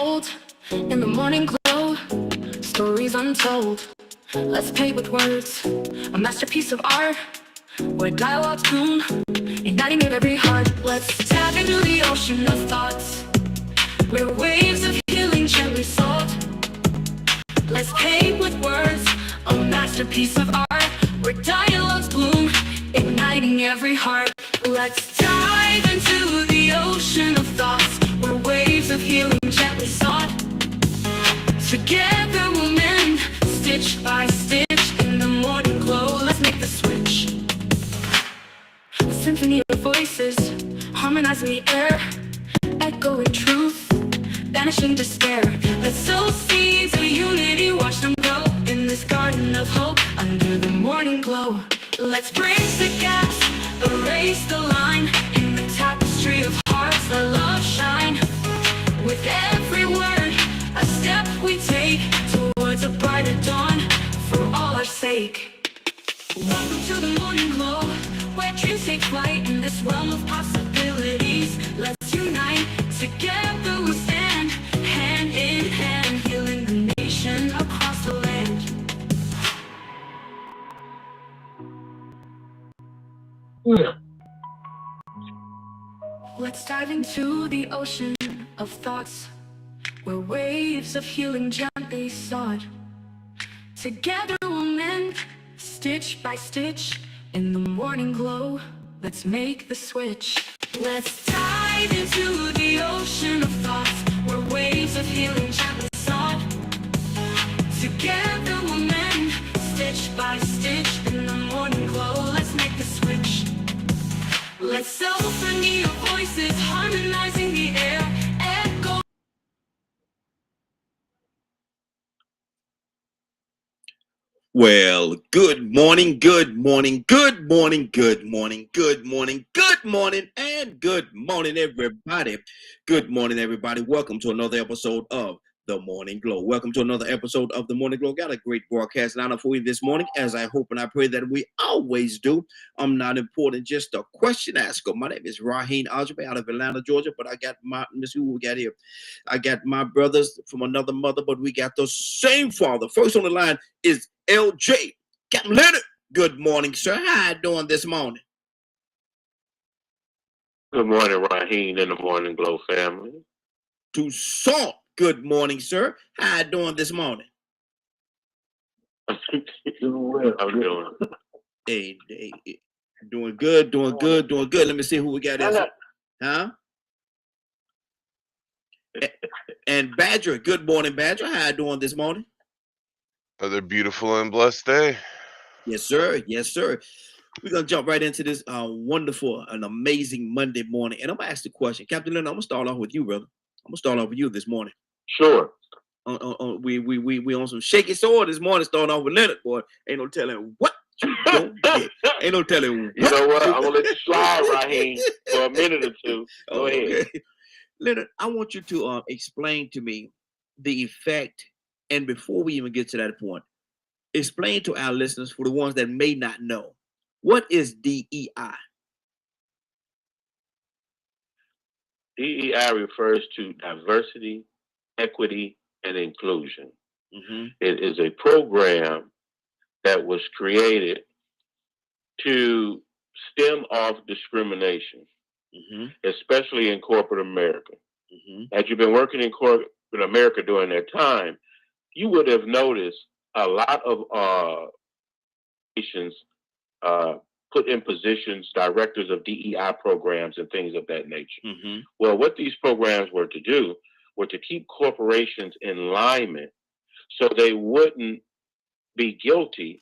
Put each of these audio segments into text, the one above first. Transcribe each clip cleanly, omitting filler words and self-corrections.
old. In the morning glow, stories untold. Let's play with words, a masterpiece of art. We're dialogue tune, igniting every heart. Let's tap into the ocean of thoughts, where waves of healing gently sold. Let's paint with words, a masterpiece of art, where dialogues bloom, igniting every heart. Let's dive into the ocean of thoughts, where waves of healing gently sought. Together we'll mend, stitch by stitch, in the morning glow. Let's make the switch. A symphony of voices, harmonizing the air, echoing truth, banishing despair. Let's sow seeds of unity, watch them grow in this garden of hope under the morning glow. Let's bridge the gaps, erase the line, in the tapestry of hearts let love shine. With every word, a step we take towards a brighter dawn for all our sake. Welcome to the morning glow, where dreams take flight in this realm of possibilities. Let's unite, together we stand, hand in hand, healing the nation across the land. Let's dive into the ocean of thoughts, where waves of healing gently sought. Together we'll mend, stitch by stitch, in the morning glow. Let's make the switch. Let's dive into the ocean of thoughts, where waves of healing gently sought. Together we'll mend, stitch by stitch, in the morning glow. Let's make the switch. Let's symphony of voices, harmonizing the air, echo. Well, good morning, good morning, good morning, good morning, good morning, good morning, and good morning, everybody. Good morning, everybody. Welcome to another episode of The Morning Glow. Welcome to another episode of The Morning Glow. Got a great broadcast lineup for you this morning, as I hope and I pray that we always do. I'm not important, just a question asker. My name is Raheem Aljabe out of Atlanta, Georgia, but I got who we got here. I got my brothers from another mother, but we got the same father. First on the line is LJ. Captain Leonard. Good morning, sir. How you doing this morning? Good morning, Raheem and the Morning Glow family. Toussaint. Good morning, sir. How you doing this morning? Doing well. How you doing? Hey, doing good, doing good, doing good. Let me see who we got here. Huh? And Badger. Good morning, Badger. How you doing this morning? Another beautiful and blessed day. Yes, sir. Yes, sir. We're going to jump right into this wonderful and amazing Monday morning. And I'm going to ask the question. Captain Leonard, I'm going to start off with you, brother. I'm going to start off with you this morning. Sure. We on some shaky sword this morning, starting off with Leonard, boy. Ain't no telling what you don't get. Ain't no telling what. You know what? I'm going to let you slide, Raheem, for a minute or two. Go ahead. Okay. Leonard, I want you to explain to me the effect, and before we even get to that point, explain to our listeners, for the ones that may not know, what is DEI? DEI refers to diversity, equity, and inclusion. Mm-hmm. It is a program that was created to stem off discrimination, Mm-hmm. especially in corporate America. Mm-hmm. As you've been working in corporate America during that time, you would have noticed a lot of nations put in positions directors of DEI programs and things of that nature. Mm-hmm. Well, what these programs were to do were to keep corporations in alignment so they wouldn't be guilty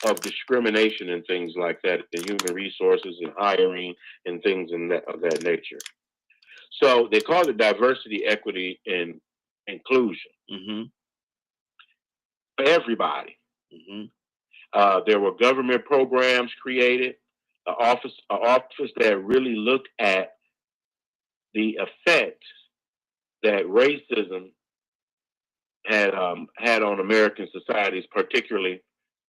of discrimination and things like that in human resources and hiring and things of that nature. So they called it diversity, equity, and inclusion Mm-hmm. for everybody. Mm-hmm. There were government programs created, an office that really looked at the effects that racism had on American societies, particularly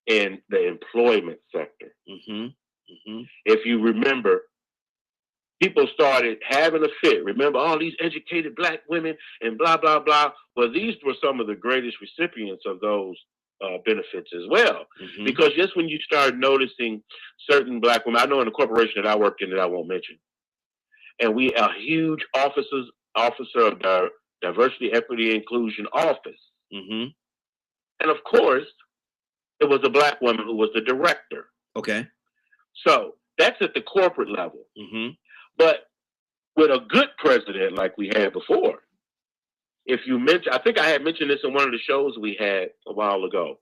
in the employment sector. Mm-hmm. Mm-hmm. If you remember, people started having a fit. Remember all these educated black women and blah, blah, blah. Well, these were some of the greatest recipients of those benefits as well. Mm-hmm. Because just when you start noticing certain black women, I know in the corporation that I worked in that I won't mention, and we a huge officer of the diversity, equity, inclusion office. Mm-hmm. And of course, it was a black woman who was the director. Okay. So that's at the corporate level. Mm-hmm. But with a good president like we had before, if you mention, I think I had mentioned this in one of the shows we had a while ago,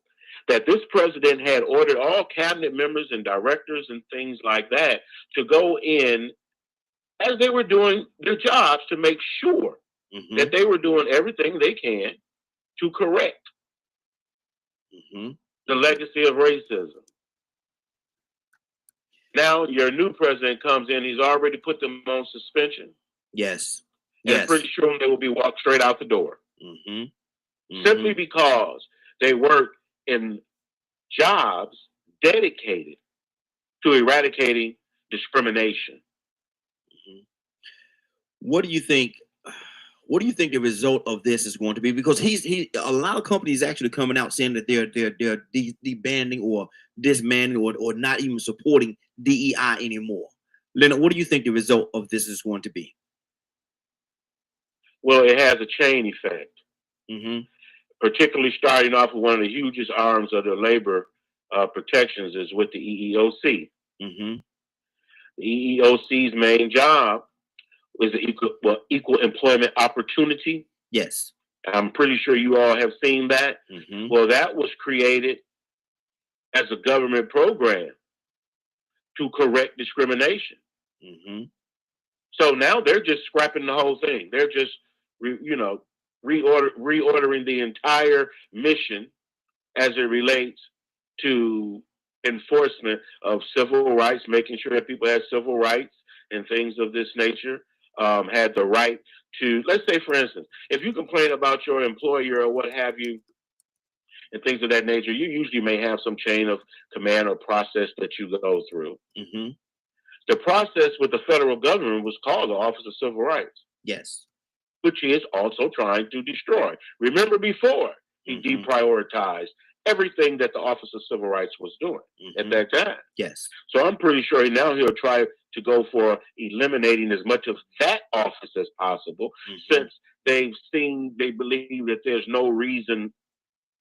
that this president had ordered all cabinet members and directors and things like that to go in as they were doing their jobs to make sure Mm-hmm. that they were doing everything they can to correct Mm-hmm. the legacy of racism. Now your new president comes in, he's already put them on suspension. Yes. And Yes. I'm pretty sure they will be walked straight out the door. Mm-hmm. Mm-hmm. Simply because they work in jobs dedicated to eradicating discrimination. What do you think? What do you think the result of this is going to be? Because a lot of companies actually coming out saying that they're debanding or dismantling or not even supporting DEI anymore. Leonard, what do you think the result of this is going to be? Well, it has a chain effect, Mm-hmm. particularly starting off with one of the hugest arms of the labor protections is with the EEOC. Mm-hmm. The EEOC's main job is the equal employment opportunity. Yes. I'm pretty sure you all have seen that. Mm-hmm. Well, that was created as a government program to correct discrimination. Mm-hmm. So now they're just scrapping the whole thing. They're just, reordering the entire mission as it relates to enforcement of civil rights, making sure that people have civil rights and things of this nature, had the right to, let's say, for instance, if you complain about your employer or what have you, and things of that nature, you usually may have some chain of command or process that you go through. Mm-hmm. The process with the federal government was called the Office of Civil Rights, Yes. which he is also trying to destroy. Remember before, he Mm-hmm. deprioritized everything that the Office of Civil Rights was doing Mm-hmm. at that time. Yes. So I'm pretty sure now he'll try to go for eliminating as much of that office as possible, Mm-hmm. since they believe that there's no reason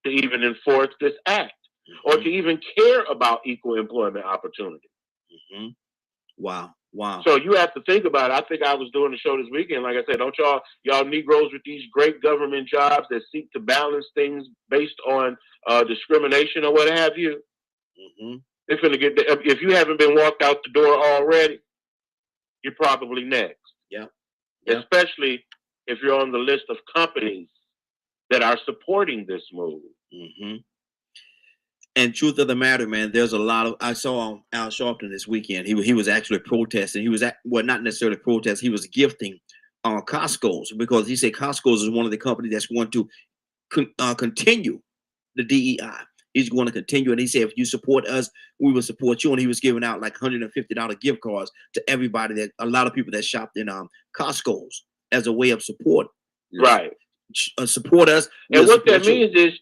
to even enforce this act or to even care about equal employment opportunity. Mm-hmm. Wow. Wow. So you have to think about it. I think I was doing the show this weekend. Like I said, don't y'all Negroes with these great government jobs that seek to balance things based on discrimination or what have you? Mm-hmm. They're finna get. If you haven't been walked out the door already, you're probably next. Yeah. Especially if you're on the list of companies that are supporting this move. Mm-hmm. And truth of the matter, man, there's a lot of. I saw Al Sharpton this weekend. He was actually protesting. He was not necessarily protesting. He was gifting Costco's, because he said Costco's is one of the companies that's going to continue the DEI. He's going to continue, and he said, if you support us, we will support you. And he was giving out like $150 gift cards to everybody, that a lot of people that shopped in Costco's, as a way of support. Right. Support us. And what that means is,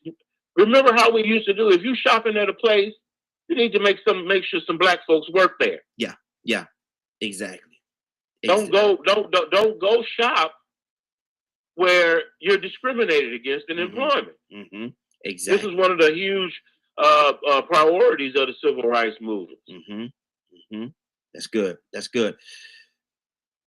remember how we used to do, if you shopping at a place, you need to make sure some black folks work there. Yeah, exactly. Don't go shop where you're discriminated against in employment. Mm-hmm. Exactly. This is one of the huge priorities of the civil rights movement. Mm-hmm. Mm-hmm. That's good. That's good.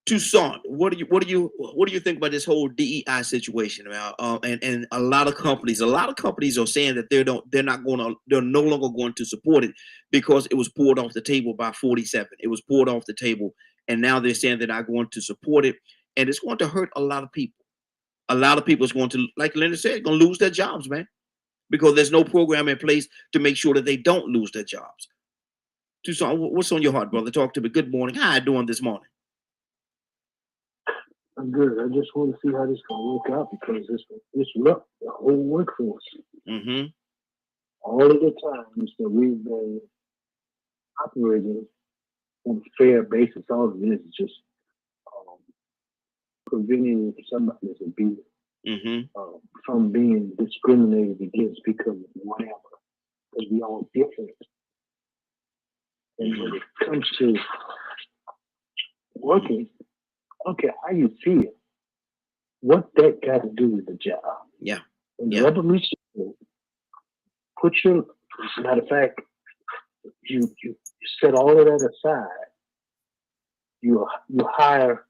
Toussaint, what do you think about this whole DEI situation? And a lot of companies are saying that they're no longer going to support it because it was pulled off the table by 47. It was pulled off the table, and now they're saying they're not going to support it, and it's going to hurt a lot of people. A lot of people is going to, like Leonard said, going to lose their jobs, man, because there's no program in place to make sure that they don't lose their jobs. Toussaint, what's on your heart, brother? Talk to me. Good morning. How you doing this morning? I'm good. I just want to see how this can work out, because it's rough, the whole workforce. Mm-hmm. All of the times that we've been operating on a fair basis, all of it is just preventing somebody that's abused Mm-hmm. from being discriminated against because of whatever. Because we all different. And when it comes to working, okay, how you feel, what that got to do with the job? Yeah. When Yeah. the rubber meets the road, put your, as a matter of fact, you set all of that aside. You hire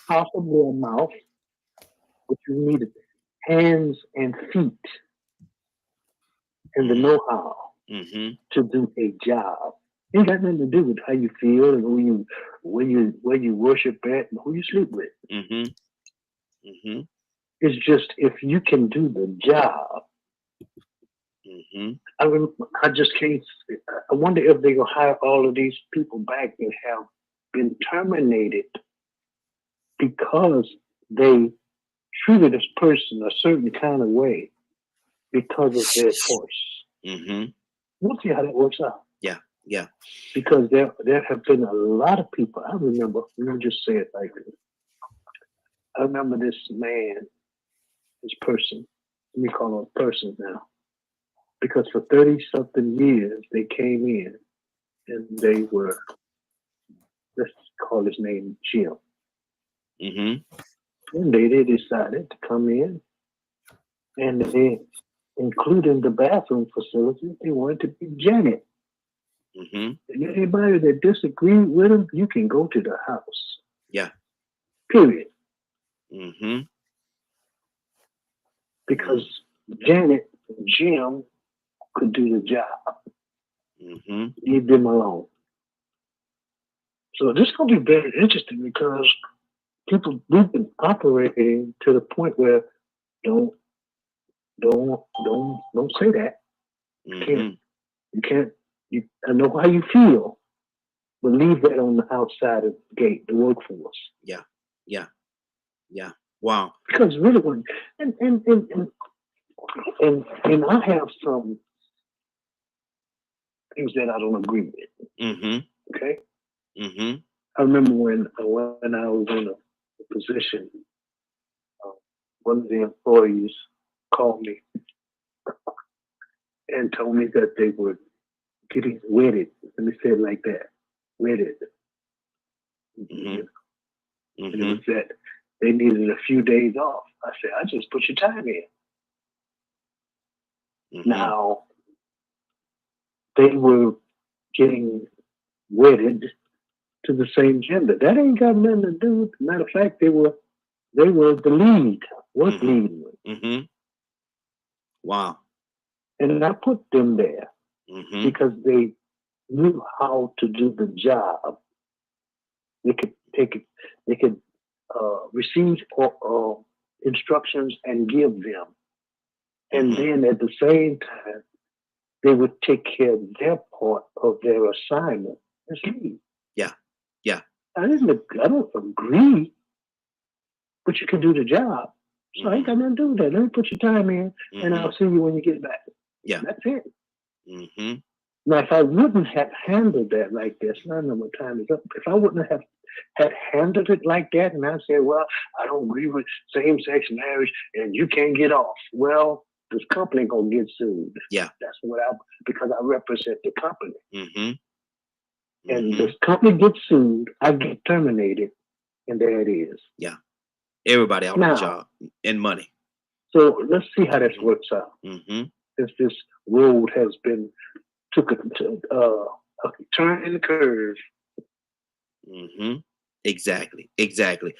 possibly a mouth, but you need hands and feet and the know-how Mm-hmm. to do a job. It ain't got nothing to do with how you feel and where you worship at and who you sleep with. Mm-hmm. Mm-hmm. It's just if you can do the job. Mm-hmm. I just can't. I wonder if they're gonna hire all of these people back that have been terminated because they treated this person a certain kind of way because of their force. Mm-hmm. We'll see how that works out. Yeah. Yeah. Because there have been a lot of people. I remember. Let me just say it like this. I remember this man, this person. Let me call him a person now. Because for 30-something years, they came in and they were, let's call his name Jim. Mm-hmm. And they decided to come in and they, including the bathroom facility, they wanted to be Janet. Mm-hmm. And anybody that disagreed with him, you can go to the house. Yeah. Period. Mm-hmm. Because Janet and Jim could do the job. Mm-hmm. Leave them alone. So this is going to be very interesting because we've been operating to the point where don't say that. Mm-hmm. You can't. I know how you feel, but leave that on the outside of the gate, the workforce. Yeah. Yeah. Yeah. Wow. Because really, when and I have some things that I don't agree with. Mm-hmm. Okay. Mm-hmm. I remember when I was in a position, one of the employees called me and told me that they were getting wedded. Let me say it like that. Wedded. Mm-hmm. And it Mm-hmm. was that they needed a few days off. I said, I just put your time in. Mm-hmm. Now, they were getting wedded to the same gender. That ain't got nothing to do with, matter of fact, they were the lead, work Mm-hmm. lead. Mm-hmm. Wow. And I put them there Mm-hmm. because they knew how to do the job. They could take it, they could receive instructions and give them. And Mm-hmm. then at the same time, they would take care of their part of their assignment as lead. Yeah. Yeah. I don't agree, but you can do the job. So I ain't got nothing to do with that. Let me put your time in, and Mm-hmm. I'll see you when you get back. Yeah. That's it. Mm-hmm. Now, if I wouldn't have handled that like this, and I know my time is up. If I wouldn't have had handled it like that, and I said, "Well, I don't agree with same-sex marriage, and you can't get off," well, this company gonna get sued. Yeah. That's because I represent the company, Mm-hmm. and Mm-hmm. this company gets sued, I get terminated, and there it is. Everybody out of Now- a job and money. So let's see how this works out. Mm-hmm. If this road has been took a turn in the curve. Mm-hmm. Exactly. Exactly.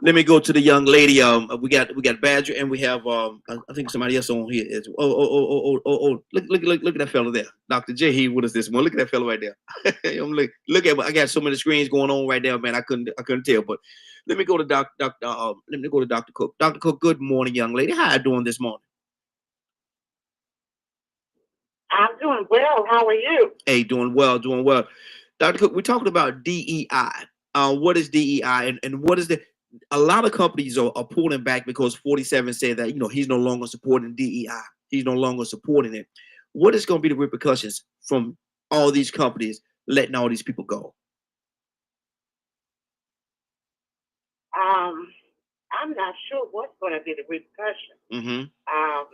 Let me go to the young lady. We got Badger, and we have I think somebody else on here. Oh! Look at that fella there, Dr. J. He with us this morning. Look at that fella right there. Look at. I got so many screens going on right there, man. I couldn't tell. But let me go to Let me go to Dr. Cook. Dr. Cook. Good morning, young lady. How you doing this morning? I'm doing well. How are you? Hey, doing well, doing well. Dr. Cook, we're talking about DEI. What is DEI and what is a lot of companies are pulling back because 47 said that, he's no longer supporting DEI. He's no longer supporting it. What is going to be the repercussions from all these companies letting all these people go? I'm not sure what's going to be the repercussion. Mm-hmm. Um,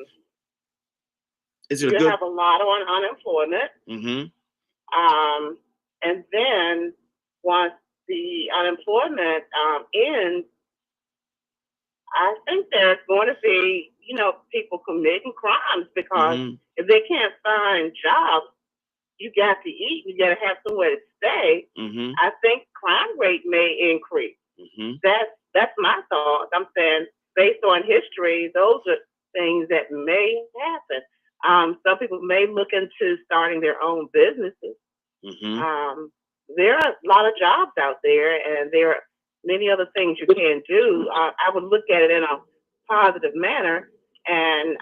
Is it a you good? have a lot on unemployment. Mm-hmm. And then once the unemployment ends, I think there's going to be, people committing crimes because Mm-hmm. if they can't find jobs, you got to eat, you got to have somewhere to stay. Mm-hmm. I think crime rate may increase. Mm-hmm. That's my thought. I'm saying based on history, those are things that may happen. Some people may look into starting their own businesses. Mm-hmm. There are a lot of jobs out there, and there are many other things you can do. I would look at it in a positive manner and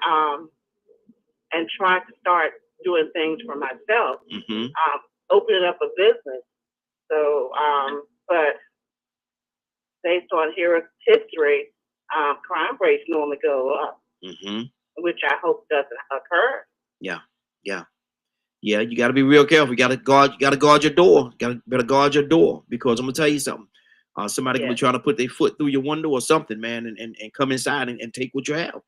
try to start doing things for myself, Mm-hmm. opening up a business. So, but based on history, crime rates normally go up, Mm-hmm. which I hope doesn't occur. Yeah. Yeah. Yeah. You got to be real careful. You got to guard. You got to guard your door. Better guard your door, because I'm gonna tell you something. Somebody could be Yes. trying to put their foot through your window or something, man, and come inside and take what you have.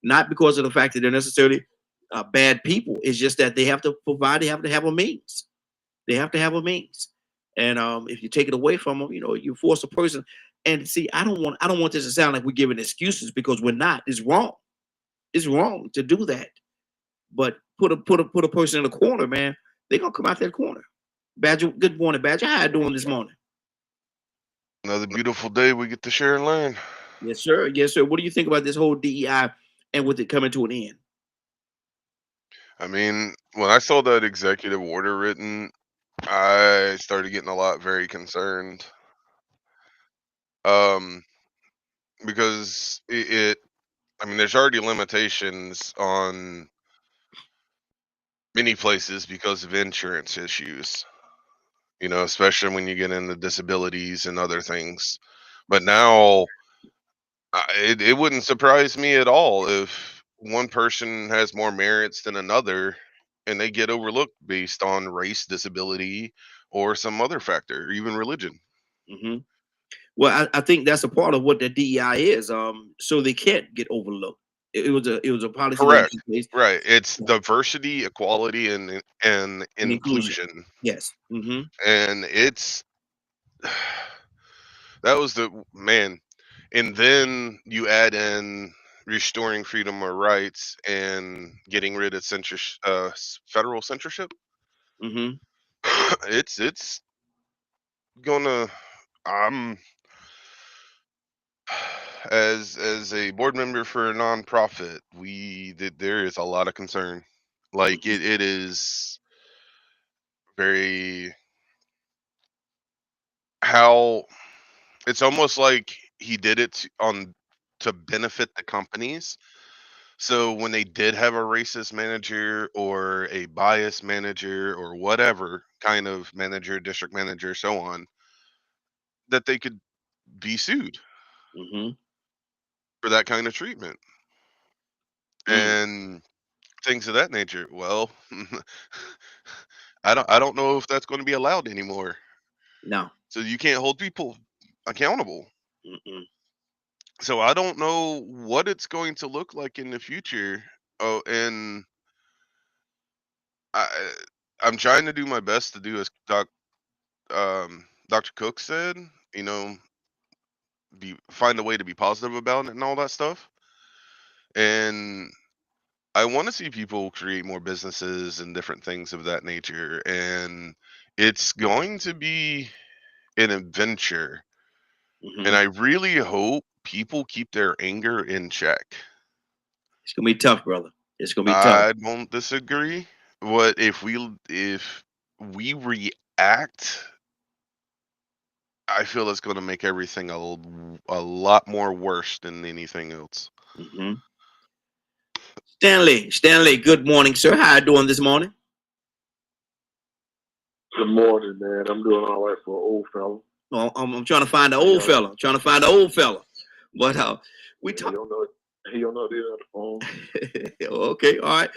Not because of the fact that they're necessarily bad people. It's just that they have to provide. They have to have a means. They have to have a means. And if you take it away from them, you force a person. And see, I don't want this to sound like we're giving excuses, because we're not. It's wrong. It's wrong to do that. But put a person in a corner, man. They're gonna come out that corner. Badger, good morning, Badger. How you doing this morning? Another beautiful day we get to share and learn. Yes, sir. Yes, sir. What do you think about this whole DEI and with it coming to an end? I mean, when I saw that executive order written, I started getting a lot very concerned. Um, because I mean, there's already limitations on many places because of insurance issues, especially when you get into disabilities and other things. But now, it wouldn't surprise me at all if one person has more merits than another and they get overlooked based on race, disability, or some other factor, or even religion. Hmm. Well, I think that's a part of what the DEI is. So they can't get overlooked. It was a policy that was Correct. in place. Right. It's diversity, equality, and And inclusion. inclusion. Yes. Hmm. And it's that was the man. And then you add in restoring freedom of rights and getting rid of federal censorship. Hmm. It's gonna I'm as a board member for a nonprofit, there is a lot of concern. Like Hmm. it is very how it's almost like he did it to benefit the companies. So when they did have a racist manager or a biased manager or whatever kind of manager, district manager, so on, that they could be sued Hmm. for that kind of treatment Mm. and things of that nature. Well, I don't know if that's going to be allowed anymore. No. So you can't hold people accountable. Mm-mm. So I don't know what it's going to look like in the future. Oh, and I I'm trying to do my best to do as Dr. Cook said, you know, find a way to be positive about it and all that stuff. And I want to see people create more businesses and different things of that nature. And it's going to be an adventure. And Hmm. I really hope people keep their anger in check. It's gonna be tough, brother. It's gonna be tough. I don't disagree. What if we react, I feel it's going to make everything a lot more worse than anything else. Hmm. Stanley. Good morning, sir. How you doing this morning? Good morning, man. I'm doing all right for an old fella. Well, I'm trying to find the How old y'all? fella. Trying to find the old fella. But we He talk. don't know. He don't know they're on the phone. Okay, all right.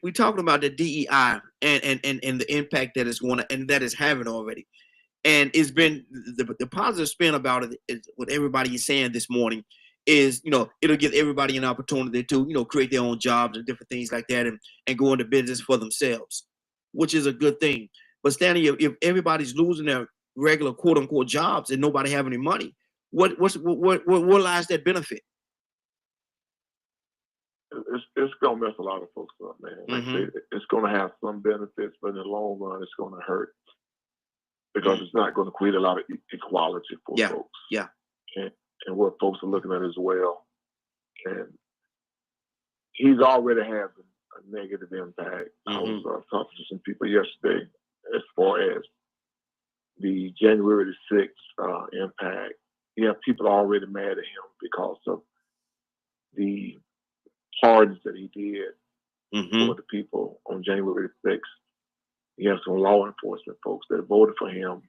We talking about the DEI and the impact that it's going to and that is having already. And it's been the positive spin about it is what everybody is saying this morning is, it'll give everybody an opportunity to, create their own jobs and different things like that and go into business for themselves, which is a good thing. But Stanley, if everybody's losing their regular quote unquote jobs and nobody have any money, what lies that benefit? It's gonna mess a lot of folks up, man. Like I say, it's gonna have some benefits, but in the long run, it's gonna hurt because it's not gonna create a lot of equality for folks. Yeah. And what folks are looking at as well. And he's already having a negative impact. I was talking to some people yesterday as far as the January the 6th impact. You have people already mad at him because of the pardons that he did for the people on January the 6th. You have some law enforcement folks that voted for him,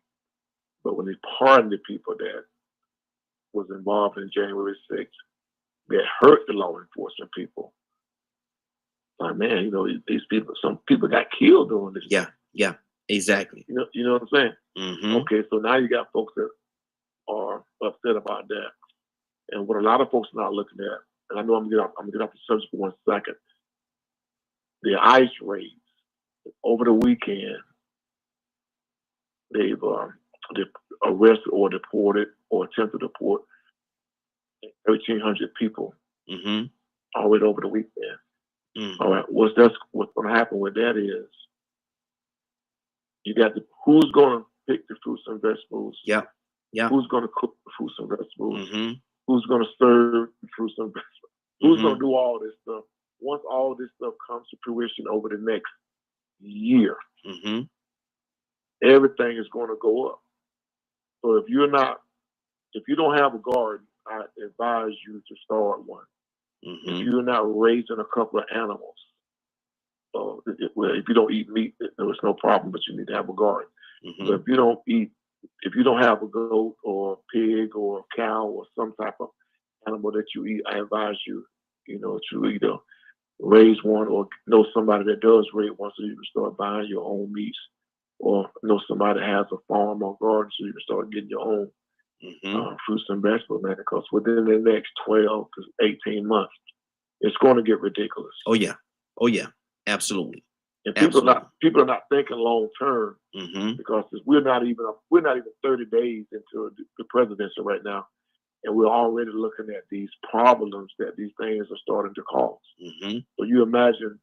but when he pardoned the people that was involved in January 6th, that hurt the law enforcement people. Like, man, these people, some people got killed doing this. Yeah, exactly. You know what I'm saying? Okay, so now you got folks that are upset about that. And what a lot of folks are not looking at, and I know I'm gonna get off the subject for 1 second. The ICE raids over the weekend, they've arrested or deported or attempted to deport 1,300 people already over the weekend. All right, what's going to happen with that is you got who's going to pick the fruits and vegetables. Yeah. Who's going to cook the fruits and vegetables? Who's going to serve the fruits and vegetables? Who's going to do all this stuff? Once all this stuff comes to fruition over the next year, everything is going to go up. So if you don't have a garden, I advise you to start one. If you're not raising a couple of animals, if you don't eat meat, there's no problem, but you need to have a garden. But if you don't have a goat or a pig or a cow or some type of animal that you eat, I advise you, to either raise one or know somebody that does raise one so you can start buying your own meats, or know somebody that has a farm or garden so you can start getting your own fruits and vegetables, man, because within the next 12 to 18 months, it's going to get ridiculous. Oh yeah, absolutely. And people are not thinking long term because we're not even 30 days into the presidency right now, and we're already looking at these problems that these things are starting to cause. So you imagine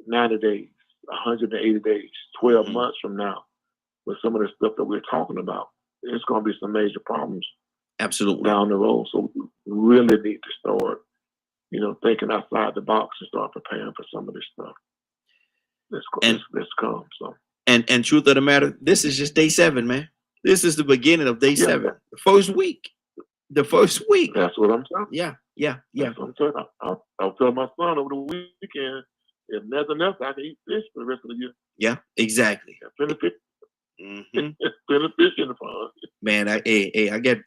90 days, 180 days, 12 months from now, with some of the stuff that we're talking about, it's going to be some major problems. Absolutely. Down the road. So we really need to start, thinking outside the box and start preparing for some of this stuff. Let's come. So. And truth of the matter, this is just day 7, man. This is the beginning of day 7. The first week. That's what I'm talking. Yeah. That's what I'm talking. I'll tell my son over the weekend, if nothing else, I can eat fish for the rest of the year. Yeah, exactly. Plenty of fish. Plenty of fish in the pond. Man, I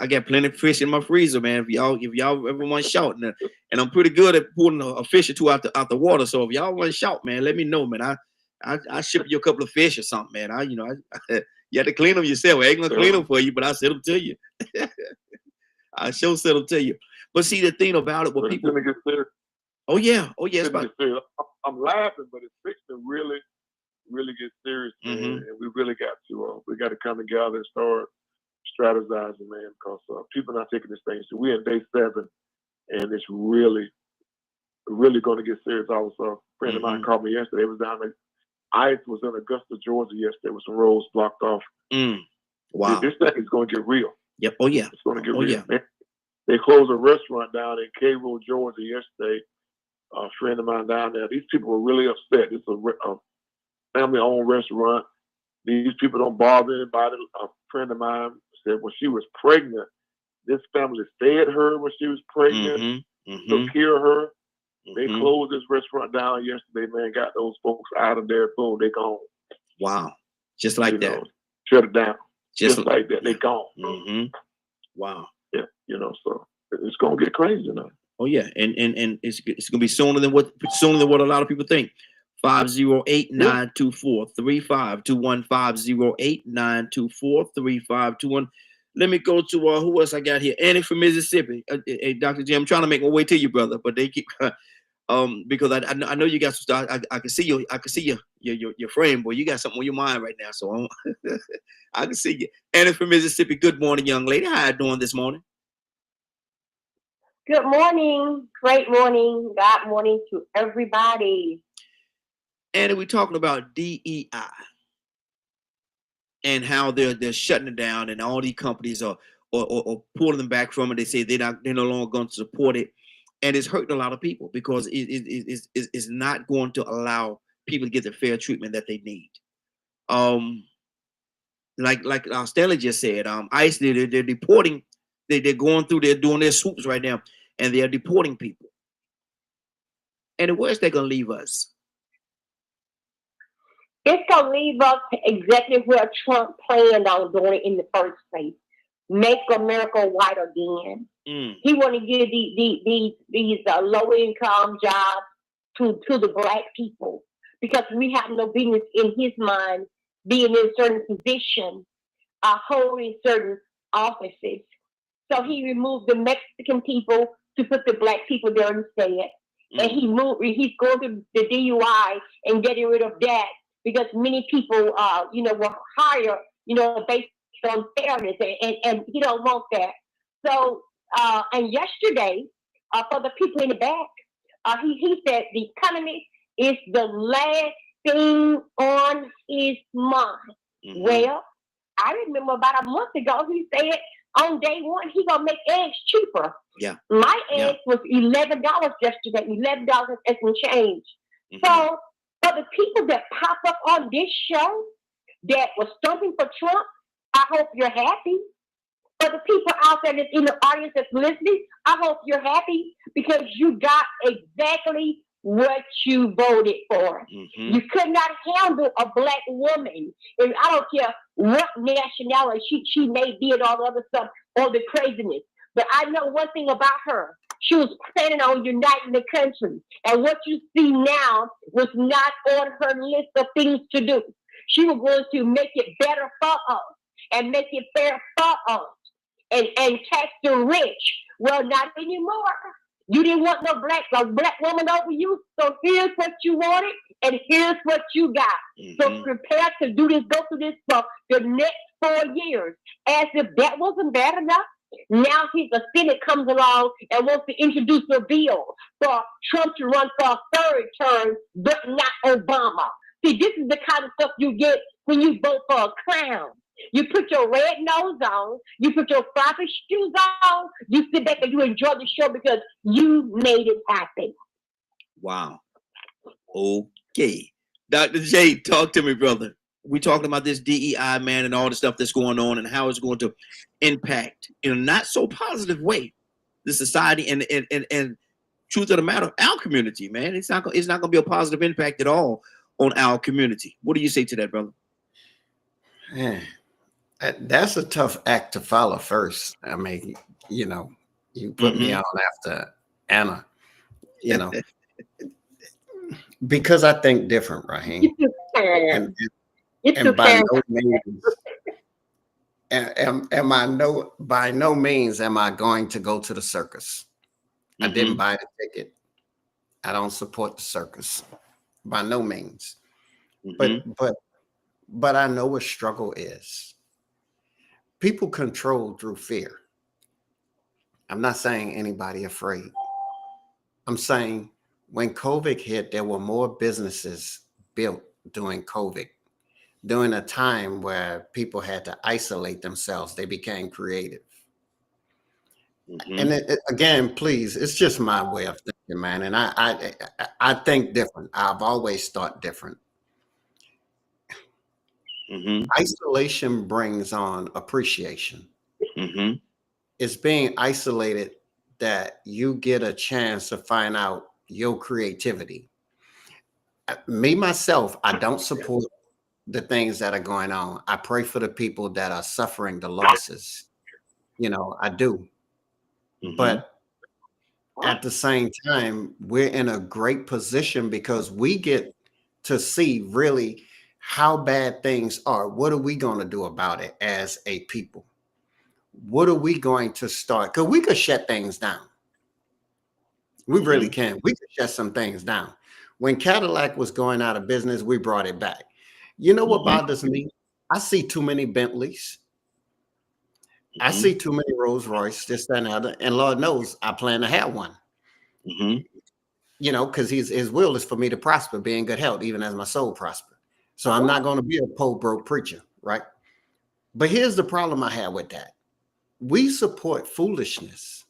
got plenty of fish in my freezer, man. If y'all ever want to shout, and I'm pretty good at pulling a fish or two out the water. So if y'all want to shout, man, let me know, man. I ship you a couple of fish or something, man. You have to clean them yourself. I ain't gonna clean them for you, but I send them to you. I sure send them to you. But see, the thing about it, people gonna get serious. Oh yeah. I'm laughing, but it's fixed to really get serious, man. And we really got to come together and start strategizing, man, because people are not taking this thing. So we're in day 7, and it's really going to get serious. I was a friend of mine called me yesterday. It was down there. ICE was in Augusta, Georgia yesterday with some roads blocked off. Wow. This thing is going to get real. Yep. Oh yeah. It's going to get real. Yeah. They closed a restaurant down in Cairo, Georgia yesterday. A friend of mine down there. These people were really upset. It's a family-owned restaurant. These people don't bother anybody. A friend of mine said when she was pregnant, this family fed her when she was pregnant, took care of her. They closed this restaurant down yesterday, man. Got those folks out of there. Boom, they gone. Wow. Just like that. Shut it down. Just like that. They gone. Wow. Yeah, so it's going to get crazy now. Oh yeah, and it's going to be sooner than what a lot of people think. 508-924 3521 508-924 3521. Let me go to who else I got here? Annie from Mississippi. Hey, Dr. J, I'm trying to make my way to you, brother, but they keep because I know you got some stuff. I can see you. I can see your frame, boy. You got something on your mind right now, so I can see you. Annie from Mississippi. Good morning, young lady. How you doing this morning? Good morning. Great morning. God morning to everybody. Annie, we're talking about DEI and how they're shutting it down, and all these companies are or pulling them back from it. They say they're no longer going to support it, and it's hurting a lot of people because it's not going to allow people to get the fair treatment that they need. Like Stanley just said, ICE they're deporting. They're going through. They're doing their swoops right now, and they're deporting people. And where's they gonna leave us? It's going to leave us exactly where Trump planned on doing it in the first place. Make America white again. He want to give these low-income jobs to the black people because we have no business in his mind being in certain positions, holding certain offices. So he removed the Mexican people to put the black people there instead. And he's going to the DUI and getting rid of that because many people, were hired, based on fairness, and he don't want that. So, and yesterday, for the people in the back, he said the economy is the last thing on his mind. Well, I remember about a month ago, he said on day one, he gonna make eggs cheaper. Yeah. My eggs was $11 yesterday, $11 and some change. So for the people that pop up on this show that was stumping for Trump, I hope you're happy. For the people out there that's in the audience that's listening, I hope you're happy because you got exactly what you voted for. You could not handle a black woman. And I don't care what nationality she may be and all the other stuff, all the craziness. But I know one thing about her. She was planning on uniting the country. And what you see now was not on her list of things to do. She was going to make it better for us and make it fair for us and tax the rich. Well, not anymore. You didn't want no black woman over you, so here's what you wanted, and here's what you got. So prepare to do this, go through this for the next 4 years. As if that wasn't bad enough, now the Senate comes along and wants to introduce a bill for Trump to run for a third term, but not Obama. See, this is the kind of stuff you get when you vote for a clown. You put your red nose on, you put your floppy shoes on, you sit back and you enjoy the show because you made it happen. Wow. Okay. Dr. J, talk to me, brother. We're talking about this DEI, man, and all the stuff that's going on and how it's going to impact in a not so positive way the society and truth of the matter, our community, man. It's not going to be a positive impact at all on our community. What do you say to that, brother? Man, that's a tough act to follow first. I mean, you put me on after Anna, because I think different, Raheem. And by no means, by no means am I going to go to the circus. I didn't buy the ticket. I don't support the circus by no means. But I know what struggle is. People control through fear. I'm not saying anybody afraid. I'm saying when COVID hit, there were more businesses built during COVID. During a time where people had to isolate themselves, they became creative. And again, please, it's just my way of thinking, man. And I think different. I've always thought different. Isolation brings on appreciation. It's being isolated that you get a chance to find out your creativity. Me, myself, I don't support the things that are going on. I pray for the people that are suffering the losses. I do. But at the same time, we're in a great position because we get to see really how bad things are. What are we going to do about it as a people? What are we going to start? Because we could shut things down. We really can. We could shut some things down. When Cadillac was going out of business, we brought it back. You know what bothers me? I see too many Bentleys. I see too many Rolls Royce, this, that, and other. And Lord knows I plan to have one. You know, because his will is for me to prosper, be in good health, even as my soul prosper. So I'm not going to be a poor broke preacher, right? But here's the problem I have with that. We support foolishness.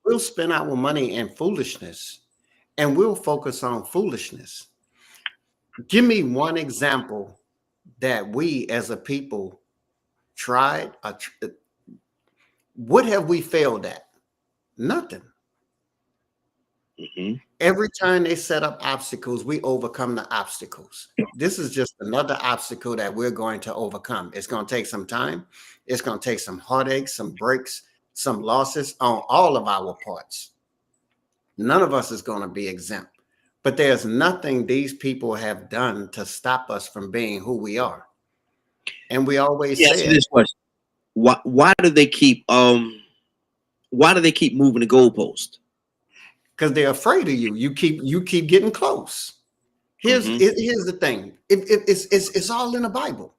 We'll spend our money in foolishness, and we'll focus on foolishness. Give me one example that we as a people tried. What have we failed at? Nothing. Every time they set up obstacles, we overcome the obstacles. This is just another obstacle that we're going to overcome. It's going to take some time. It's going to take some heartaches, some breaks, some losses on all of our parts. None of us is going to be exempt. But there's nothing these people have done to stop us from being who we are. And we always say this question. Why do they keep moving the goalpost? Because they're afraid of you. You keep getting close. Here's the thing. It's all in the Bible.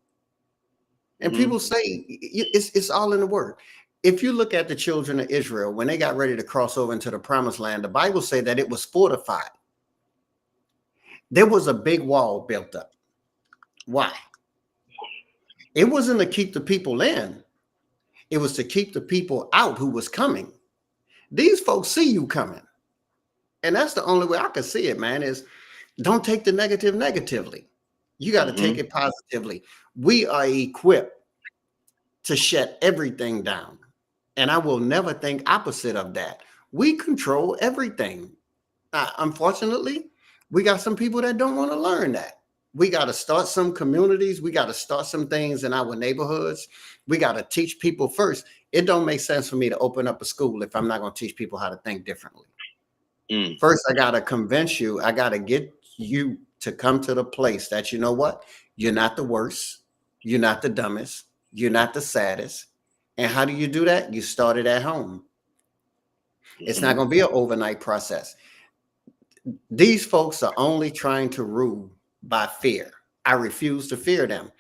And people say it's all in the word. If you look at the children of Israel, when they got ready to cross over into the promised land, the Bible say that it was fortified. There was a big wall built up. Why? It wasn't to keep the people in. It was to keep the people out who was coming. These folks see you coming. And that's the only way I can see it, man, is don't take the negative negatively. You got to take it positively. We are equipped to shut everything down. And I will never think opposite of that. We control everything. Unfortunately, we got some people that don't want to learn that. We got to start some communities. We got to start some things in our neighborhoods. We got to teach people first. It don't make sense for me to open up a school if I'm not going to teach people how to think differently. First, I got to convince you. I got to get you to come to the place that, you know what? You're not the worst. You're not the dumbest. You're not the saddest. And how do you do that? You start it at home. It's not going to be an overnight process. These folks are only trying to rule by fear. I refuse to fear them.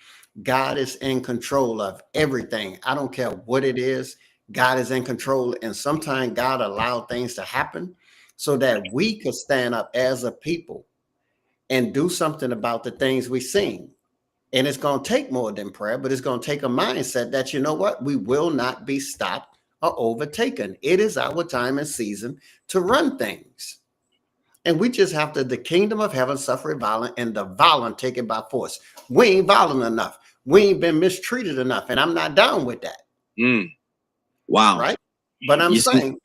God is in control of everything. I don't care what it is. God is in control. And sometimes God allowed things to happen so that we could stand up as a people and do something about the things we've seen. And it's going to take more than prayer, but it's going to take a mindset that, you know what, we will not be stopped or overtaken. It is our time and season to run things. And we just have to, the kingdom of heaven suffer violent, and the violent take it by force. We ain't violent enough. We ain't been mistreated enough. And I'm not down with that. Wow. Right. But I'm saying,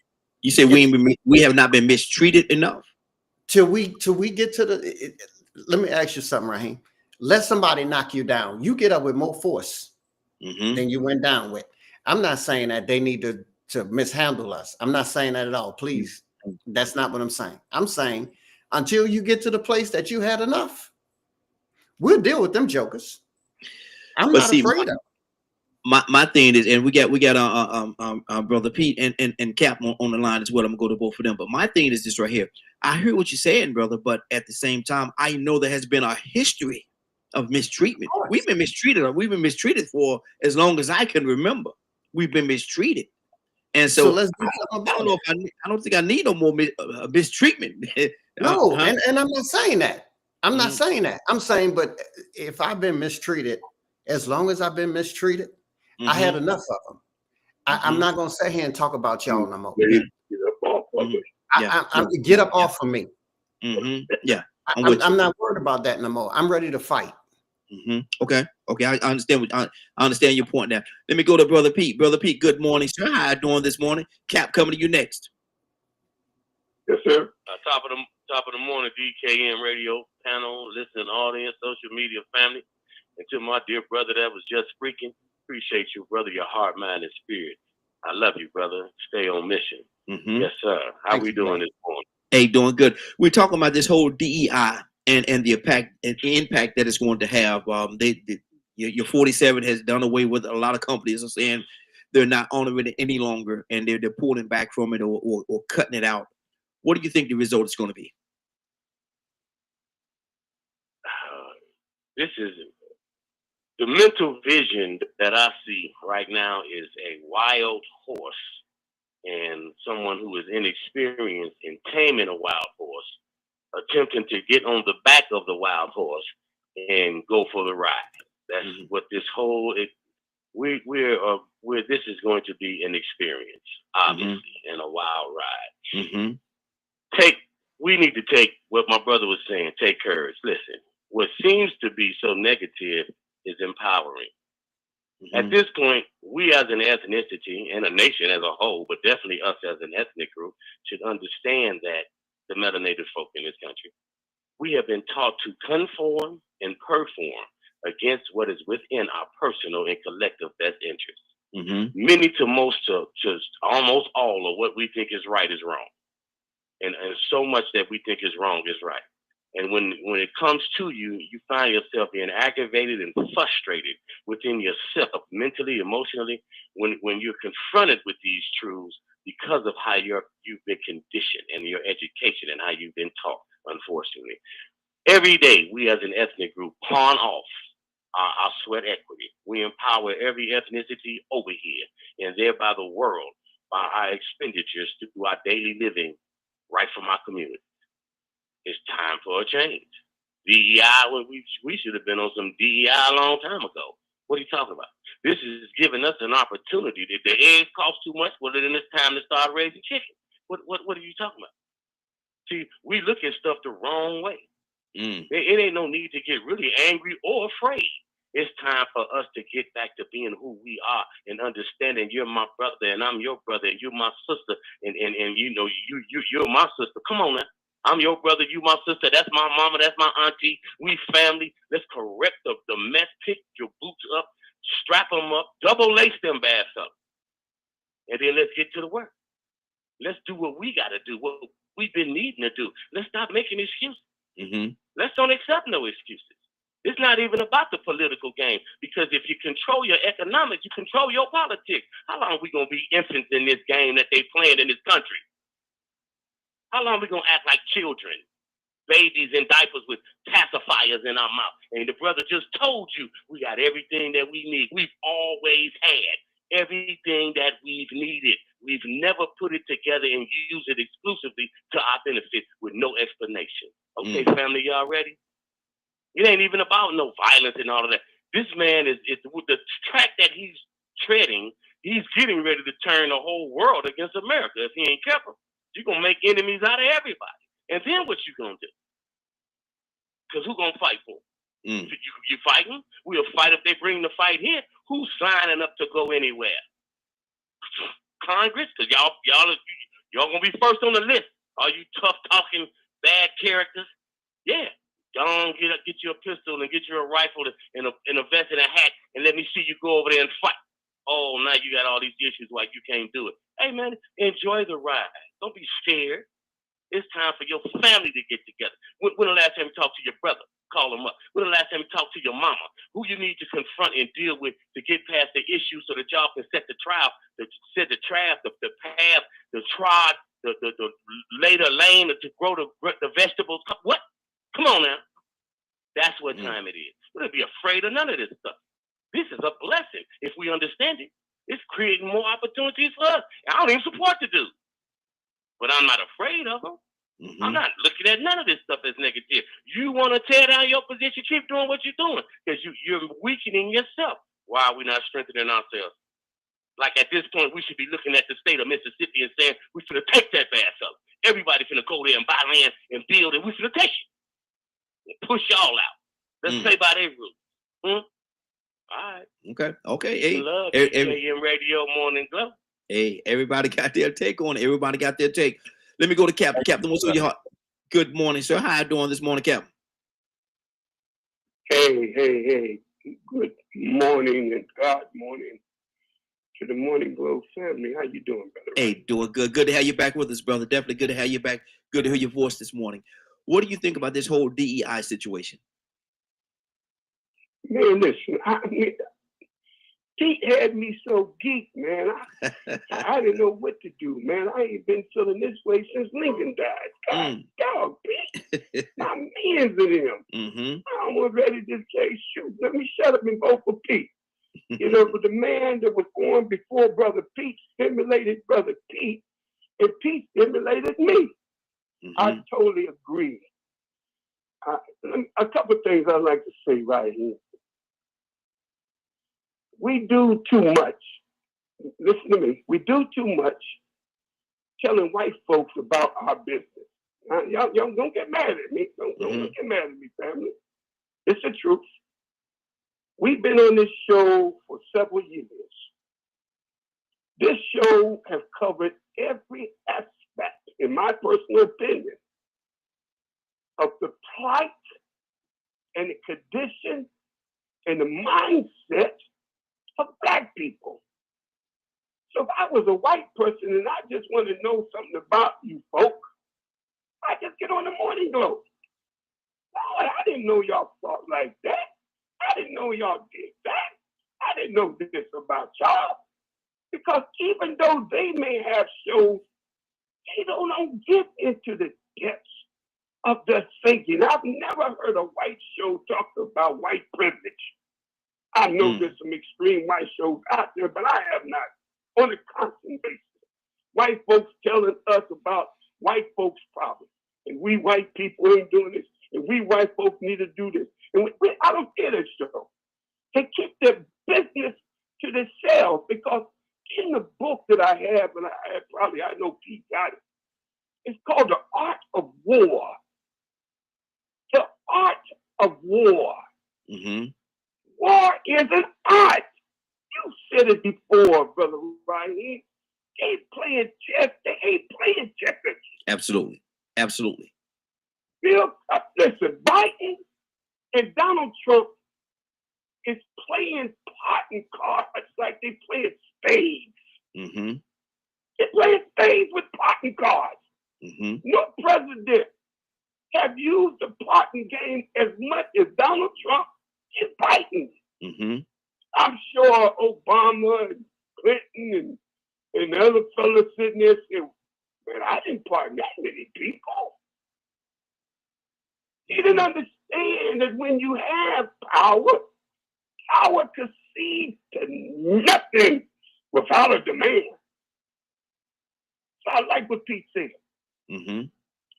you say we have not been mistreated enough till we get to the. Let me ask you something, Raheem. Let somebody knock you down. You get up with more force than you went down with. I'm not saying that they need to mishandle us. I'm not saying that at all. Please. That's not what I'm saying. I'm saying until you get to the place that you had enough, we'll deal with them jokers. I'm not afraid of them. My thing is, and we got Brother Pete and Cap on the line as well. I'm gonna go to both of them. But my thing is this right here. I hear what you're saying, brother, but at the same time, I know there has been a history of mistreatment. We've been mistreated. We've been mistreated for as long as I can remember. We've been mistreated, and so let's do something about it. I don't think I need no more mistreatment. No, and I'm not saying that. I'm not saying that. I'm saying, but if I've been mistreated, as long as I've been mistreated, I had enough of them. I'm not going to sit here and talk about y'all no more. Get up off of me. Yeah, I'm not worried about that no more. I'm ready to fight. Okay. I understand. I understand your point now. Let me go to Brother Pete. Brother Pete, good morning, sir. How you doing this morning? Cap, coming to you next. Yes, sir. Top of the morning, DKM radio panel, listening audience, social media family, and to my dear brother that was just freaking. Appreciate you, brother. Your heart, mind, and spirit. I love you, brother. Stay on mission. Yes, sir. How we doing this morning? Hey, doing good. We're talking about this whole DEI and the impact that it's going to have. Your 47 has done away with a lot of companies are saying they're not honoring it any longer, and they're pulling back from it or cutting it out. What do you think the result is going to be? This is the mental vision that I see right now is a wild horse and someone who is inexperienced in taming a wild horse, attempting to get on the back of the wild horse and go for the ride. That's what this whole this is going to be an experience, obviously, and a wild ride. We need to take what my brother was saying. Take courage. Listen, what seems to be so negative is empowering. At this point, we as an ethnicity and a nation as a whole, but definitely us as an ethnic group, should understand that the melanated folk in this country, we have been taught to conform and perform against what is within our personal and collective best interests. Many to most to just almost all of what we think is right is wrong. And so much that we think is wrong is right. And when it comes to you, you find yourself being aggravated and frustrated within yourself, mentally, emotionally, when you're confronted with these truths because of how you've been conditioned and your education and how you've been taught, unfortunately. Every day, we as an ethnic group pawn off our sweat equity. We empower every ethnicity over here and thereby the world by our expenditures to do our daily living right from our community. It's time for a change. DEI, we should have been on some DEI a long time ago. What are you talking about? This is giving us an opportunity. If the eggs cost too much, well, then it's time to start raising chicken. What are you talking about? See, we look at stuff the wrong way. It ain't no need to get really angry or afraid. It's time for us to get back to being who we are and understanding you're my brother and I'm your brother and you're my sister and you know you're my sister. Come on now. I'm your brother, you my sister, that's my mama, that's my auntie. We family. Let's correct the mess, pick your boots up, strap them up, double lace them bags up. And then let's get to the work. Let's do what we got to do, what we've been needing to do. Let's stop making excuses. Let's don't accept no excuses. It's not even about the political game, because if you control your economics, you control your politics. How long are we going to be infants in this game that they playing in this country? How long are we going to act like children, babies in diapers with pacifiers in our mouth? And the brother just told you we got everything that we need. We've always had everything that we've needed. We've never put it together and used it exclusively to our benefit with no explanation. Okay, family, y'all ready? It ain't even about no violence and all of that. This man is with the track that he's treading, he's getting ready to turn the whole world against America if he ain't careful. You're going to make enemies out of everybody. And then what you going to do? Because who going to fight for him? You fighting? We'll fight if they bring the fight here. Who's signing up to go anywhere? Congress? Because y'all going to be first on the list. Are you tough talking bad characters? Yeah. Y'all get you a pistol and get you a rifle and a vest and a hat and let me see you go over there and fight. Oh, now you got all these issues why you can't do it. Hey, man, enjoy the ride. Don't be scared. It's time for your family to get together. When the last time you talked to your brother? Call him up. When the last time you talked to your mama? Who you need to confront and deal with to get past the issue so that y'all can set the path, the trod, the lay the lane to grow the vegetables. What? Come on now. That's what time it is. We don't be afraid of none of this stuff. This is a blessing if we understand it. It's creating more opportunities for us. I don't even support the dude. But I'm not afraid of them. I'm not looking at none of this stuff as negative. You want to tear down your position, keep doing what you're doing. Because you're weakening yourself. Why are we not strengthening ourselves? Like at this point, we should be looking at the state of Mississippi and saying, we should take that ass up. Everybody finna go there and buy land and build, and we should take it. And push y'all out. Let's play by their rules. All right. Okay. Hey, love DKM Radio Morning Glow. Hey, everybody got their take on it. Everybody got their take. Let me go to Captain. Captain, what's on your heart? Good morning, sir. How you doing this morning, Captain? Hey. Good morning and God morning to the Morning Glow family. How you doing, brother? Hey, doing good. Good to have you back with us, brother. Definitely good to have you back. Good to hear your voice this morning. What do you think about this whole DEI situation? Man, listen, Pete had me so geeked, man. I didn't know what to do, man. I ain't been feeling this way since Lincoln died. God, dog, Pete. My man's in him. I almost ready to say, shoot, let me shut up and vote for Pete. You know, but the man that was born before Brother Pete stimulated Brother Pete, and Pete stimulated me. I totally agree. A couple of things I'd like to say right here. We do too much. Listen to me. We do too much telling white folks about our business. Y'all don't get mad at me. Don't get mad at me, family. It's the truth. We've been on this show for several years. This show has covered every aspect, in my personal opinion, of the plight and the condition and the mindset of Black people. So if I was a white person and I just want to know something about you folk, I just get on the Morning Glow. Lord, I didn't know y'all thought like that. I didn't know y'all did that. I didn't know this about y'all. Because even though they may have shows, they don't get into the depths of their thinking. I've never heard a white show talk about white privilege. I know there's some extreme white shows out there, but I have not on a constant basis. White folks telling us about white folks' problems. And we white people ain't doing this. And we white folks need to do this. And I don't get this show. They keep their business to themselves because in the book that I have, and I know Pete got it, it's called The Art of War. The Art of War. War is an art. You said it before, Brother Ryan. They ain't playing chess. They ain't playing checkers. Absolutely. Absolutely. Bill, listen, Biden and Donald Trump is playing pot and cards like they playing spades. They're playing spades with pot and cards. No president have used the pot and game as much as Donald Trump and Biden. I'm sure Obama and Clinton and the other fellas sitting there saying, man, I didn't pardon that many people. He didn't understand that when you have power, power concedes to nothing without a demand. So I like what Pete said.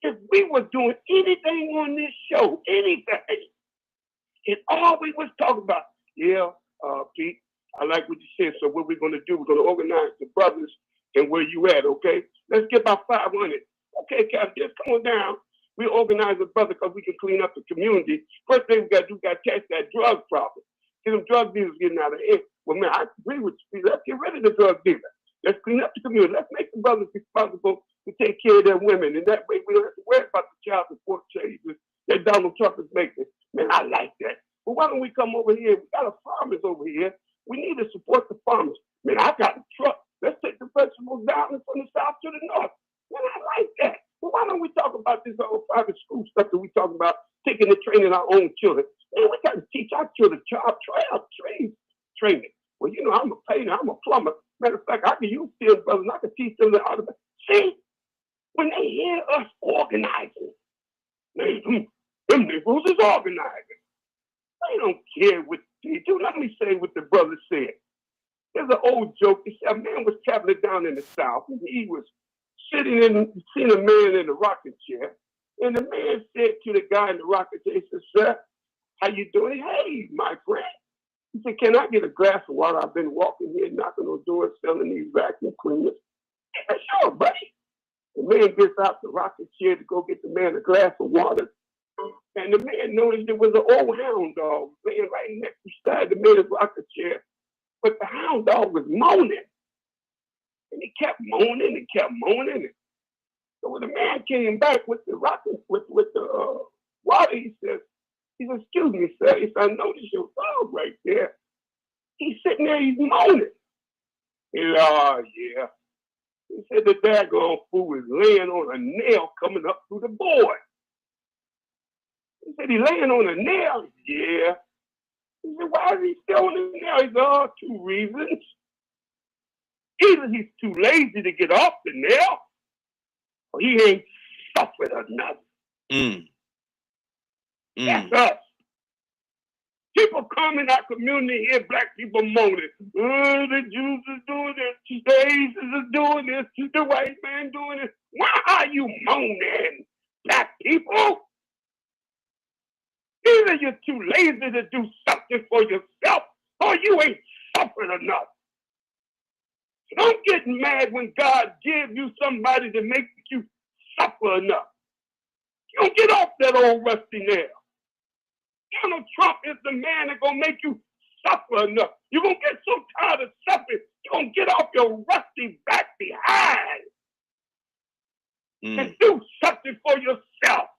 If we were doing anything on this show, anything, and all we was talking about, Pete, I like what you said. So what we're going to do, we're going to organize the brothers and where you at, okay? Let's get about 500. Okay, Cap, just come on down. We organize a brother because we can clean up the community. First thing we got to do, we got to catch that drug problem. See them drug dealers getting out of hand. Well, man, I agree with you. Let's get rid of the drug dealer. Let's clean up the community. Let's make the brothers responsible to take care of their women. And that way we don't have to worry about the child support changes that Donald Trump is making. Man, I like that. But why don't we come over here? We got farmers over here. We need to support the farmers. Man, I got a truck. Let's take the vegetables down from the south to the north. Man, I like that. Well, why don't we talk about this whole private school stuff that we talking about, taking and training our own children? Man, we got to teach our children training. Well, you know, I'm a painter, I'm a plumber. Matter of fact, I can use skills, brothers, and I can teach them how to. See, when they hear us organizing, them Negroes is organizing. They don't care what they do. Let me say what the brother said. There's an old joke. He said a man was traveling down in the South, and he was seen a man in a rocking chair, and the man said to the guy in the rocking chair, he said, sir, how you doing? Hey, my friend. He said, can I get a glass of water? I've been walking here, knocking on doors, selling these vacuum cleaners. He said, sure, buddy. The man gets out the rocking chair to go get the man a glass of water. And the man noticed there was an old hound dog laying right next beside the man's rocking chair. But the hound dog was moaning. And he kept moaning and kept moaning. So when the man came back with the rocking, with the water, he said, excuse me, sir. He said, I noticed your dog right there. He's sitting there, he's moaning. He said, oh, yeah. He said, the daggone fool is laying on a nail coming up through the board. said, he laying on a nail. Yeah. He said, why is he still on the nail? He said, oh, 2 reasons. Either he's too lazy to get off the nail, or he ain't suffered enough. That's us. People come in our community here, black people moaning. Oh, the Jews is doing this, the Asians is doing this, the white man doing this. Why are you moaning, black people? Either you're too lazy to do something for yourself, or you ain't suffered enough. So don't get mad when God gives you somebody to make you suffer enough. You don't get off that old rusty nail. Donald Trump is the man that's going to make you suffer enough. You're going to get so tired of suffering, you're going to get off your rusty back behind and do something for yourself.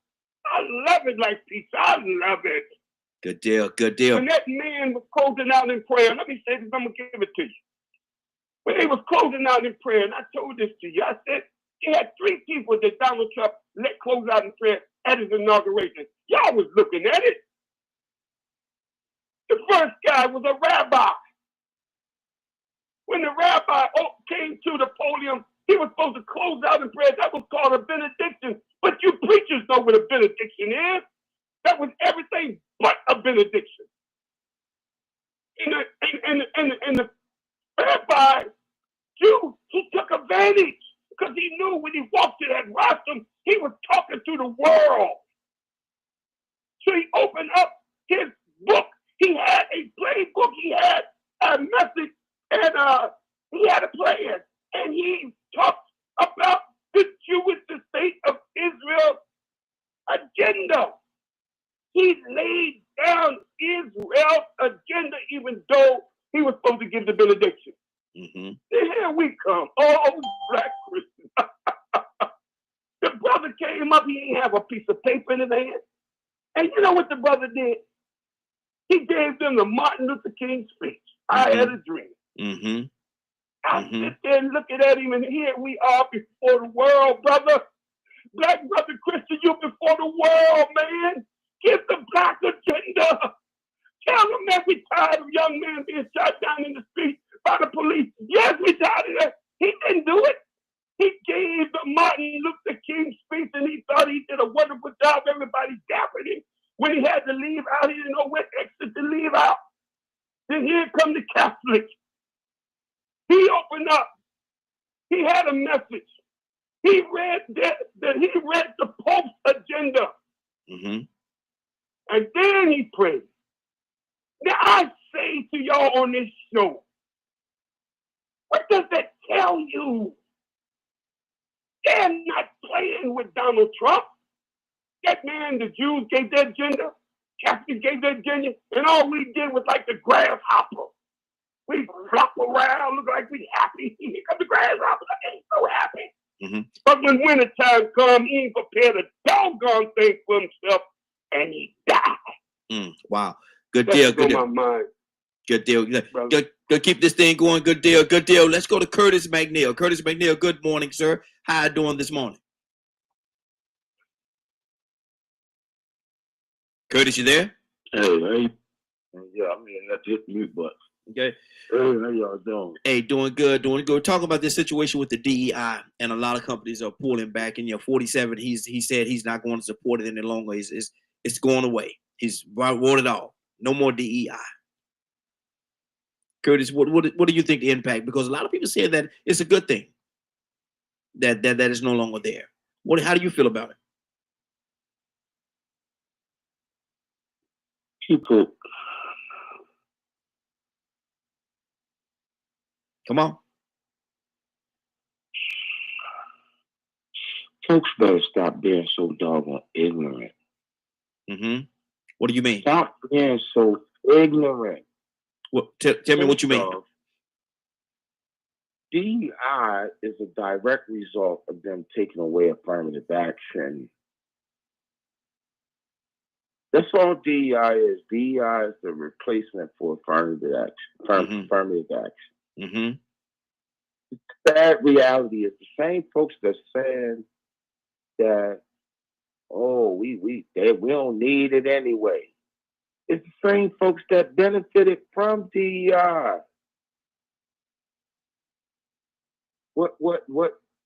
I love it like pizza. I love it. Good deal. Good deal. When that man was closing out in prayer, let me say this, I'm going to give it to you. When they was closing out in prayer, and I told this to you, I said, he had 3 people that Donald Trump let close out in prayer at his inauguration. Y'all was looking at it. The first guy was a rabbi. When the rabbi came to the podium, he was supposed to close out in prayer. That was called a benediction. But you preachers know what a benediction is. That was everything but a benediction. And the rabbi, Jew, he took advantage because he knew when he walked to that rostrum, he was talking to the world. So he opened up his book. He had a plain book. He had a message, and he had a plan. And he talked about the Jewish state of Israel agenda. He laid down Israel's agenda, even though he was supposed to give the benediction. And here we come, all black Christians. The brother came up. He didn't have a piece of paper in his hand. And you know what the brother did? He gave them the Martin Luther King speech. I had a dream. I sit there and looking at him, and here we are before the world, brother. Black brother Christian, you before the world, man. Give the black agenda. Tell them that we tired of young men being shot down in the street by the police. Yes, we tired of that. He didn't do it. He gave the Martin Luther King speech, and he thought he did a wonderful job. Everybody dappered him. When he had to leave out, he didn't know what exit to leave out. Then here come the Catholics. He opened up. He had a message. He read he read the Pope's agenda. And then he prayed. Now I say to y'all on this show, what does that tell you? They're not playing with Donald Trump. That man, the Jews gave their agenda, Catholics gave their agenda, and all we did was like the grasshopper. We flop around, look like we happy. Here come the grasshopper, I ain't so happy. But when wintertime comes, he ain't prepared a doggone thing for himself, and he died. Wow. Good deal. Good deal. My mind. Good deal. Good. Keep this thing going. Good deal. Good deal. Let's go to Curtis McNeil. Curtis McNeil, good morning, sir. How you doing this morning? Curtis, you there? Hey. Yeah, I'm in that just mute button. Okay. Hey, how y'all doing? Hey, doing good, doing good. Talking about this situation with the DEI, and a lot of companies are pulling back. And 47, he said he's not going to support it any longer. It's going away. He's wrote it all. No more DEI. Curtis, what do you think the impact? Because a lot of people say that it's a good thing that is no longer there. How do you feel about it? People, come on. Folks better stop being so doggone ignorant. What do you mean? Stop being so ignorant. Well, tell me what you mean. DEI is a direct result of them taking away affirmative action. That's all DEI is. DEI is the replacement for affirmative action. Affirmative action. The sad reality is the same folks that saying that oh, we don't need it anyway. It's the same folks that benefited from DEI. What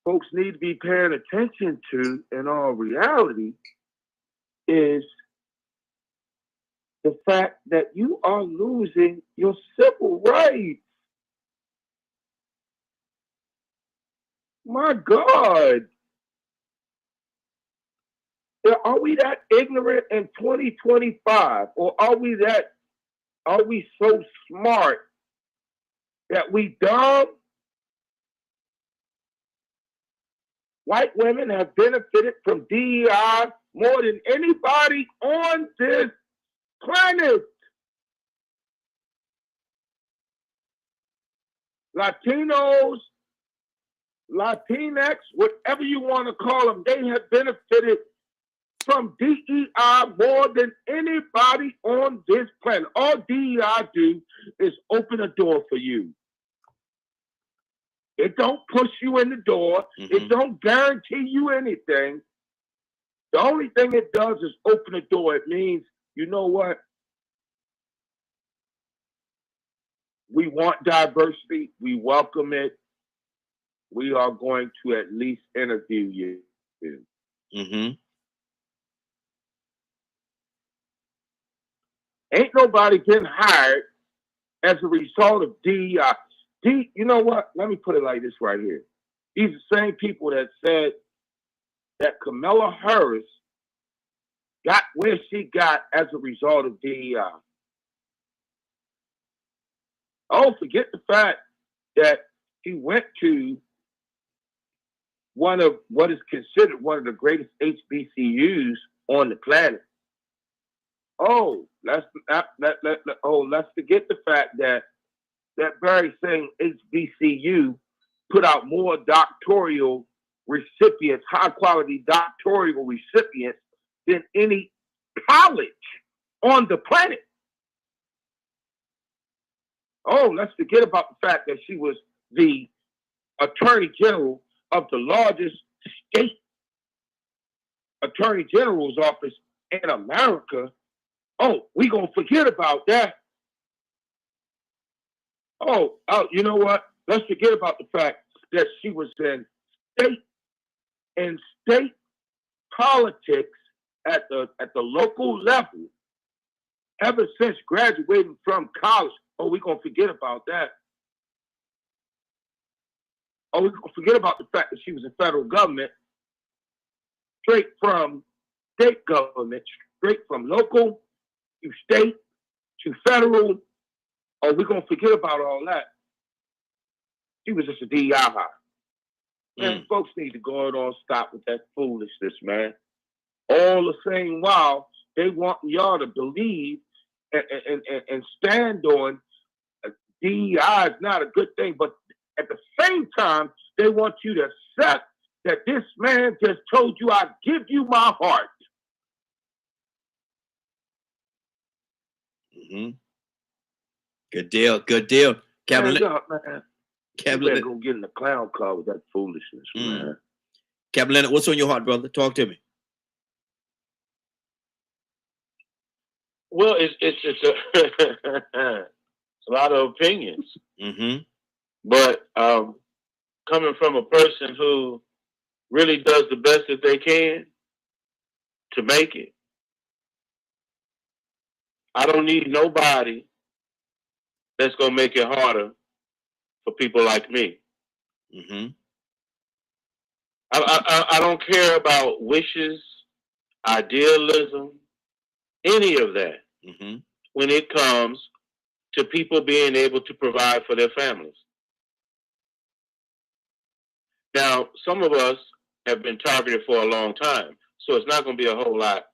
folks need to be paying attention to in all reality is the fact that you are losing your civil rights. My God. Are we that ignorant in 2025? Or are we so smart that we dumb? White women have benefited from DEI more than anybody on this planet. Latinos, Latinx, whatever you want to call them, they have benefited from DEI more than anybody on this planet. All DEI do is open a door for you. It don't push you in the door. It don't guarantee you anything. The only thing it does is open a door. It means, you know what? We want diversity. We welcome it. We are going to at least interview you. Ain't nobody getting hired as a result of DEI. You know what? Let me put it like this right here. These are the same people that said that Kamala Harris got where she got as a result of DEI. Oh, forget the fact that he went to one of what is considered one of the greatest HBCUs on the planet. Oh, let's forget the fact that that very same HBCU put out more doctoral recipients, high quality doctoral recipients than any college on the planet. Oh, let's forget about the fact that she was the attorney general of the largest state attorney general's office in America. Oh, we gonna forget about that. Oh, you know what? Let's forget about the fact that she was in state politics at the local level ever since graduating from college. Oh, we're gonna forget about that. Oh, we're gonna forget about the fact that she was in federal government, straight from state government, straight from local to state to federal. Oh, we're going to forget about all that. She was just a DEI hire. Man, folks need to go on stop with that foolishness, man. All the same while they want y'all to believe and stand on DEI is not a good thing, but at the same time, they want you to accept that this man just told you, I give you my heart. Good deal. Good deal. Man, Kevin, gonna get in the clown car with that foolishness, man. Captain Leonard, what's on your heart, brother? Talk to me. Well, it's a lot of opinions, but coming from a person who really does the best that they can to make it, I don't need nobody that's gonna make it harder for people like me. I don't care about wishes, idealism, any of that when it comes to people being able to provide for their families. Now, some of us have been targeted for a long time, so it's not going to be a whole lot,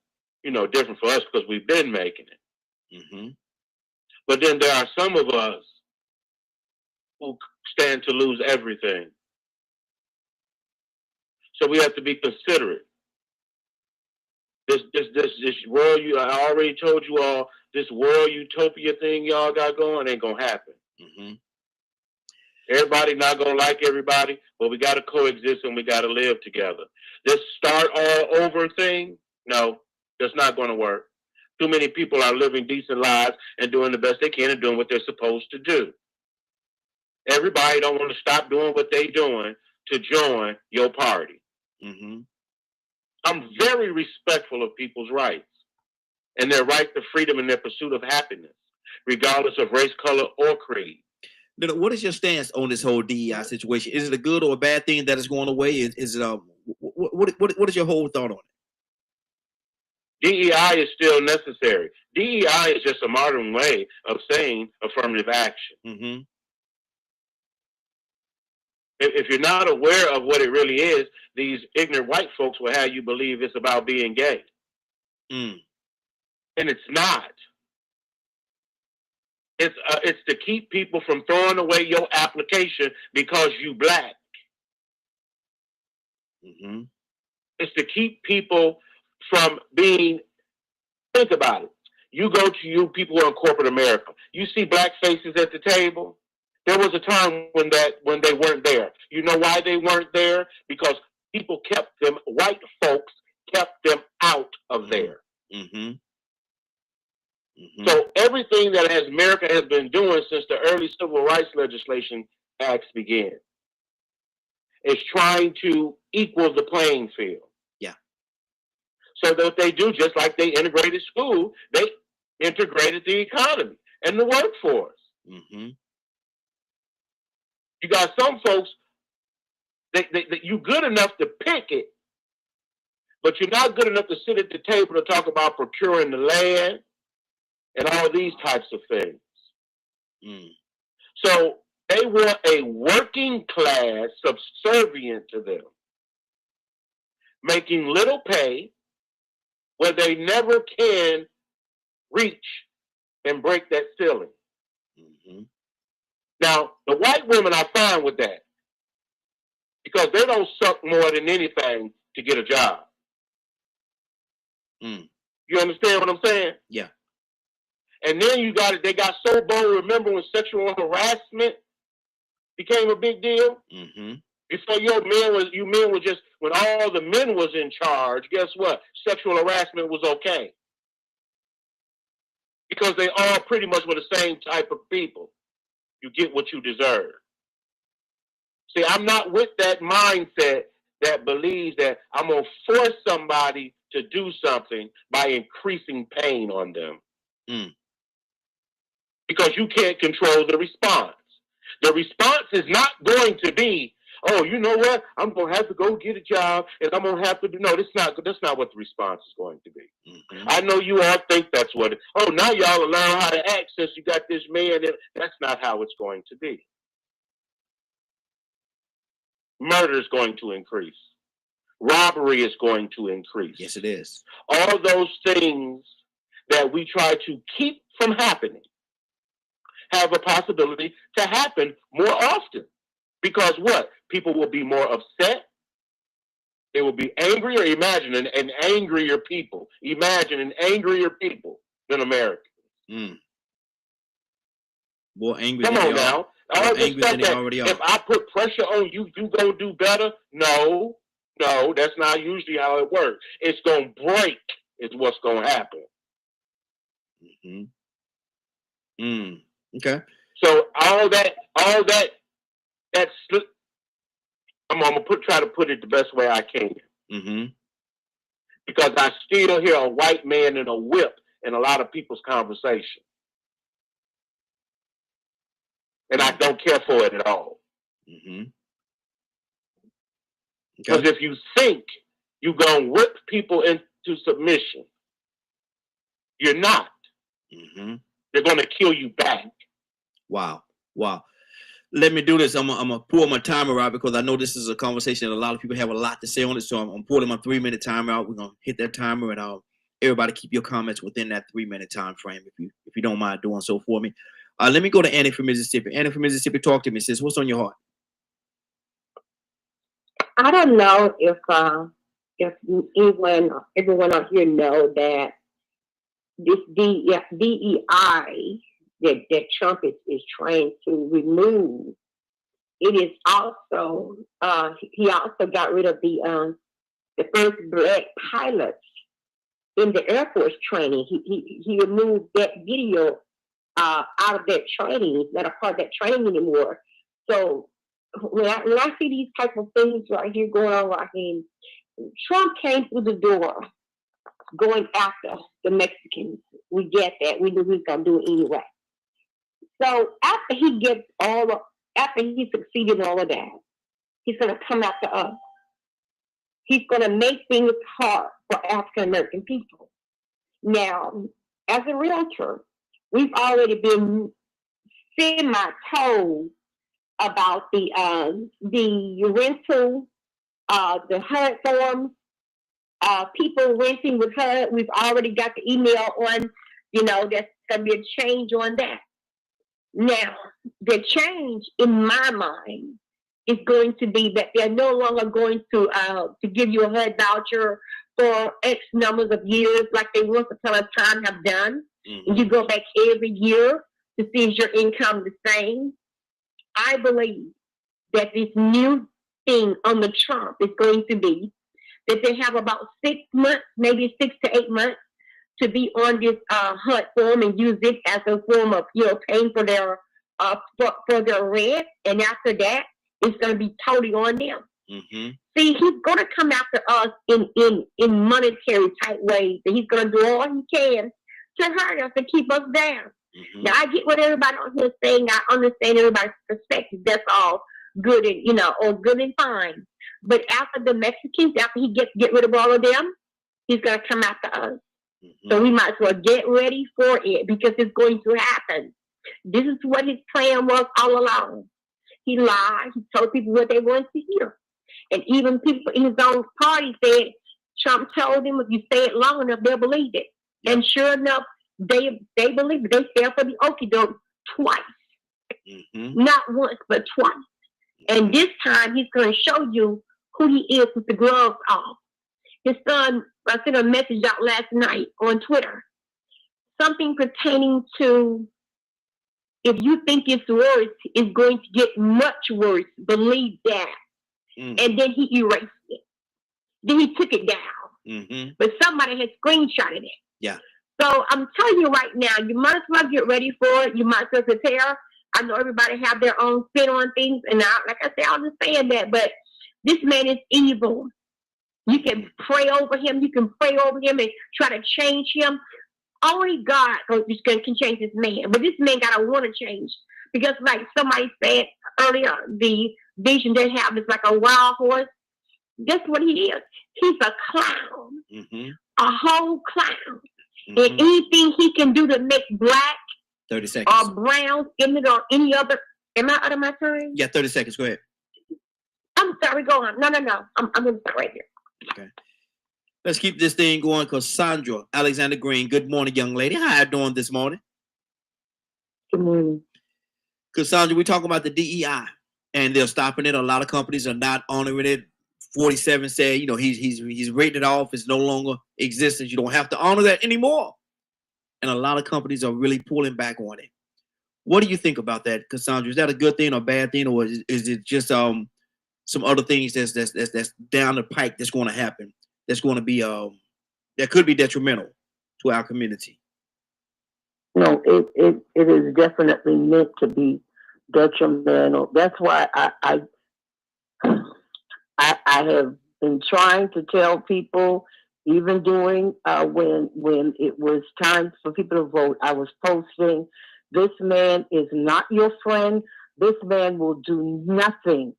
different for us because we've been making it. But then there are some of us who stand to lose everything. So we have to be considerate. This world, I already told you all, this world utopia thing y'all got going ain't gonna happen. Everybody not gonna like everybody, but we gotta coexist and we gotta live together. This start all over thing, No, that's not going to work. Too many people are living decent lives and doing the best they can and doing what they're supposed to do. Everybody don't want to stop doing what they're doing to join your party. Mm-hmm. I'm very respectful of people's rights and their right to freedom and their pursuit of happiness, regardless of race, color, or creed. What is your stance on this whole DEI situation? Is it a good or a bad thing that is going away? Is it what is your whole thought on it? DEI is still necessary. DEI is just a modern way of saying affirmative action. Mm-hmm. If you're not aware of what it really is, these ignorant white folks will have you believe it's about being gay. Mm. And it's not. It's to keep people from throwing away your application because you black. Mm-hmm. It's to keep people from being, think about it. You go to you people who are in corporate America. You see black faces at the table. There was a time when they weren't there. You know why they weren't there? Because people kept them, white folks kept them out of there. Mm-hmm. Mm-hmm. So everything that America has been doing since the early civil rights legislation acts began is trying to equal the playing field. Yeah. So that they do, just like they integrated school, they integrated the economy and the workforce. Mm-hmm. You got some folks that you good enough to pick it, but you're not good enough to sit at the table to talk about procuring the land and all these types of things. Mm. So they want a working class subservient to them, making little pay where they never can reach and break that ceiling. Mm-hmm. Now, the white women are fine with that because they don't suck more than anything to get a job. Mm. You understand what I'm saying? Yeah. And then you got it. They got so bold. Remember when sexual harassment became a big deal? Mm-hmm. Before you men were just, when all the men was in charge, guess what? Sexual harassment was okay. Because they all pretty much were the same type of people. You get what you deserve. See, I'm not with that mindset that believes that I'm going to force somebody to do something by increasing pain on them. Mm. Because you can't control the response. The response is not going to be, oh, you know what? I'm going to have to go get a job and I'm going to have to do. No, that's not what the response is going to be. Mm-hmm. I know you all think that's what it, oh, now y'all will learn how to act since you got this man. That's not how it's going to be. Murder is going to increase. Robbery is going to increase. Yes, it is. All those things that we try to keep from happening have a possibility to happen more often. Because what? People will be more upset. They will be angrier. Imagine an angrier people. Imagine an angrier people than Americans. Mm. More angry Come than on they now. are. All More the angry stuff than they that already are. if I put pressure on you, you gonna do better? No, that's not usually how it works. It's gonna break is what's gonna happen. Mm-hmm. Mm. Okay. So all that I'm gonna try to put it the best way I can. Mm-hmm. Because I still hear a white man in a whip in a lot of people's conversation. And I don't care for it at all. Mm-hmm. Because if you think you're going to whip people into submission, you're not. Mm-hmm. They're going to kill you back. Wow. Let me do this. I'm going to pull my timer out because I know this is a conversation that a lot of people have a lot to say on it. So I'm pulling my 3-minute timer out. We're going to hit that timer and everybody keep your comments within that 3-minute time frame if you don't mind doing so for me. Let me go to Annie from Mississippi. Annie from Mississippi, talk to me, sis. What's on your heart? I don't know if everyone out here know that this DEI that Trump is trying to remove. It is also he also got rid of the first black pilots in the Air Force training. He removed that video out of that training. It's not a part of that training anymore. So when I see these type of things right here going on right here, Trump came through the door going after the Mexicans. We get that. We knew he was gonna do it anyway. So after he succeeded in all of that, he's gonna come after us. He's gonna make things hard for African American people. Now, as a realtor, we've already been semi-told about the rental, the HUD forms, people renting with HUD. We've already got the email on, there's going to be a change on that. Now, the change in my mind is going to be that they're no longer going to give you a HUD voucher for X numbers of years like they once upon a time have done. And you go back every year to see is your income the same. I believe that this new thing on the Trump is going to be that they have about 6 months, maybe 6 to 8 months, to be on this HUD form and use it as a form of paying for their rent, and after that, it's going to be totally on them. See, he's going to come after us in monetary type ways, and he's going to do all he can to hurt us and keep us down. Now, I get what everybody on here is saying. I understand everybody's perspective. That's all good and or good and fine. But after the Mexicans, after he get rid of all of them, he's going to come after us. So we might as well get ready for it because it's going to happen. This is what his plan was all along. He lied. He told people what they wanted to hear. And even people in his own party said, Trump told them if you say it long enough, they'll believe it. And sure enough, they believe it. They fell for the okie doke twice. Not once, but twice. And this time, he's going to show you who he is with the gloves off. His son, I sent a message out last night on Twitter. Something pertaining to, if you think it's worse, it's going to get much worse. Believe that. And then he erased it. Then he took it down. But somebody had screenshotted it. Yeah. So I'm telling you right now, you might as well get ready for it. You might as well prepare. I know everybody have their own spin on things, and like I said, I understand that. But this man is evil. You can pray over him. You can pray over him and try to change him. Only God can change this man. But this man got to want to change. Because like somebody said earlier, the vision they have is like a wild horse. That's what he is. He's a clown. A whole clown. And anything he can do to make black 30 seconds. Or brown skin or any other. Am I out of my time? Yeah, 30 seconds. Go ahead. I'm sorry, go on. No. I'm going to start right here. Okay. Let's keep this thing going. Cassandra Alexander Green. Good morning, young lady. How you doing this morning? Good morning. Cassandra, we're talking about the DEI, and they're stopping it. A lot of companies are not honoring it. 47 said, he's rated off. It's no longer existence. You don't have to honor that anymore. And a lot of companies are really pulling back on it. What do you think about that, Cassandra? Is that a good thing or bad thing, or is it just some other things that's down the pike that's going to happen? That's going to be that could be detrimental to our community. No, it is definitely meant to be detrimental. That's why I have been trying to tell people, even during when it was time for people to vote, I was posting, this man is not your friend. This man will do nothing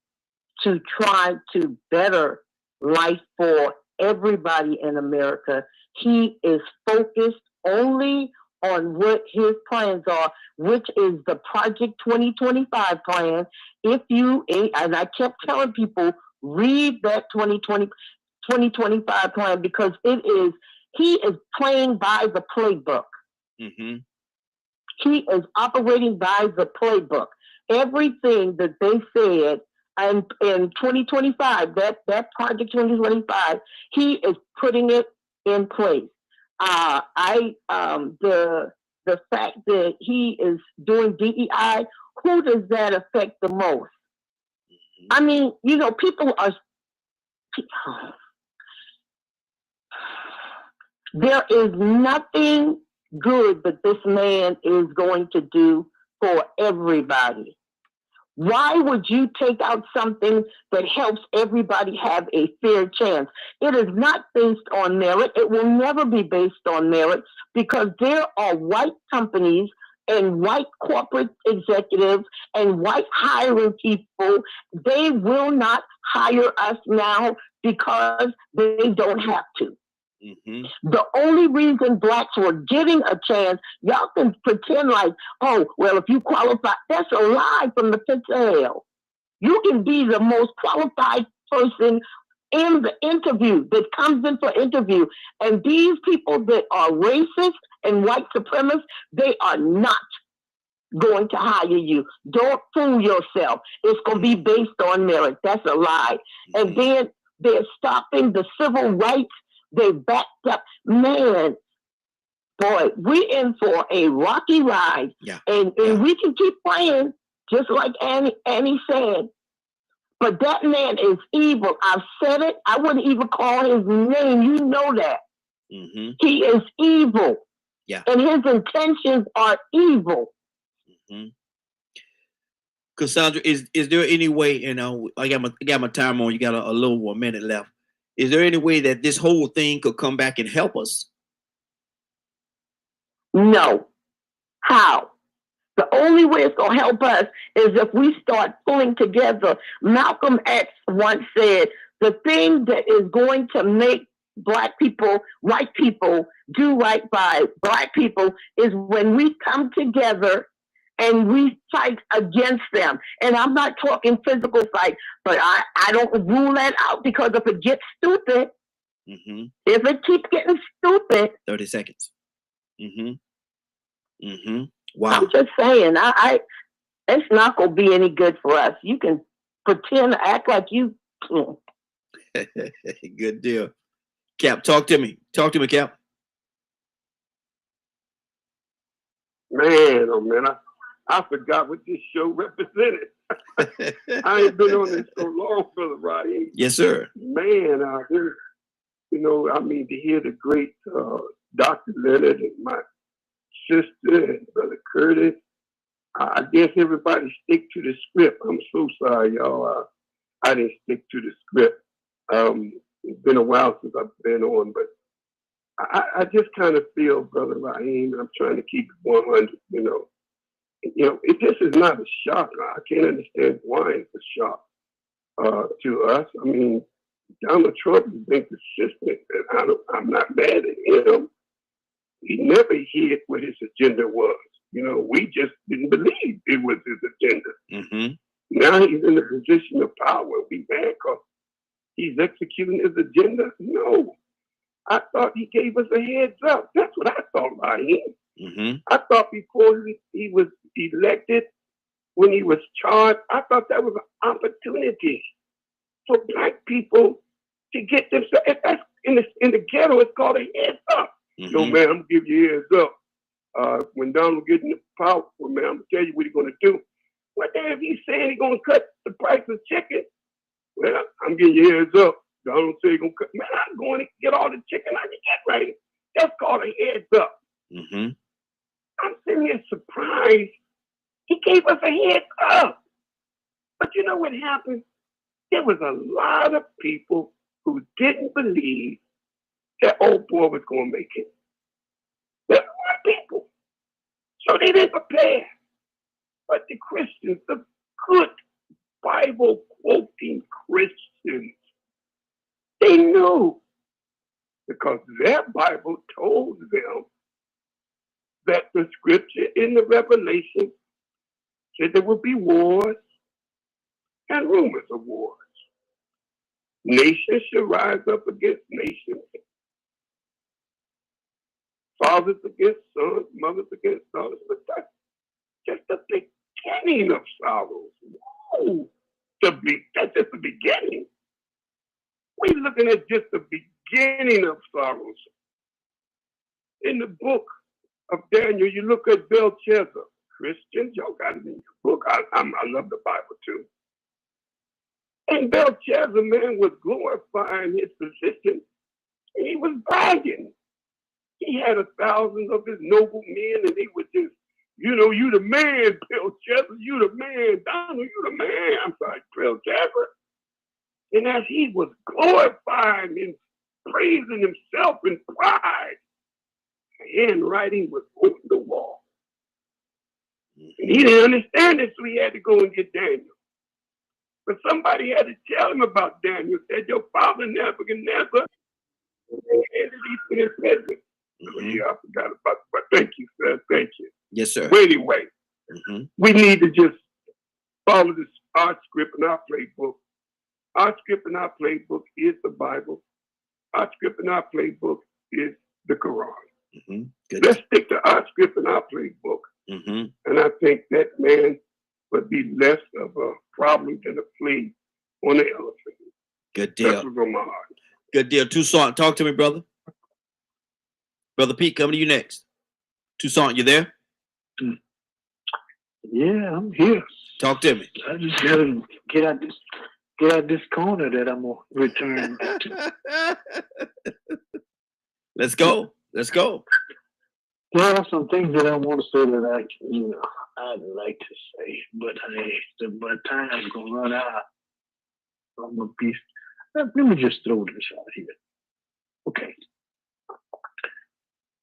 to try to better life for everybody in America. He is focused only on what his plans are, which is the Project 2025 plan. And I kept telling people, read that 2025 plan because he is playing by the playbook. He is operating by the playbook. Everything that they said in 2025, that Project 2025, he is putting it in place. The fact that he is doing DEI, who does that affect the most? I mean, people are. There is nothing good that this man is going to do for everybody. Why would you take out something that helps everybody have a fair chance? It is not based on merit. It will never be based on merit because there are white companies and white corporate executives and white hiring people. They will not hire us now because they don't have to. The only reason blacks were getting a chance, y'all can pretend like, oh, well, if you qualify, that's a lie from the pits of hell. You can be the most qualified person in the interview that comes in for interview. And these people that are racist and white supremacists, they are not going to hire you. Don't fool yourself. It's going to be based on merit. That's a lie. And then they're stopping the civil rights. They backed up. Man, boy, we're in for a rocky ride. And we can keep playing, just like Annie said. But that man is evil. I've said it. I wouldn't even call his name. You know that. He is evil. And his intentions are evil. Cassandra, is there any way, you know, I got my time on, you got a little more minute left. Is there any way that this whole thing could come back and help us? No. How? The only way it's going to help us is if we start pulling together. Malcolm X once said, the thing that is going to make black people, white people, do right by black people is when we come together and we fight against them. And I'm not talking physical fight, but I don't rule that out because if it gets stupid, if it keeps getting stupid. 30 seconds. Wow. I'm just saying, it's not going to be any good for us. You can pretend, act like you. Good deal. Cap, talk to me. Talk to me, Cap. Man, oh man, I forgot what this show represented. I ain't been on this so long, Brother Roddy. Yes, sir. Man, you know, I mean, to hear the great Dr. Leonard and my sister and Brother Curtis, I guess everybody stick to the script. I'm so sorry, y'all. I didn't stick to the script. It's been a while since I've been on, but I just kind of feel, Brother Raheem, I'm trying to keep it 100, you know, it just is not a shock. I can't understand why it's a shock to us. I mean, Donald Trump has been consistent, and I'm not mad at him. He never hid what his agenda was. You know, we just didn't believe it was his agenda. Now he's in a position of power. We mad because he's executing his agenda? No. I thought he gave us a heads up. That's what I thought about him. I thought before he was elected, when he was charged, I thought that was an opportunity for black people to get themselves. That's in the ghetto, it's called a heads up. Yo, man, I'm going to give you a heads up. When Donald gets in the power, man, I'm going to tell you what he's going to do. What the hell he's saying he's going to cut the price of chicken? Well, I'm giving you a heads up. Donald said he's going to cut. Man, I'm going to get all the chicken I can get right. That's called a heads up. I'm sitting here surprised. He gave us a heads up. But you know what happened? There was a lot of people who didn't believe that old boy was going to make it. There were people. So they didn't prepare. But the Christians, the good Bible quoting Christians, they knew because their Bible told them that the scripture in the Revelation said there would be wars and rumors of wars. Nations shall rise up against nations. Fathers against sons, mothers against daughters. But that's just the beginning of sorrows. Whoa! That's just the beginning. We're looking at just the beginning of sorrows. In the book of Daniel, you look at Belshazzar. Christians, y'all got it in your book. I love the Bible too. And Belshazzar, man, was glorifying his position. And he was bragging. He had 1,000 of his noble men, and they would just, you the man, Bill Chester, you the man, Donald, you the man. I'm sorry, Bill Chester. And as he was glorifying and praising himself in pride, the handwriting was on the wall. And he didn't understand it, so he had to go and get Daniel. But somebody had to tell him about Daniel. Said, your father Nebuchadnezzar handed these to his peasant. Yeah, I forgot about it, but thank you, sir. Thank you. Yes, sir. But anyway, we need to just follow this our script and our playbook. Our script and our playbook is the Bible. Our script and our playbook is the Quran. Let's stick to our script and our playbook. And I think that man would be less of a problem than a flea on an elephant. Good deal. That's what's on my heart. Good deal. Toussaint, talk to me, brother. Brother Pete, coming to you next. Toussaint, you there? Yeah, I'm here. Talk to me. I just gotta get out this corner that I'm gonna return to. Let's go. Let's go. There are some things that I want to say that I'd like to say, but time's gonna run out. I'm gonna be. Let me just throw this out here. Okay.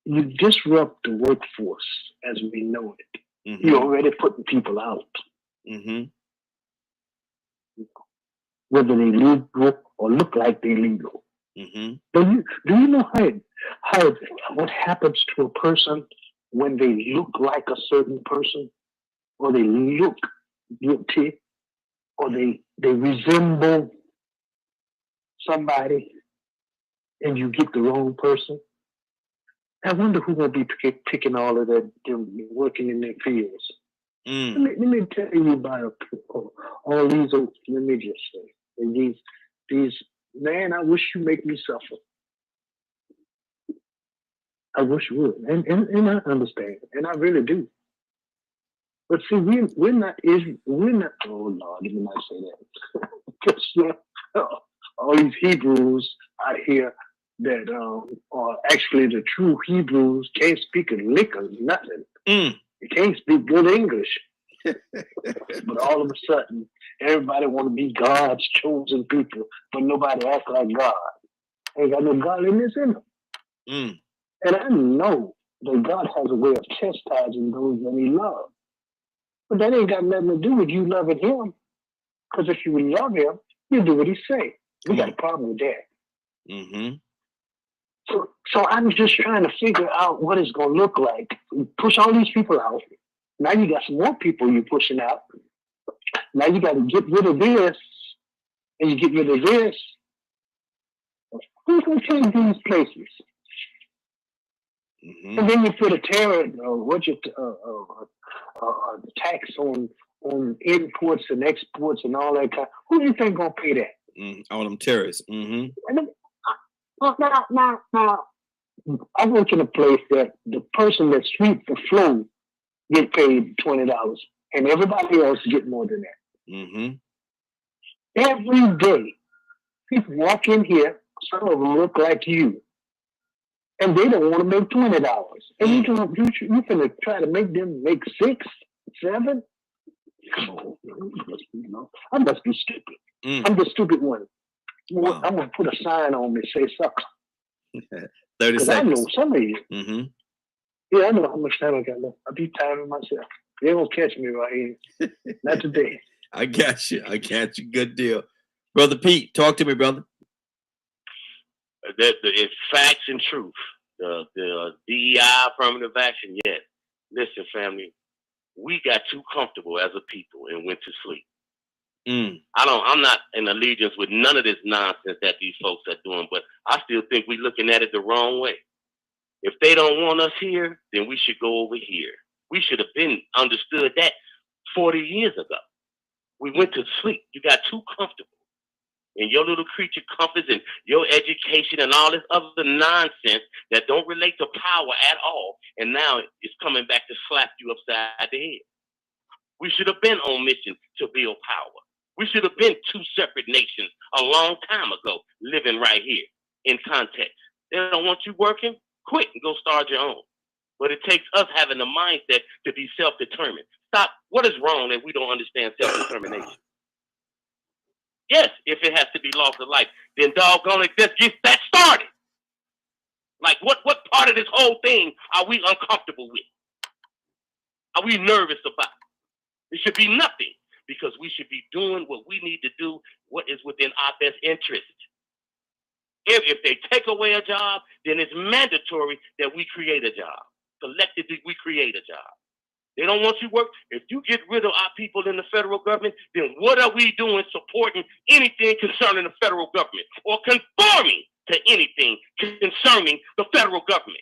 You disrupt the workforce as we know it. You're already putting people out. Whether they legal or look like they legal. Do you know how what happens to a person when they look like a certain person, or they look guilty, or they resemble somebody, and you get the wrong person? I wonder who will be picking all of that, them working in their fields. Let me tell you about all these. Let me just say these. Man, I wish you make me suffer. I wish you would, and I understand, and I really do. But see, we're not. Oh Lord, let me not say that. Because all these Hebrews out here that are actually the true Hebrews can't speak a lick of nothing. They can't speak good English. But all of a sudden, everybody want to be God's chosen people, but nobody acts like God. Ain't got no godliness in them. And I know that God has a way of chastising those that he loves. But that ain't got nothing to do with you loving him. Because if you love him, you do what he say. We got a problem with that. So I'm just trying to figure out what it's going to look like. Push all these people out. Now you got some more people you're pushing out. Now you got to get rid of this, and you get rid of this. Who's going to take these places? And then you put a tariff, tax on imports and exports and all that kind. Who do you think going to pay that? All them terrorists. Now, I work in a place that the person that sweeps the floor get paid $20, and everybody else get more than that. Every day, people walk in here. Some of them look like you, and they don't want to make $20. And you finna try to make them make 6, 7. Come on, I must be stupid. I'm the stupid one. Wow. I'm gonna put a sign on me say something. 30 seconds. I know some of you. Yeah, I know how much time I got left. I'll be timing myself. They won't catch me right here. Not today. I got you. Good deal. Brother Pete, talk to me, brother. It's facts and truth. The DEI affirmative action, yes. Listen, family, we got too comfortable as a people and went to sleep. I'm not in allegiance with none of this nonsense that these folks are doing, but I still think we're looking at it the wrong way. If they don't want us here, then we should go over here. We should have been understood that 40 years ago. We went to sleep. You got too comfortable in your little creature comforts and your education and all this other nonsense that don't relate to power at all. And now it's coming back to slap you upside the head. We should have been on mission to build power. We should have been two separate nations a long time ago, living right here in context. They don't want you working? quit and go start your own. But it takes us having the mindset to be self-determined. Stop. What is wrong that we don't understand self-determination? Yes, if it has to be loss of life, then doggone it, let's get that started. Like, what part of this whole thing are we uncomfortable with? Are we nervous about? It should be nothing, because we should be doing what we need to do, what is within our best interest. If they take away a job, then it's mandatory that we create a job. Collectively, we create a job. They don't want you to work. If you get rid of our people in the federal government, then what are we doing supporting anything concerning the federal government or conforming to anything concerning the federal government?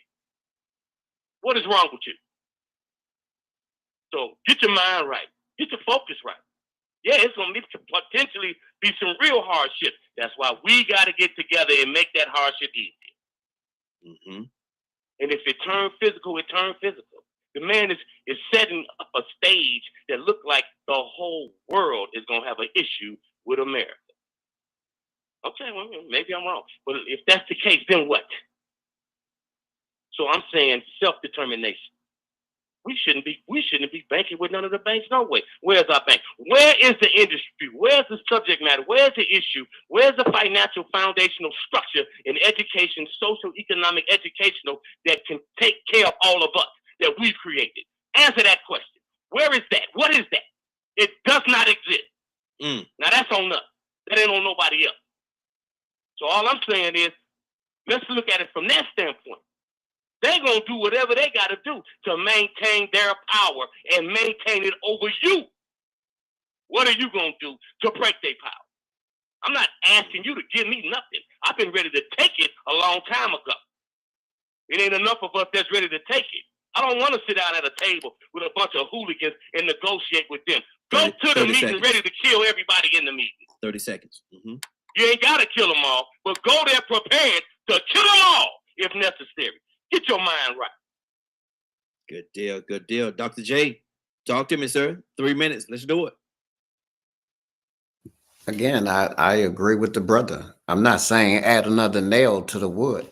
What is wrong with you? So get your mind right. Get your focus right. Yeah, it's going to potentially be some real hardship. That's why we got to get together and make that hardship easier. Mm-hmm. And if it turns physical, it turns physical. The man is setting up a stage that looks like the whole world is going to have an issue with America. Okay, well, maybe I'm wrong. But if that's the case, then what? So I'm saying self-determination. We shouldn't be banking with none of the banks. No way. Where's our bank? Where is the industry? Where's the subject matter? Where's the issue? Where's the financial foundational structure in education, social, economic, educational, that can take care of all of us that we've created? Answer that question. Where is that? What is that? It does not exist. Now that's on us. That ain't on nobody else. So all I'm saying is, let's look at it from that standpoint. They're going to do whatever they got to do to maintain their power and maintain it over you. What are you going to do to break their power? I'm not asking you to give me nothing. I've been ready to take it a long time ago. It ain't enough of us that's ready to take it. I don't want to sit down at a table with a bunch of hooligans and negotiate with them. Go to the meeting ready to kill everybody in the meeting. 30 seconds. Mm-hmm. You ain't got to kill them all, but go there prepared to kill them all if necessary. Get your mind right. Good deal. Good deal. Dr. J, talk to me, sir. 3 minutes. Let's do it. Again, I agree with the brother. I'm not saying add another nail to the wood.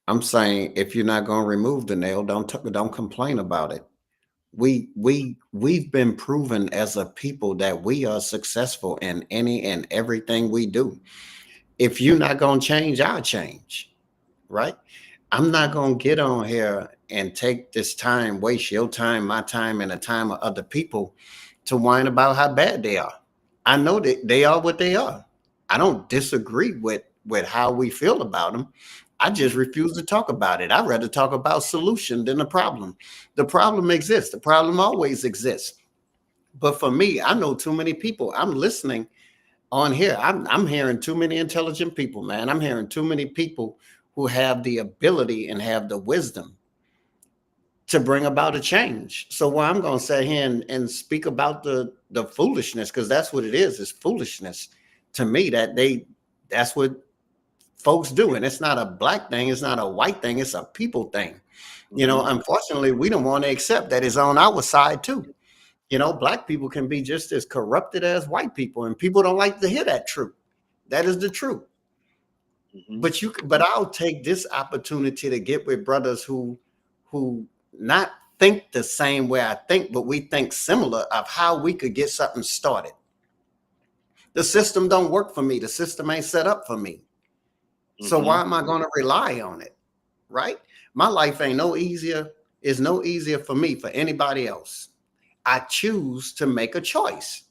I'm saying if you're not going to remove the nail, don't complain about it. We've been proven as a people that we are successful in any and everything we do. If you're not going to change, I'll change, right? I'm not going to get on here and take this time, waste your time, my time, and the time of other people to whine about how bad they are. I know that they are what they are. I don't disagree with how we feel about them. I just refuse to talk about it. I'd rather talk about solution than the problem. The problem exists. The problem always exists. But for me, I know too many people. I'm listening on here. I'm hearing too many intelligent people, man. I'm hearing too many people who have the ability and have the wisdom to bring about a change. So what I'm going to sit here and speak about the foolishness, because that's what it is foolishness to me. That's what folks do. And it's not a black thing. It's not a white thing. It's a people thing. You know, unfortunately, we don't want to accept that it's on our side too. You know, black people can be just as corrupted as white people, and people don't like to hear that truth. That is the truth. But I'll take this opportunity to get with brothers who not think the same way I think, but we think similar of how we could get something started. The system don't work for me. The system ain't set up for me. So why am I going to rely on it? Right? My life ain't no easier. It's no easier for me, for anybody else. I choose to make a choice.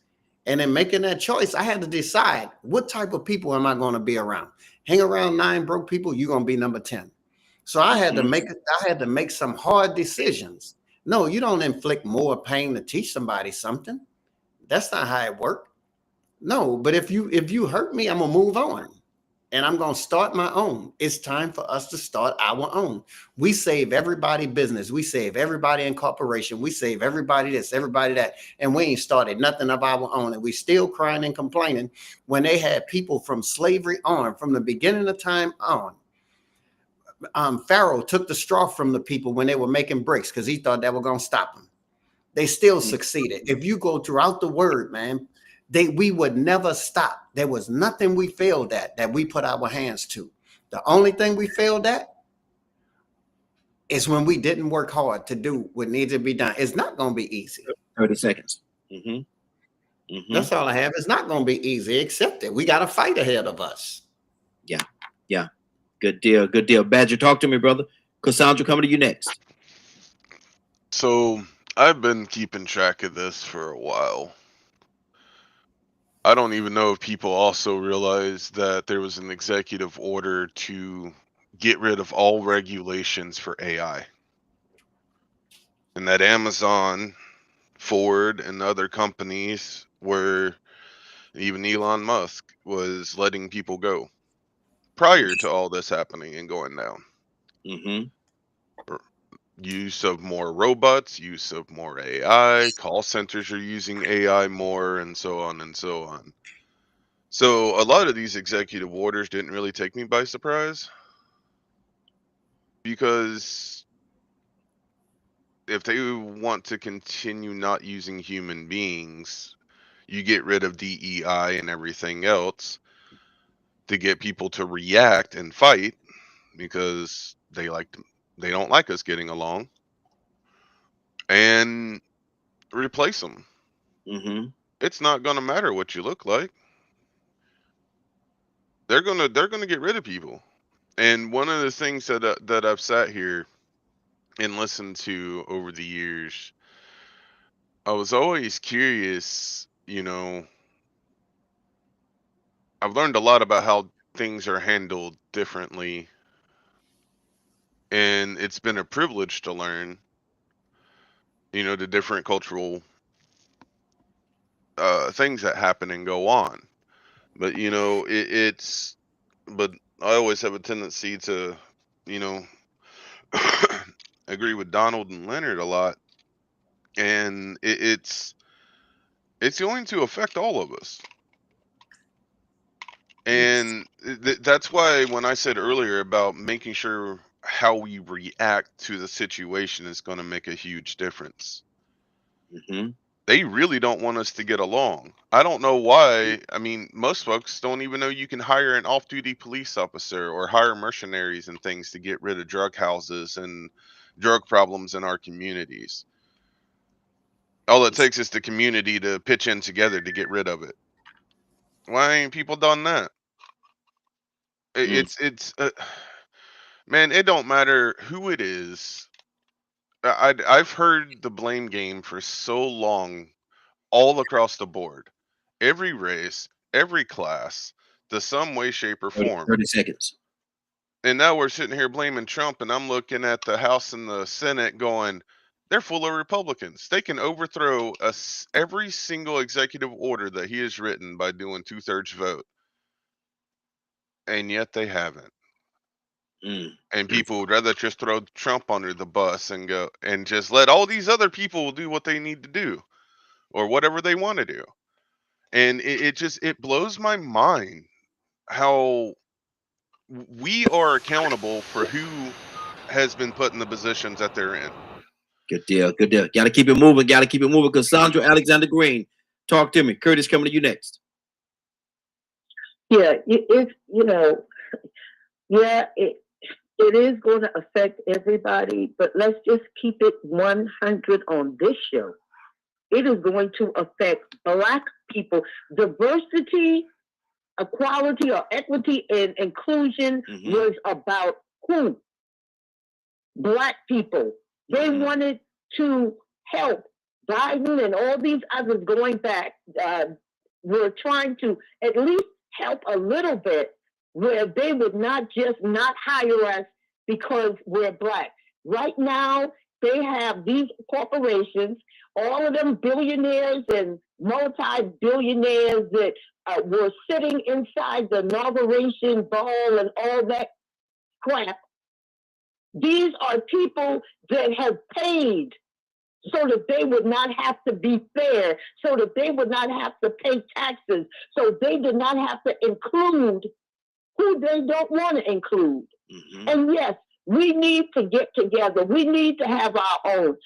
And in making that choice, I had to decide what type of people am I going to be around. Hang around 9 broke people, you're going to be number 10. So I had to make some hard decisions. No, you don't inflict more pain to teach somebody something. That's not how it works. No, but if you hurt me, I'm going to move on. And I'm going to start my own. It's time for us to start our own. We save everybody business. We save everybody incorporation. We save everybody this, everybody that. And we ain't started nothing of our own. And we still crying and complaining when they had people from slavery on, from the beginning of time on. Pharaoh took the straw from the people when they were making bricks because he thought that were going to stop them. They still succeeded. If you go throughout the word, man, we would never stop. There was nothing we failed at that we put our hands to. The only thing we failed at is when we didn't work hard to do what needs to be done. It's not going to be easy. 30 seconds. That's all I have. It's not going to be easy, except that we got a fight ahead of us. Yeah. Good deal. Badger, talk to me, brother. Cassandra, coming to you next. So I've been keeping track of this for a while. I don't even know if people also realize that there was an executive order to get rid of all regulations for AI. And that Amazon, Ford, and other companies were, even Elon Musk was letting people go prior to all this happening and going down. Use of more robots, use of more AI, call centers are using AI more, and so on and so on. So a lot of these executive orders didn't really take me by surprise, because if they want to continue not using human beings, you get rid of DEI and everything else to get people to react and fight because they don't like us getting along, and replace them. It's not going to matter what you look like. They're gonna get rid of people. And one of the things that I've sat here and listened to over the years, I was always curious. I've learned a lot about how things are handled differently, and it's been a privilege to learn, the different cultural things that happen and go on. But but I always have a tendency to, agree with Donald and Leonard a lot, and it's going to affect all of us. And that's why when I said earlier about making sure how we react to the situation is going to make a huge difference. They really don't want us to get along. I don't know why. I mean, most folks don't even know you can hire an off-duty police officer or hire mercenaries and things to get rid of drug houses and drug problems in our communities. All it takes is the community to pitch in together to get rid of it. Why ain't people done that? It's man, it don't matter who it is. I've heard the blame game for so long, all across the board, every race, every class, to some way, shape, or form. 30 seconds. And now we're sitting here blaming Trump, and I'm looking at the House and the Senate going, they're full of Republicans. They can overthrow every single executive order that he has written by doing 2/3 vote. And yet they haven't. And people would rather just throw Trump under the bus and go and just let all these other people do what they need to do or whatever they want to do. And it blows my mind how we are accountable for who has been put in the positions that they're in. Good deal. Got to keep it moving. Cassandra Alexander Green, talk to me. Curtis, coming to you next. Yeah, it is going to affect everybody, but let's just keep it 100 on this show. It is going to affect Black people. Diversity, equality, or equity and inclusion was about who? Black people. They wanted to help. Biden and all these others going back were trying to at least help a little bit, where they would not just not hire us because we're Black. Right now, they have these corporations, all of them billionaires and multi-billionaires that were sitting inside the inauguration ball and all that crap. These are people that have paid so that they would not have to be fair, so that they would not have to pay taxes, so they did not have to include who they don't want to include. And yes, we need to get together. We need to have our own.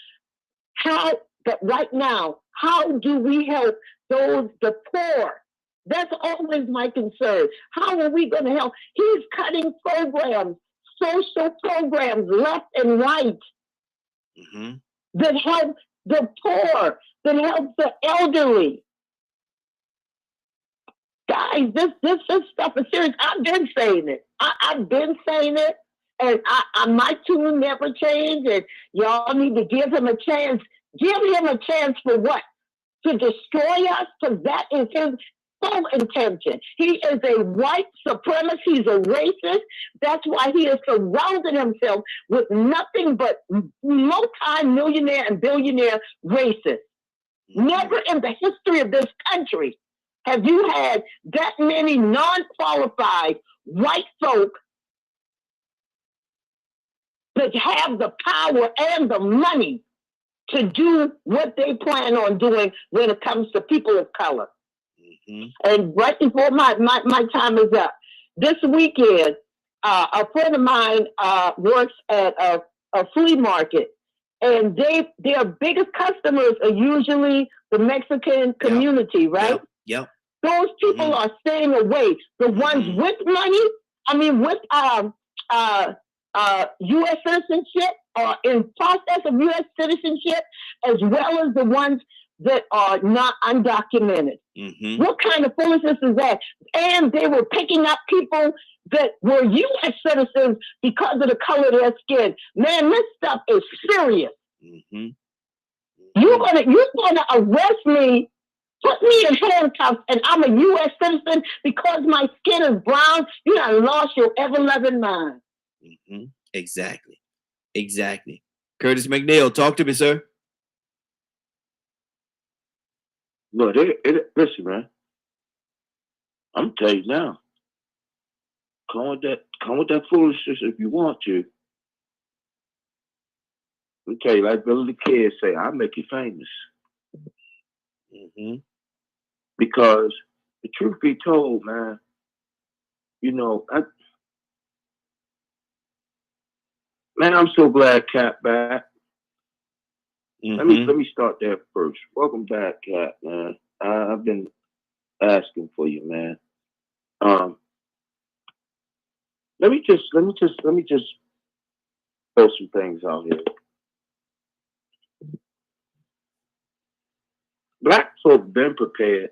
But right now, how do we help the poor? That's always my concern. How are we going to help? He's cutting programs social programs left and right that help the poor, that help the elderly. Guys, this stuff is serious. I've been saying it. I've been saying it, and my tune never changed. And y'all need to give him a chance. Give him a chance for what? To destroy us? Because that is his full intention. He is a white supremacist. He's a racist. That's why he has surrounded himself with nothing but multi-millionaire and billionaire racists. Never in the history of this country have you had that many non-qualified white folk that have the power and the money to do what they plan on doing when it comes to people of color. And right before my time is up, this weekend, a friend of mine works at a flea market, and their biggest customers are usually the Mexican community, right? Yep. Those people are staying away. The ones with money, with U.S. citizenship or in process of U.S. citizenship, as well as the ones that are not undocumented. What kind of foolishness is that? And they were picking up people that were U.S. citizens because of the color of their skin. Man, this stuff is serious. You're gonna arrest me, put me in handcuffs, and I'm a U.S. citizen because my skin is brown? You done lost your ever-loving mind. Exactly. Curtis McNeil, talk to me, sir. Look, listen, man. I'm telling you now. Come with that foolishness if you want to. Let me tell you, like Billy the Kid say, I'll make you famous. Because the truth be told, man, I'm so glad Cat back. Let me start there first. Welcome back, Cat, man. I've been asking for you, man. Let me just throw some things out here. Black folk been prepared.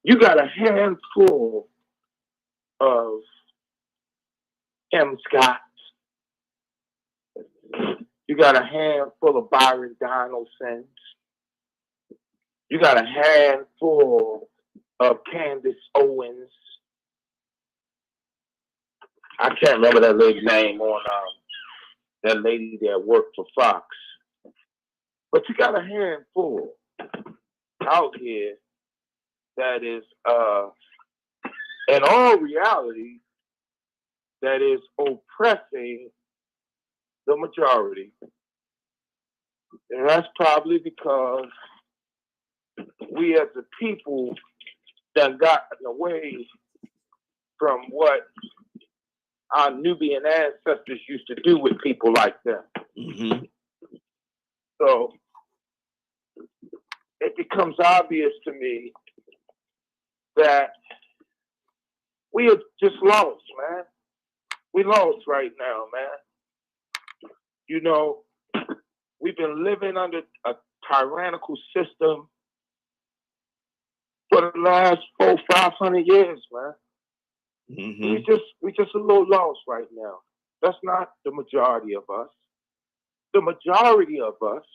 You got a handful of M. Scott. You got a handful of Byron Donaldsons. You got a handful of Candace Owens. I can't remember that lady's name on that lady that worked for Fox. But you got a handful out here that is in all reality that is oppressing the majority. And that's probably because we as a people done gotten away from what our Nubian ancestors used to do with people like them. So it becomes obvious to me that we are just lost, man. We lost right now, man. We've been living under a tyrannical system for the last 400-500 years, man. We just a little lost right now. That's not the majority of us. The majority of us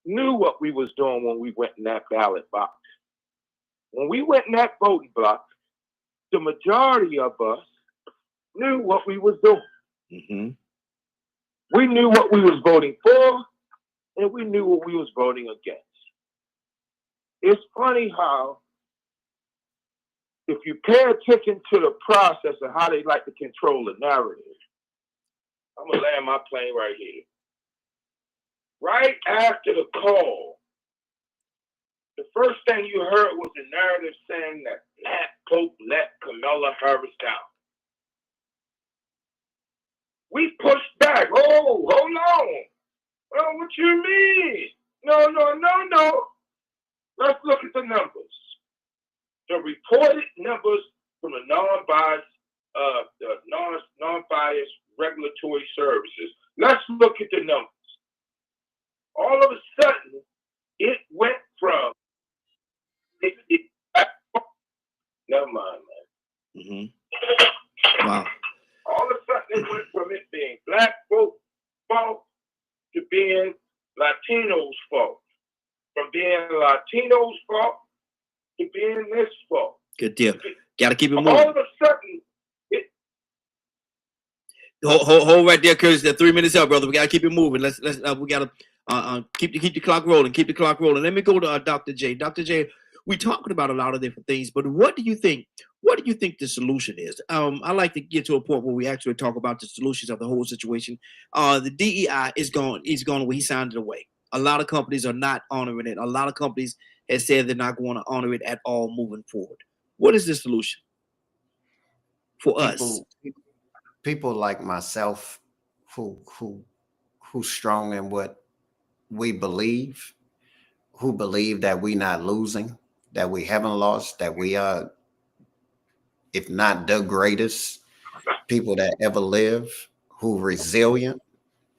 knew what we was doing when we went in that ballot box. When we went in that voting block, the majority of us knew what we was doing. We knew what we was voting for, and we knew what we was voting against. It's funny how, if you pay attention to the process of how they like to control the narrative, I'm going to land my plane right here. Right after the call, the first thing you heard was the narrative saying that Nat Pope let Kamala Harris down. We pushed back. Oh, hold on. Oh, what you mean? No. Let's look at the numbers. The reported numbers from the non-biased non-biased regulatory services. Let's look at the numbers. All of a sudden, it went from never mind, man. Wow. All of a sudden, it went from it being black folks' fault to being Latinos' fault. From being Latinos' fault to being this fault. Good deal. Got to keep it moving. All of a sudden, Hold right there, Curtis. They're 3 minutes out, brother. We gotta keep it moving. We gotta keep the clock rolling. Keep the clock rolling. Let me go to Dr. J. Dr. J, we're talking about a lot of different things, but what do you think? What do you think the solution is? I like to get to a point where we actually talk about the solutions of the whole situation. The DEI is gone. He's gone away. He signed it away. A lot of companies are not honoring it. A lot of companies have said they're not going to honor it at all moving forward. What is the solution for us? People like myself who's strong in what we believe, who believe that we're not losing, that we haven't lost, that we are, if not the greatest people that ever live, who resilient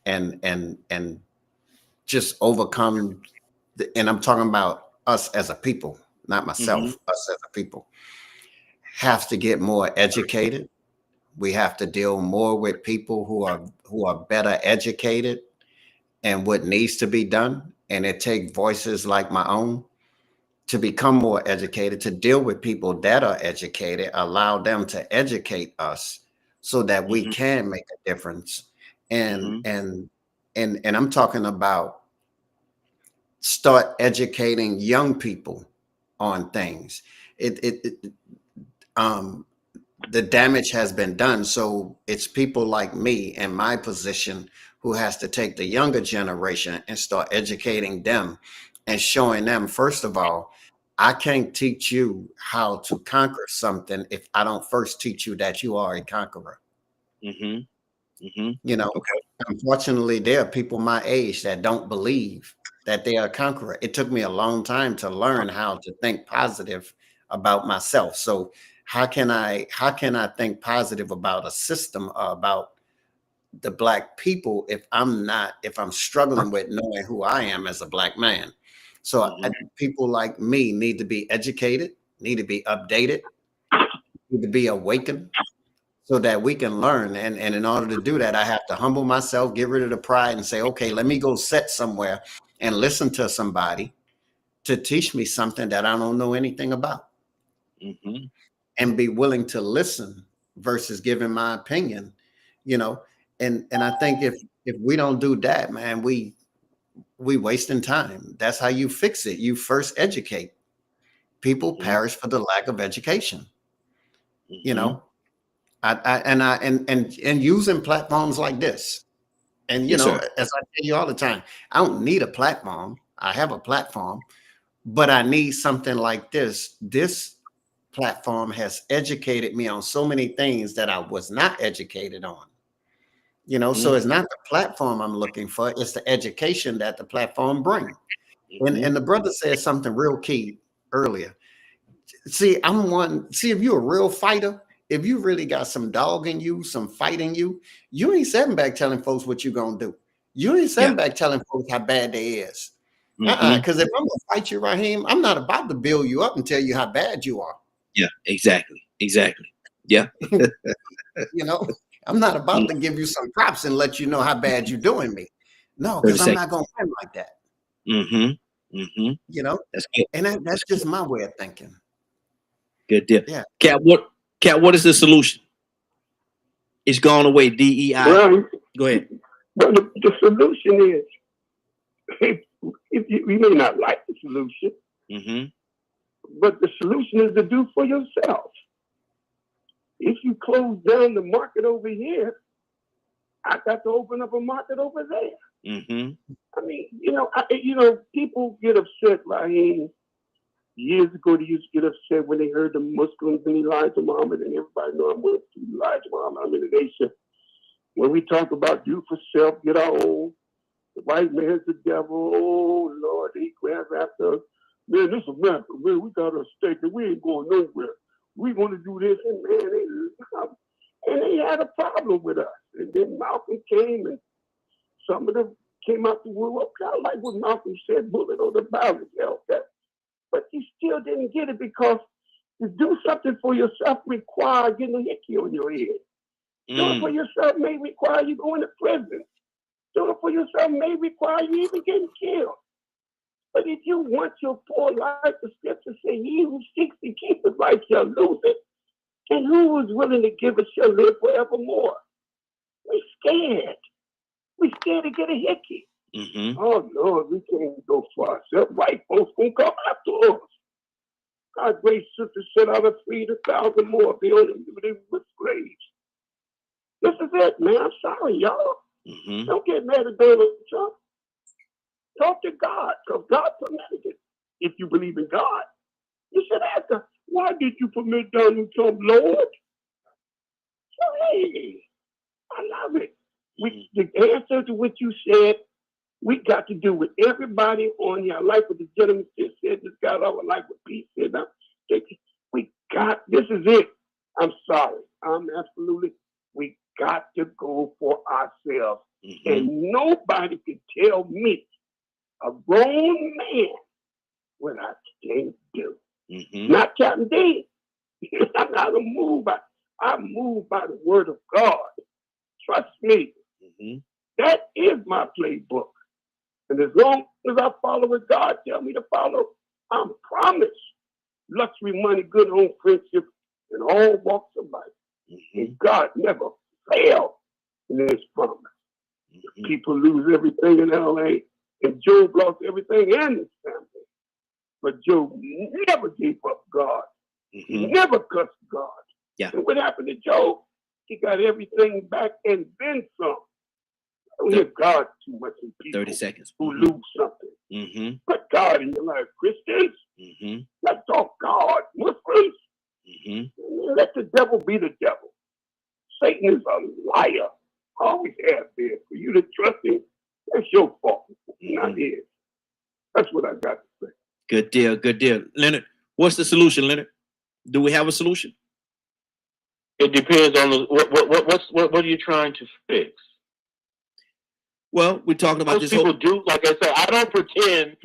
and just overcome. And I'm talking about us as a people, not myself, us as a people, have to get more educated. We have to deal more with people who are better educated and what needs to be done. And it takes voices like my own to become more educated, to deal with people that are educated, allow them to educate us so that we can make a difference. And I'm talking about start educating young people on things. The damage has been done. So it's people like me in my position who has to take the younger generation and start educating them and showing them, first of all, I can't teach you how to conquer something if I don't first teach you that you are a conqueror. You know, unfortunately, there are people my age that don't believe that they are a conqueror. It took me a long time to learn how to think positive about myself. So how can I think positive about a system or about the Black people if I'm struggling with knowing who I am as a Black man? So people like me need to be educated, need to be updated, need to be awakened so that we can learn. And in order to do that, I have to humble myself, get rid of the pride and say, okay, let me go sit somewhere and listen to somebody to teach me something that I don't know anything about. And be willing to listen versus giving my opinion, you know. And I think if we don't do that, man, we wasting time. That's how you fix it. You first educate. People perish for the lack of education. You know, and using platforms like this. And you know, as I tell you all the time, I don't need a platform. I have a platform, but I need something like this. This platform has educated me on so many things that I was not educated on. You know, so it's not the platform I'm looking for, it's the education that the platform brings. And the brother said something real key earlier. See, if you're a real fighter, if you really got some dog in you, some fight in you, you ain't sitting back telling folks what you're gonna do. You ain't sitting back telling folks how bad they is. Because if I'm gonna fight you, Raheem, I'm not about to build you up and tell you how bad you are. Yeah, exactly. Yeah. You know, I'm not about to give you some props and let you know how bad you're doing me. No, because I'm not gonna win like that. You know, that's good. And that's just my way of thinking. Good deal. Yeah. Cat, what is the solution? It's gone away. DEI. Well, go ahead. Well, the solution is, if you may not like the solution, but the solution is to do for yourself. If you close down the market over here, I got to open up a market over there. I mean, people get upset, Raheem. Years ago, they used to get upset when they heard the Muslims and Elijah Muhammad, and everybody know I'm with Elijah Muhammad. I'm in the nation. When we talk about do for self, get our own, the white man's the devil. Oh, Lord, he grabs after us. Man, this America, man, we got a stake and we ain't going nowhere. we want to do this, and man, they had a problem with us. And then Malcolm came, and some of them came out the woodwork. I like what Malcolm said, bullet on the ballot, okay? But you still didn't get it because to do something for yourself requires getting a hickey on your head. Doing it for yourself may require you going to prison. Doing it for yourself may require you even getting killed. But if you want your poor life, the scripture say, he who seeks to keep his life shall lose it. And who is willing to give it shall live forevermore. We're scared. We're scared to get a hickey. Oh, Lord, we can't go for ourselves. White folks gonna come after us. Our great sister set out a 3,000 more. They only do it with slaves. This is it, man. I'm sorry, y'all. Don't get mad at Donald Trump. Talk to God, because God permitted it. If you believe in God, you should ask him, why did you permit Donald Trump, Lord? So, hey, I love it. The answer to what you said, we got to do with everybody on here. I like what the gentleman just said. This guy, I would like what Pete said. We got, this is it. I'm sorry. We got to go for ourselves. And nobody can tell me, a grown man, what I can't do. Not Captain D. I'm not moved by, I'm moved by the word of God. Trust me. That is my playbook. And as long as I follow what God tell me to follow, I'm promised luxury, money, good home, friendship, and all walks of life. And God never failed in his promise. People lose everything in LA, and Job lost everything and his family. But Job never gave up God. He never cussed God. And what happened to Job? He got everything back and then some. I don't hear God too much in people 30 seconds. who lose something. Put God in your life, Christians. Let's talk God, Muslims. Let the devil be the devil. Satan is a liar. Always have been. For you to trust him, that's your fault, not his. That's what I got to say. Good deal, good deal. Leonard, what's the solution, Leonard? Do we have a solution? It depends on what are you trying to fix? Well, we're talking about Most this people whole... do, like I said, I don't pretend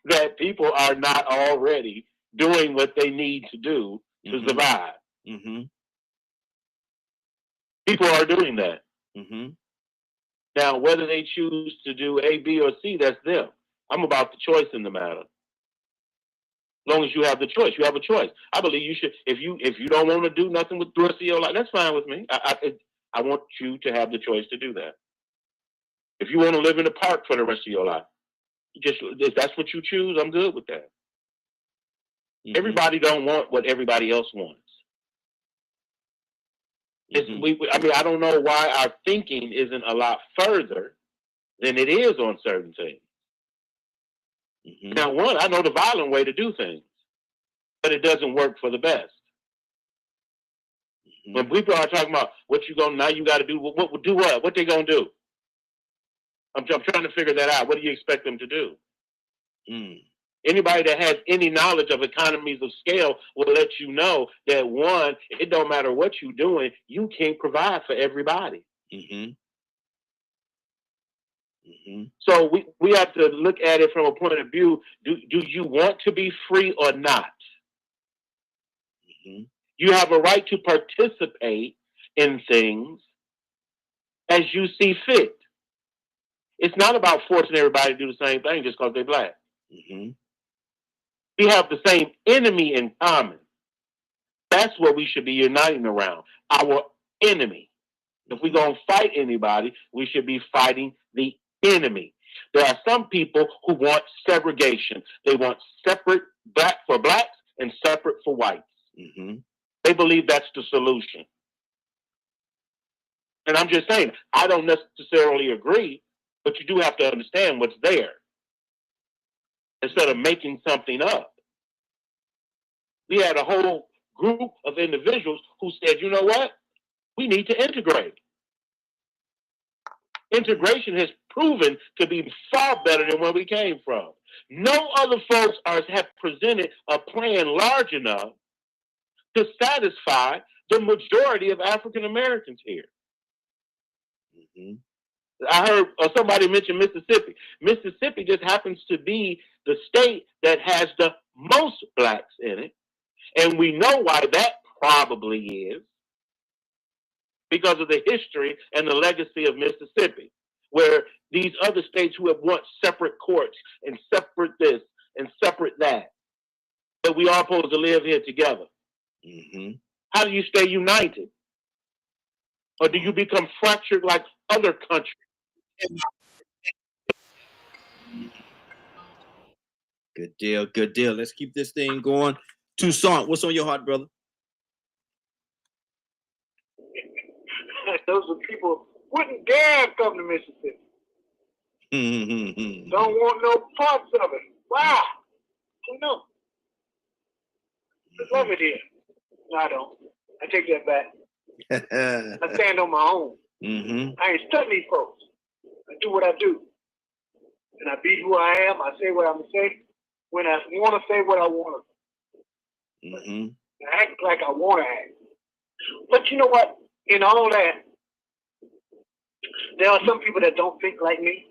that people are not already doing what they need to do to survive. People are doing that. Now, whether they choose to do A, B, or C, that's them. I'm about the choice in the matter. As long as you have the choice, you have a choice. I believe you should. If you don't want to do nothing with the rest of your life, that's fine with me. I want you to have the choice to do that. If you want to live in the park for the rest of your life, just if that's what you choose, I'm good with that. Everybody don't want what everybody else wants. I don't know why our thinking isn't a lot further than it is on certain things. Now, one, I know the violent way to do things, but it doesn't work for the best. When people are talking about what you gonna now, you got to do what do what? What they gonna do? I'm trying to figure that out. What do you expect them to do? Anybody that has any knowledge of economies of scale will let you know that one, it don't matter what you're doing, you can't provide for everybody. So we have to look at it from a point of view. Do you want to be free or not? You have a right to participate in things as you see fit. It's not about forcing everybody to do the same thing just because they're black. We have the same enemy in common. That's what we should be uniting around. Our enemy. If we're going to fight anybody, we should be fighting the enemy. There are some people who want segregation. They want separate black for blacks and separate for whites. They believe that's the solution. And I'm just saying, I don't necessarily agree, but you do have to understand what's there instead of making something up. We had a whole group of individuals who said, you know what? We need to integrate. Integration has proven to be far better than where we came from. No other folks have presented a plan large enough to satisfy the majority of African Americans here. I heard somebody mention Mississippi. Mississippi just happens to be the state that has the most blacks in it. And we know why that probably is, because of the history and the legacy of Mississippi, where these other states who have want separate courts and separate this and separate that we all supposed to live here together. How do you stay united? Or do you become fractured like other countries? Good deal, good deal. Let's keep this thing going. Toussaint, what's on your heart, brother? Those are people wouldn't dare come to Mississippi. Don't want no parts of it. Wow. No. I love it here. No, I don't. I take that back. I stand on my own. I ain't studying these folks. I do what I do. And I be who I am. I say what I'm going to say when I want to say what I want to. I act like I want to act. But you know what? In all that, there are some people that don't think like me.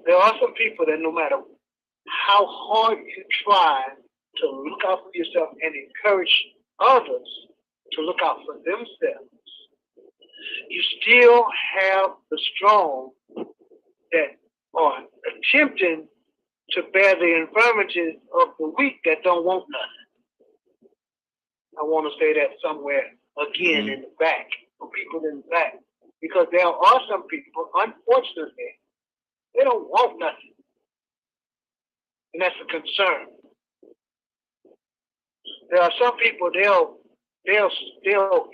There are some people that no matter how hard you try to look out for yourself and encourage others to look out for themselves, you still have the strong that are attempting to bear the infirmities of the weak that don't want nothing. I want to say that somewhere again in the back, for people in the back, because there are some people, unfortunately, they don't want nothing. And that's a concern. There are some people, they'll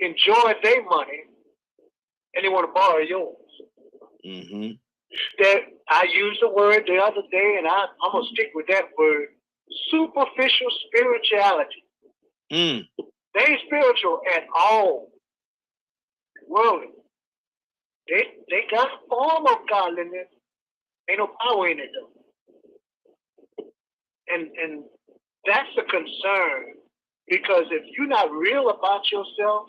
enjoy their money and they want to borrow yours. I used the word the other day, and I'm going to stick with that word, superficial spirituality. They ain't spiritual at all. Worldly. They got a form of godliness. Ain't no power in it though. And that's a concern, because if you're not real about yourself,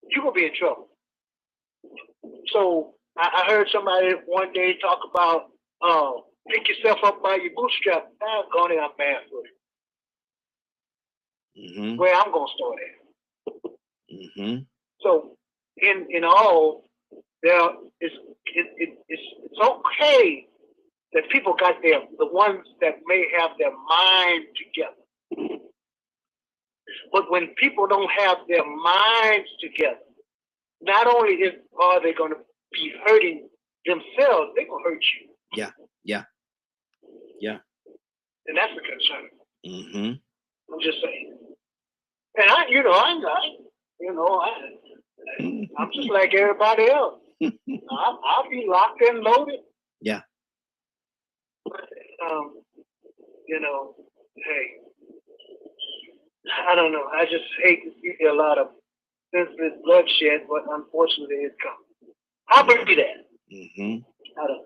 you're gonna be in trouble. So I heard somebody one day talk about pick yourself up by your bootstrap. I'm going out barefooted. Where I'm gonna start at. So in all, it's okay that people got the ones that may have their mind together. But when people don't have their minds together, not only are they going to be hurting themselves, they're going to hurt you. Yeah. And that's a concern. I'm just saying. And I'm just like everybody else. I'll be locked and loaded. Yeah. But, hey, I don't know. I just hate to see a lot of senseless bloodshed, but unfortunately it's coming. I'll believe that. I don't know.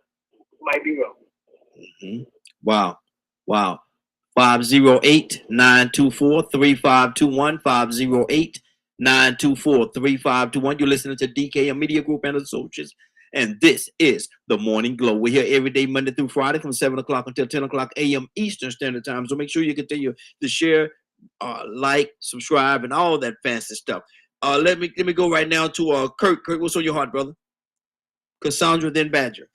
Might be wrong. Wow. 508-924-3521. 508-924-3521. You're listening to DKM Media Group and Associates, and this is The Morning Glow. We're here every day, Monday through Friday, from 7 o'clock until 10 o'clock a.m. Eastern Standard Time. So make sure you continue to share, like, subscribe, and all that fancy stuff. Let me go right now to Kurt. Kurt, what's on your heart, brother? Cassandra, then Badger.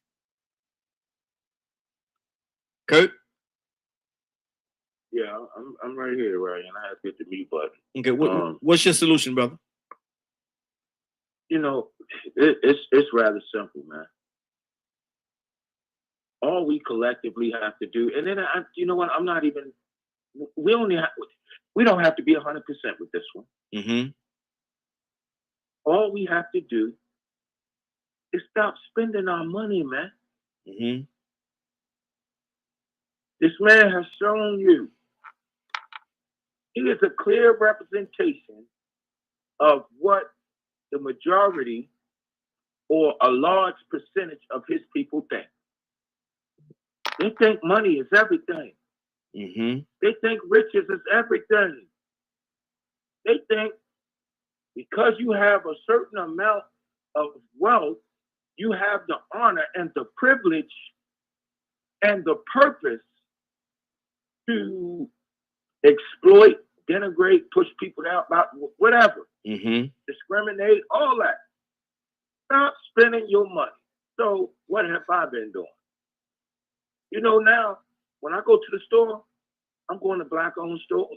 Kurt? Yeah, I'm right here, Ryan. I have to hit the mute button. Okay, what's your solution, brother? It's rather simple, man. All we collectively have to do, and then you know what? I'm not even. We don't have to be 100% with this one. All we have to do is stop spending our money, man. This man has shown you. He is a clear representation of what the majority or a large percentage of his people think. They think money is everything. They think riches is everything. They think because you have a certain amount of wealth, you have the honor and the privilege and the purpose to exploit, denigrate, push people out, whatever, discriminate, all that. Stop spending your money. So what have I been doing? You know, now when I go to the store, I'm going to Black-owned stores.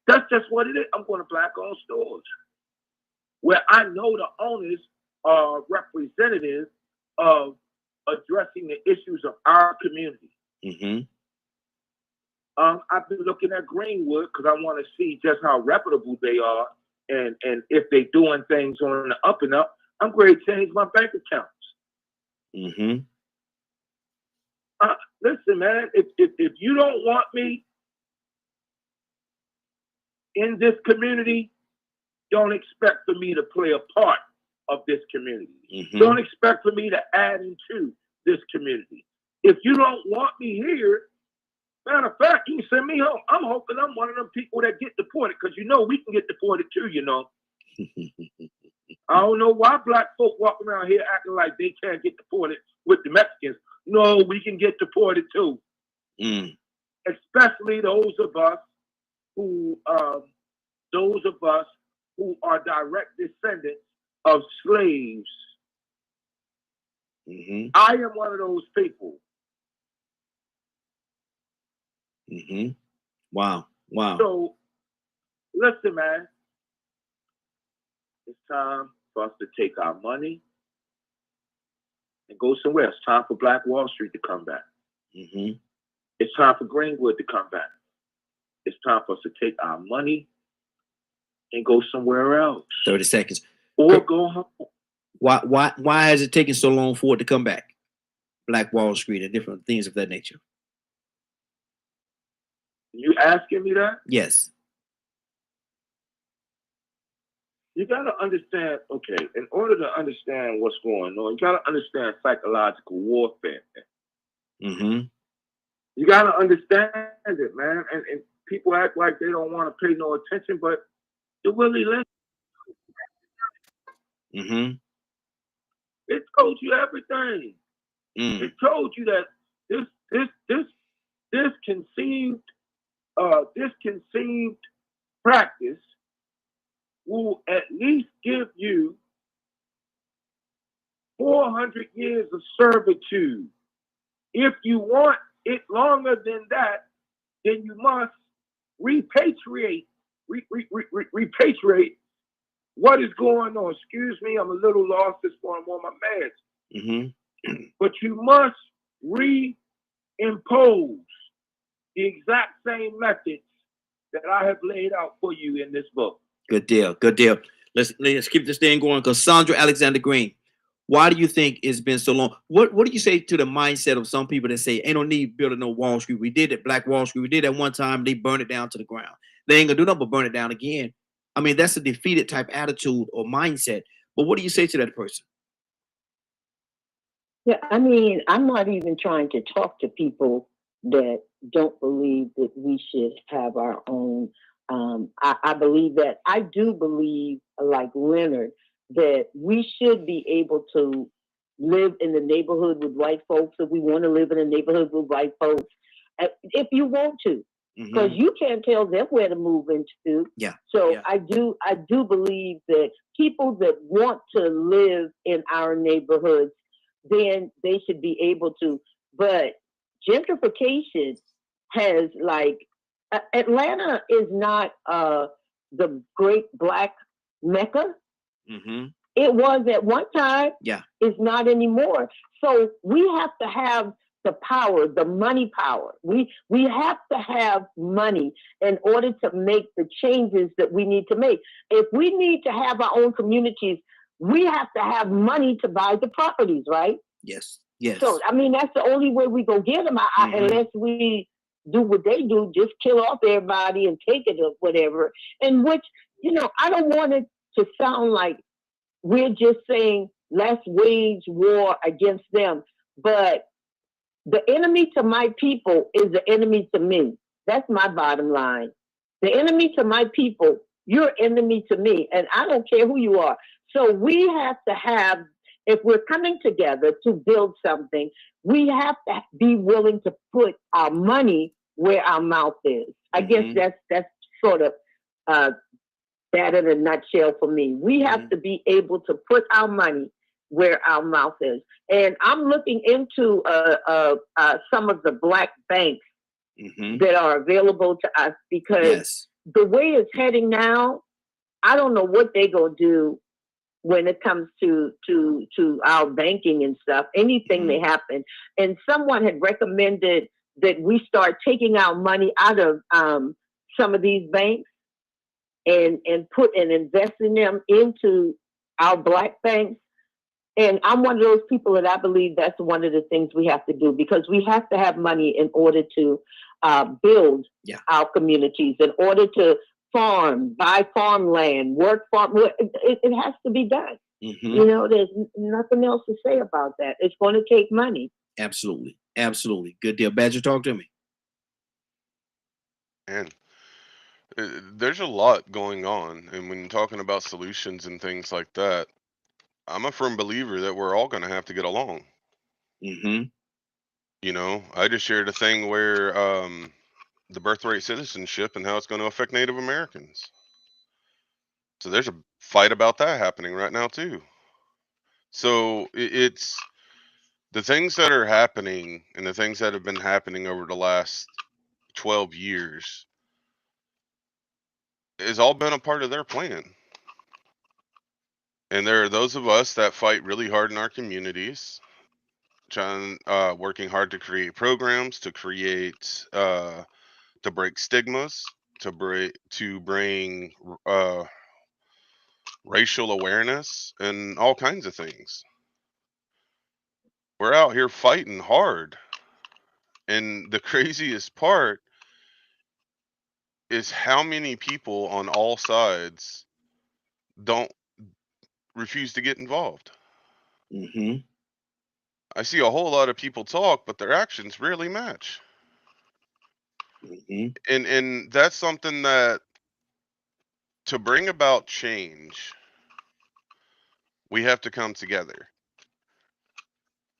That's just what it is. I'm going to Black-owned stores where I know the owners are representatives of addressing the issues of our community. I've been looking at Greenwood because I want to see just how reputable they are, and if they're doing things on the up and up. I'm going to change my bank accounts. Listen, man, if you don't want me in this community, don't expect for me to play a part of this community. Don't expect for me to add into this community. If you don't want me here, matter of fact, you can send me home. I'm hoping I'm one of them people that get deported, because you know we can get deported too, you know. I don't know why Black folk walk around here acting like they can't get deported with the Mexicans. No, we can get deported too. Especially those of us who are direct descendants of slaves. I am one of those people. Wow. So, listen, man. It's time for us to take our money and go somewhere. It's time for Black Wall Street to come back. It's time for Greenwood to come back. It's time for us to take our money and go somewhere else. 30 seconds. Or go home. Why has it taken so long for it to come back? Black Wall Street and different things of that nature. You asking me that? Yes. You got to understand, okay, in order to understand what's going on, you got to understand psychological warfare. You got to understand it, man. And people act like they don't want to pay no attention, but it really listen. It told you everything. It told you that this conceived practice will at least give you 400 years of servitude. If you want it longer than that, then you must repatriate what is going on. Excuse me, I'm a little lost this morning. I'm on my meds. But you must reimpose the exact same methods that I have laid out for you in this book. Good deal. Let's keep this thing going. Cassandra Alexander Green, why do you think it's been so long? What do you say to the mindset of some people that say, ain't no need building no Wall Street? We did it, Black Wall Street. We did it one time. They burned it down to the ground. They ain't gonna do nothing but burn it down again. I mean, that's a defeated type attitude or mindset. But what do you say to that person? Yeah, I mean, I'm not even trying to talk to people that don't believe that we should have our own. I believe that. I do believe, like Leonard, that we should be able to live in the neighborhood with white folks if we want to live in a neighborhood with white folks, if you want to, because you can't tell them where to move into. So I do believe that people that want to live in our neighborhoods, then they should be able to. But gentrification has, like, Atlanta is not the great Black Mecca. It was at one time. It's not anymore. So we have to have the power, the money power. We have to have money in order to make the changes that we need to make. If we need to have our own communities, we have to have money to buy the properties, right? Yes. So, I mean, that's the only way we go get them, unless we do what they do, just kill off everybody and take it or whatever. And which, I don't want it to sound like we're just saying let's wage war against them. But The enemy to my people is the enemy to me. That's my bottom line. The enemy to my people, you're enemy to me, and I don't care who you are. So we have to have, if we're coming together to build something, we have to be willing to put our money where our mouth is. I guess that's sort of that in a nutshell for me. We have to be able to put our money where our mouth is. And I'm looking into some of the black banks that are available to us, because the way it's heading now, I don't know what they're going to do when it comes to our banking and stuff. Anything may happen. And someone had recommended that we start taking our money out of some of these banks and investing them into our black banks. And I'm one of those people that I believe that's one of the things we have to do, because we have to have money in order to build our communities, in order to farm, buy farmland, work farm. It has to be done. You know, there's nothing else to say about that. It's going to take money. Absolutely. Absolutely. Good deal. Badger, talk to me. And there's a lot going on. And when you're talking about solutions and things like that, I'm a firm believer that we're all going to have to get along. You know, I just shared a thing where the birthright citizenship and how it's going to affect Native Americans. So there's a fight about that happening right now too. So it's the things that are happening and the things that have been happening over the last 12 years has all been a part of their plan. And there are those of us that fight really hard in our communities, working hard to create programs, to create, to break stigmas, to bring racial awareness and all kinds of things. We're out here fighting hard. And the craziest part is how many people on all sides don't refuse to get involved. I see a whole lot of people talk, but their actions rarely match. And that's something that, to bring about change, we have to come together.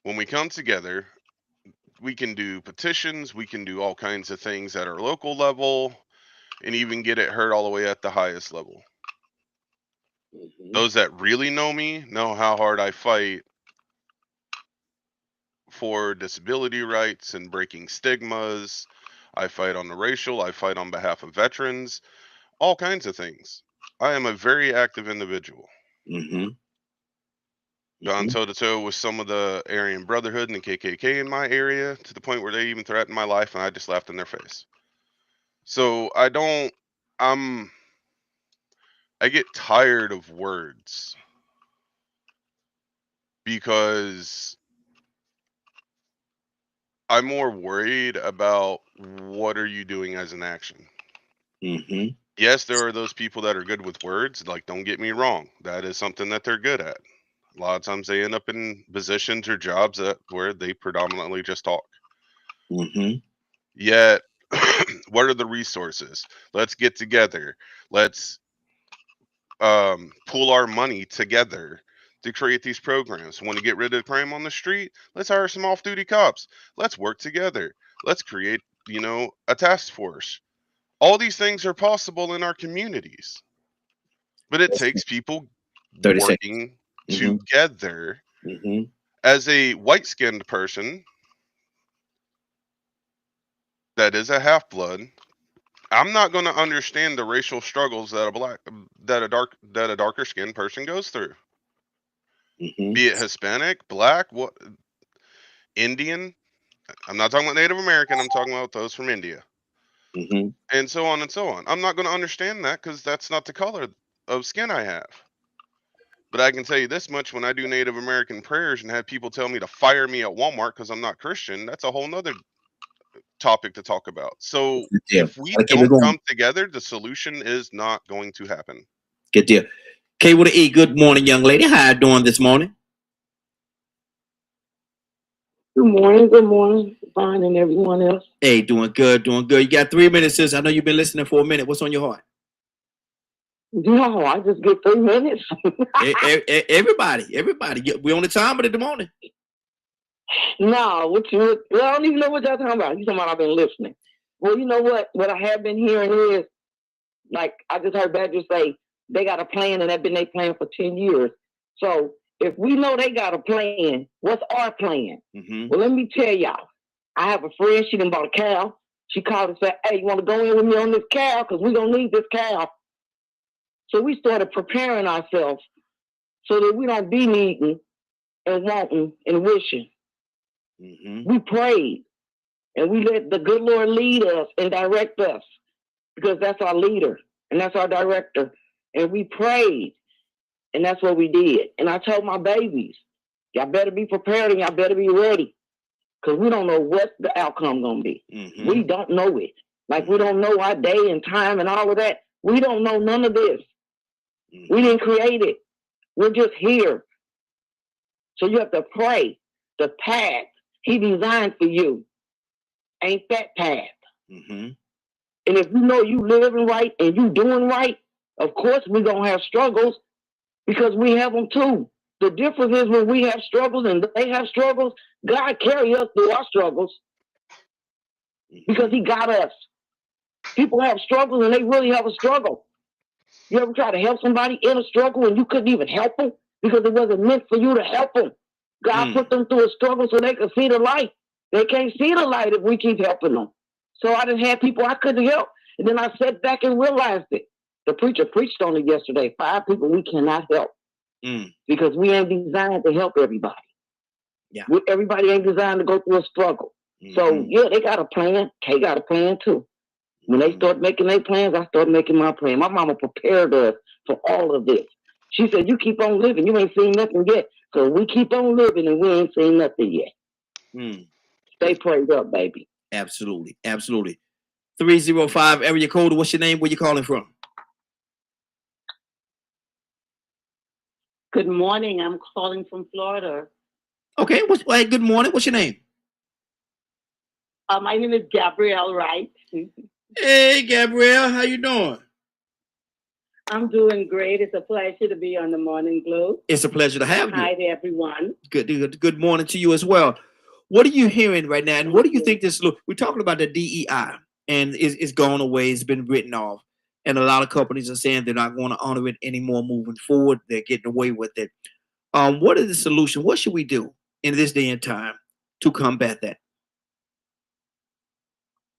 When we come together, we can do petitions, we can do all kinds of things at our local level, and even get it heard all the way at the highest level. Those that really know me know how hard I fight for disability rights and breaking stigmas. I fight on the racial, I fight on behalf of veterans, all kinds of things. I am a very active individual. Gone toe to toe with some of the Aryan Brotherhood and the KKK in my area, to the point where they even threatened my life, and I just laughed in their face. So I get tired of words, because I'm more worried about what are you doing as an action. Yes, there are those people that are good with words. Like, don't get me wrong, that is something that they're good at. A lot of times they end up in positions or jobs where they predominantly just talk. Yet, what are the resources? Let's get together. Let's pool our money together to create these programs. Want to get rid of crime on the street? Let's hire some off-duty cops. Let's work together. Let's create, a task force. All these things are possible in our communities, but it takes people working together. As a white-skinned person that is a half-blood, I'm not going to understand the racial struggles that a darker skinned person goes through. Be it Hispanic, Black, Indian. I'm not talking about Native American. I'm talking about those from India, and so on and so on. I'm not going to understand that, because that's not the color of skin I have. But I can tell you this much: when I do Native American prayers and have people tell me to fire me at Walmart because I'm not Christian, that's a whole nother topic to talk about. So if we don't come together, the solution is not going to happen. Good deal. K with an E, good morning, young lady. How you doing this morning? Good morning, Vaughn and everyone else. Hey, doing good, doing good. You got 3 minutes, sis. I know you've been listening for a minute. What's on your heart? No, I just get 3 minutes. Everybody. We on the time of the morning. No, well, I don't even know what y'all talking about. You talking about I've been listening. Well, you know what? What I have been hearing is, like, I just heard Badger say, they got a plan and they've been their plan for 10 years. So if we know they got a plan, what's our plan? Mm-hmm. Well, let me tell y'all. I have a friend, she done bought a cow. She called and said, hey, you want to go in with me on this cow? Because we're going to need this cow. So we started preparing ourselves so that we don't be needing and wanting and wishing. Mm-hmm. We prayed and we let the good Lord lead us and direct us because that's our leader and that's our director. And we prayed and that's what we did. And I told my babies, y'all better be prepared and y'all better be ready because we don't know what the outcome gonna be. Mm-hmm. We don't know it. Like we don't know our day and time and all of that. We don't know none of this. Mm-hmm. We didn't create it. We're just here. So you have to pray. The path he designed for you ain't that path. Mm-hmm. And if you know you living right and you doing right, of course we're going to have struggles because we have them too. The difference is when we have struggles and they have struggles, God carry us through our struggles because he got us. People have struggles and they really have a struggle. You ever try to help somebody in a struggle and you couldn't even help them because it wasn't meant for you to help them? God put them through a struggle so they could see the light. They can't see the light if we keep helping them. So I done had people I couldn't help. And then I sat back and realized it. The preacher preached on it yesterday. 5 people we cannot help because we ain't designed to help everybody. Yeah. Everybody ain't designed to go through a struggle. So yeah, they got a plan. Kay got a plan too. When they start making their plans, I start making my plan. My mama prepared us for all of this. She said, you keep on living. You ain't seen nothing yet. So we keep on living and we ain't seen nothing yet. Stay prayed up, baby. Absolutely. Absolutely. 305 area code. What's your name? Where you calling from? Good morning. I'm calling from Florida. Okay. Hey, good morning. What's your name? My name is Gabrielle Wright. Hey, Gabrielle. How you doing? I'm doing great. It's a pleasure to be on the Morning Glow. It's a pleasure to have you. Hi to everyone. Good morning to you as well. What are you hearing right now? And what do you think this look? We're talking about the DEI and it's gone away. It's been written off. And a lot of companies are saying they're not going to honor it anymore moving forward. They're getting away with it. What is the solution? What should we do in this day and time to combat that?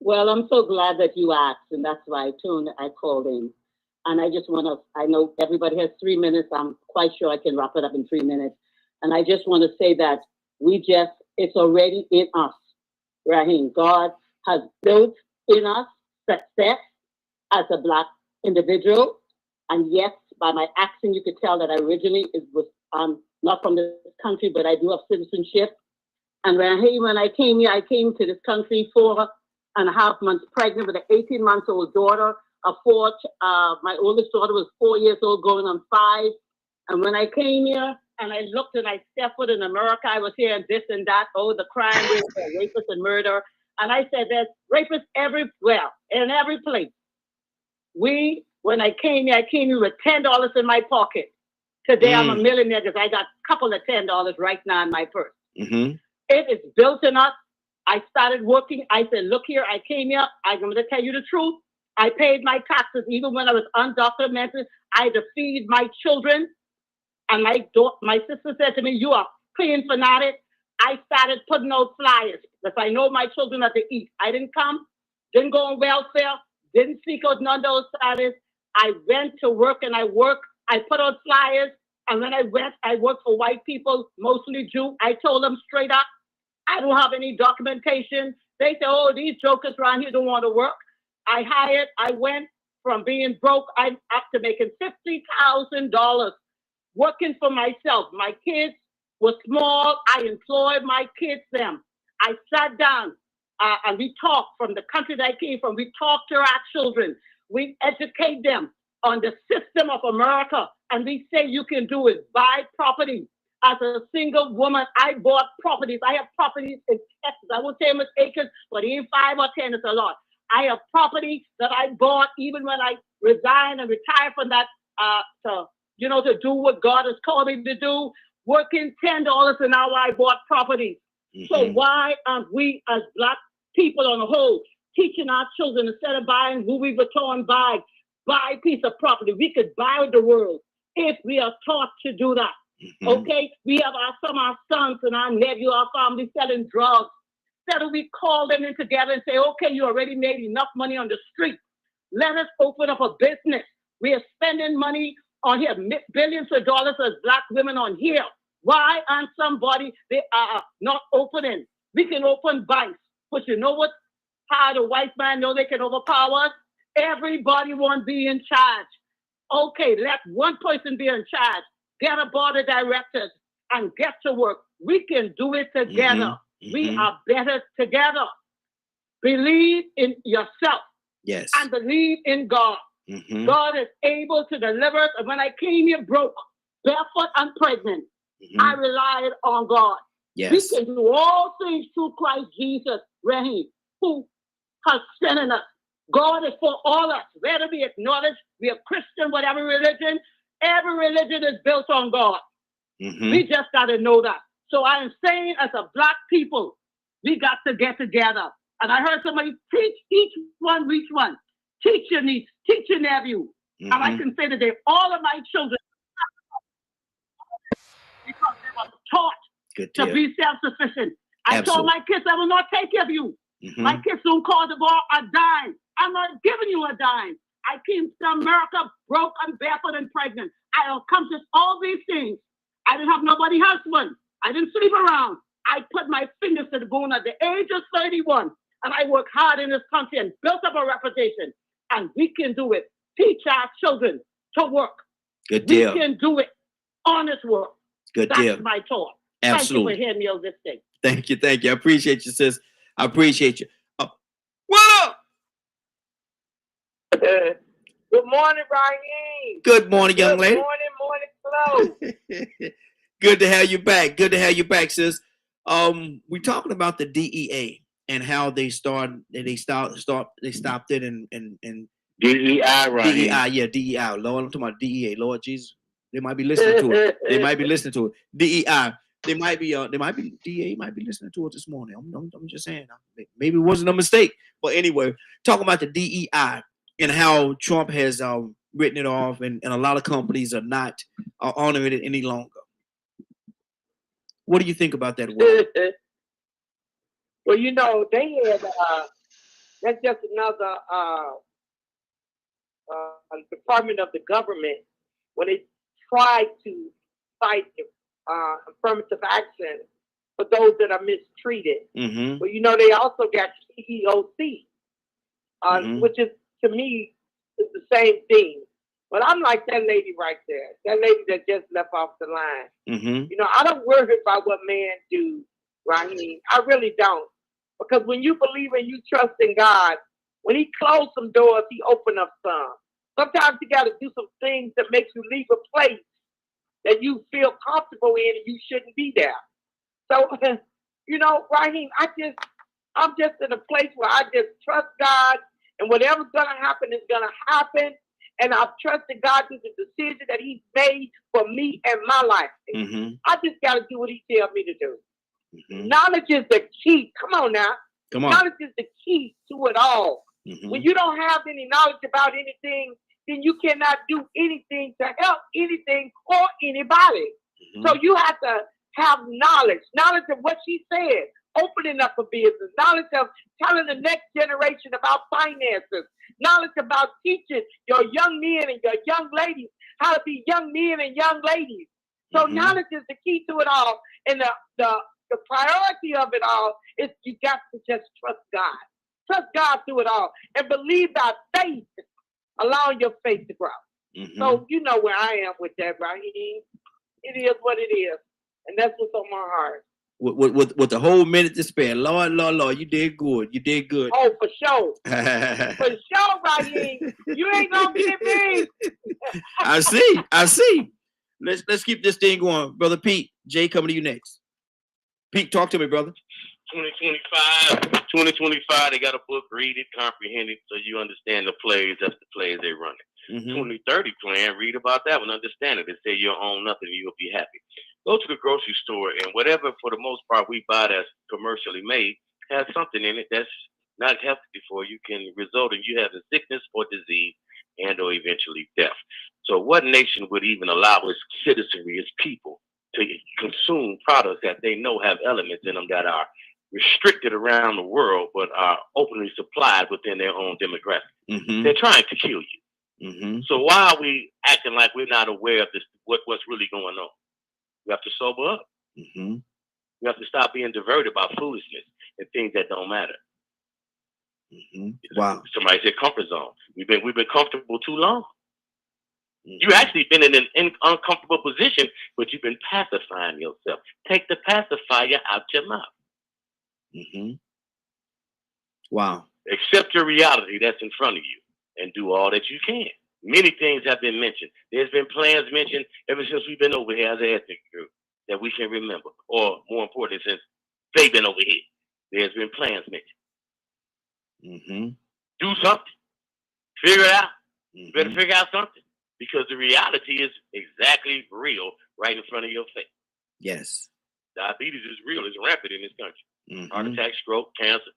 Well, I'm so glad that you asked, and that's why I called in. And I just want to, I know everybody has 3 minutes. I'm quite sure I can wrap it up in 3 minutes. And I just want to say that it's already in us, Raheem. God has built in us success as a Black individual. And yes, by my accent, you could tell that I originally was not from this country, but I do have citizenship. And when I came here, I came to this country 4.5 months pregnant with an 18-month-old daughter. My oldest daughter was 4 years old, going on 5. And when I came here and I looked and I stepped foot in America, I was hearing this and that, the crime rate, rapists and murder. And I said, there's rapists everywhere, in every place. When I came here with $10 in my pocket. Today I'm a millionaire because I got a couple of $10 right now in my purse. Mm-hmm. It is built in us. I started working. I said, look here, I came here. I'm going to tell you the truth. I paid my taxes even when I was undocumented. I had to feed my children. And my sister said to me, you are clean fanatic. I started putting out flyers because I know my children have to eat. I didn't go on welfare, didn't seek out none of those status. I went to work and I worked. I put out flyers. And when I worked for white people, mostly Jew. I told them straight up, I don't have any documentation. They say, these jokers around here don't want to work. I went from being broke, I'm up to making $50,000 working for myself. My kids were small. I employed my kids, them. I sat down and we talked from the country that I came from. We talked to our children. We educate them on the system of America. And we say you can do it. Buy property. As a single woman, I bought properties. I have properties in Texas. I won't say how much acres, but even 5 or 10 is a lot. I have property that I bought even when I resigned and retired from that to do what God has called me to do. Working $10 an hour, I bought properties. So why aren't we as Black people on the whole teaching our children, instead of buying Louis Vuitton bags, buy a piece of property? We could buy the world if we are taught to do that. Okay, we have some of our sons and our nephew, our family selling drugs. Instead of we call them in together and say, okay, you already made enough money on the street. Let us open up a business. We are spending money on here, billions of dollars as Black women on here. Why aren't somebody, they are not opening? We can open banks, but you know what? How the white man know they can overpower us? Everybody won't be in charge. Okay, let one person be in charge. Get a board of directors and get to work. We can do it together. We are better together. Believe in yourself. Yes. And believe in God. God is able to deliver us. And when I came here broke, barefoot and pregnant, I relied on God. Yes. We can do all things through Christ Jesus, Rahim, who has strengthened us. God is for all us, whether we acknowledge we are Christian, whatever religion. Every religion is built on God. We just got to know that. So I am saying, as a Black people, we got to get together. And I heard somebody teach each one, reach one. Teach your niece, teach your nephew. And I can say today, all of my children, because they were taught to be self-sufficient. I told my kids, I will not take care of you. My kids don't call the ball a dime. I'm not giving you a dime. I came to America broke and barefoot and pregnant. I accomplished all these things. I didn't have nobody husband. I didn't sleep around. I put my fingers to the bone at the age of 31, and I worked hard in this country and built up a reputation. And we can do it. Teach our children to work. Good deal. We can do it. Honest work. Good That's deal. my thought. Absolutely. Thank you for hearing me on this thing. Thank you. Thank you. I appreciate you, sis. I appreciate you. What up? Good morning, Raheem. Good morning, young lady. Morning, flow. Good to have you back. Good to have you back, sis. We're talking about the DEA and how they stopped it and DEI, right? DEI, yeah, DEI. Lord, I'm talking about DEA. Lord Jesus, they might be listening to it. They might be listening to it. DEI. They might be DEA might be listening to it this morning. I'm just saying. Maybe it wasn't a mistake. But anyway, talking about the DEI and how Trump has written it off, and a lot of companies are not honoring it any longer. What do you think about that? Well, you know, they had that's just another department of the government when they tried to fight affirmative action for those that are mistreated. But you know, they also got EEOC, which is, to me, is the same thing. But I'm like that lady right there, that lady that just left off the line. You know, I don't worry about what man do, Raheem. I really don't. Because when you believe and you trust in God, when he closed some doors, he opened up some. Sometimes you got to do some things that makes you leave a place that you feel comfortable in and you shouldn't be there. So, you know, Raheem, I'm just in a place where I just trust God, and whatever's going to happen is going to happen. And I've trusted God through the decision that he's made for me and my life. I just got to do what he tells me to do. Knowledge is the key. Come on now. Come on. Knowledge is the key to it all. When you don't have any knowledge about anything, then you cannot do anything to help anything or anybody. So you have to have knowledge of what she said, opening up a business, knowledge of telling the next generation about finances, knowledge about teaching your young men and your young ladies how to be young men and young ladies. So knowledge is the key to it all. And the priority of it all is you got to just trust God. Trust God through it all. And believe by faith, allowing your faith to grow. So you know where I am with that, Raheem. It is what it is. And that's what's on my heart. With the whole minute to spare. Lord, you did good. You did good. Oh, for sure. For sure, Raheem. You ain't gonna get me. I see. Let's keep this thing going. Brother Pete, Jay, coming to you next. Pete, talk to me, brother. 2025, they got a book, read it, comprehend it, so you understand the plays, that's the plays they run it. 2030 plan, read about that one, understand it, and say you'll own nothing, you'll be happy. Go to the grocery store, and whatever, for the most part, we buy that's commercially made, has something in it that's not healthy for you, can result in you having sickness or disease and or eventually death. So what nation would even allow its citizenry, its people, to consume products that they know have elements in them that are restricted around the world, but are openly supplied within their own demographic? They're trying to kill you. So why are we acting like we're not aware of this? What's really going on? We have to sober up. We have to stop being diverted by foolishness and things that don't matter. Wow. Somebody said comfort zone. We've been comfortable too long. You've actually been in an uncomfortable position, but you've been pacifying yourself. Take the pacifier out your mouth. Wow. Accept your reality that's in front of you and do all that you can. Many things have been mentioned. There's been plans mentioned ever since we've been over here as an ethnic group that we can remember. Or more importantly, since they've been over here, there's been plans mentioned. Do something. Figure it out. You better figure out something. Because the reality is exactly real right in front of your face. Yes. Diabetes is real. It's rampant in this country. Heart attack, stroke, cancer.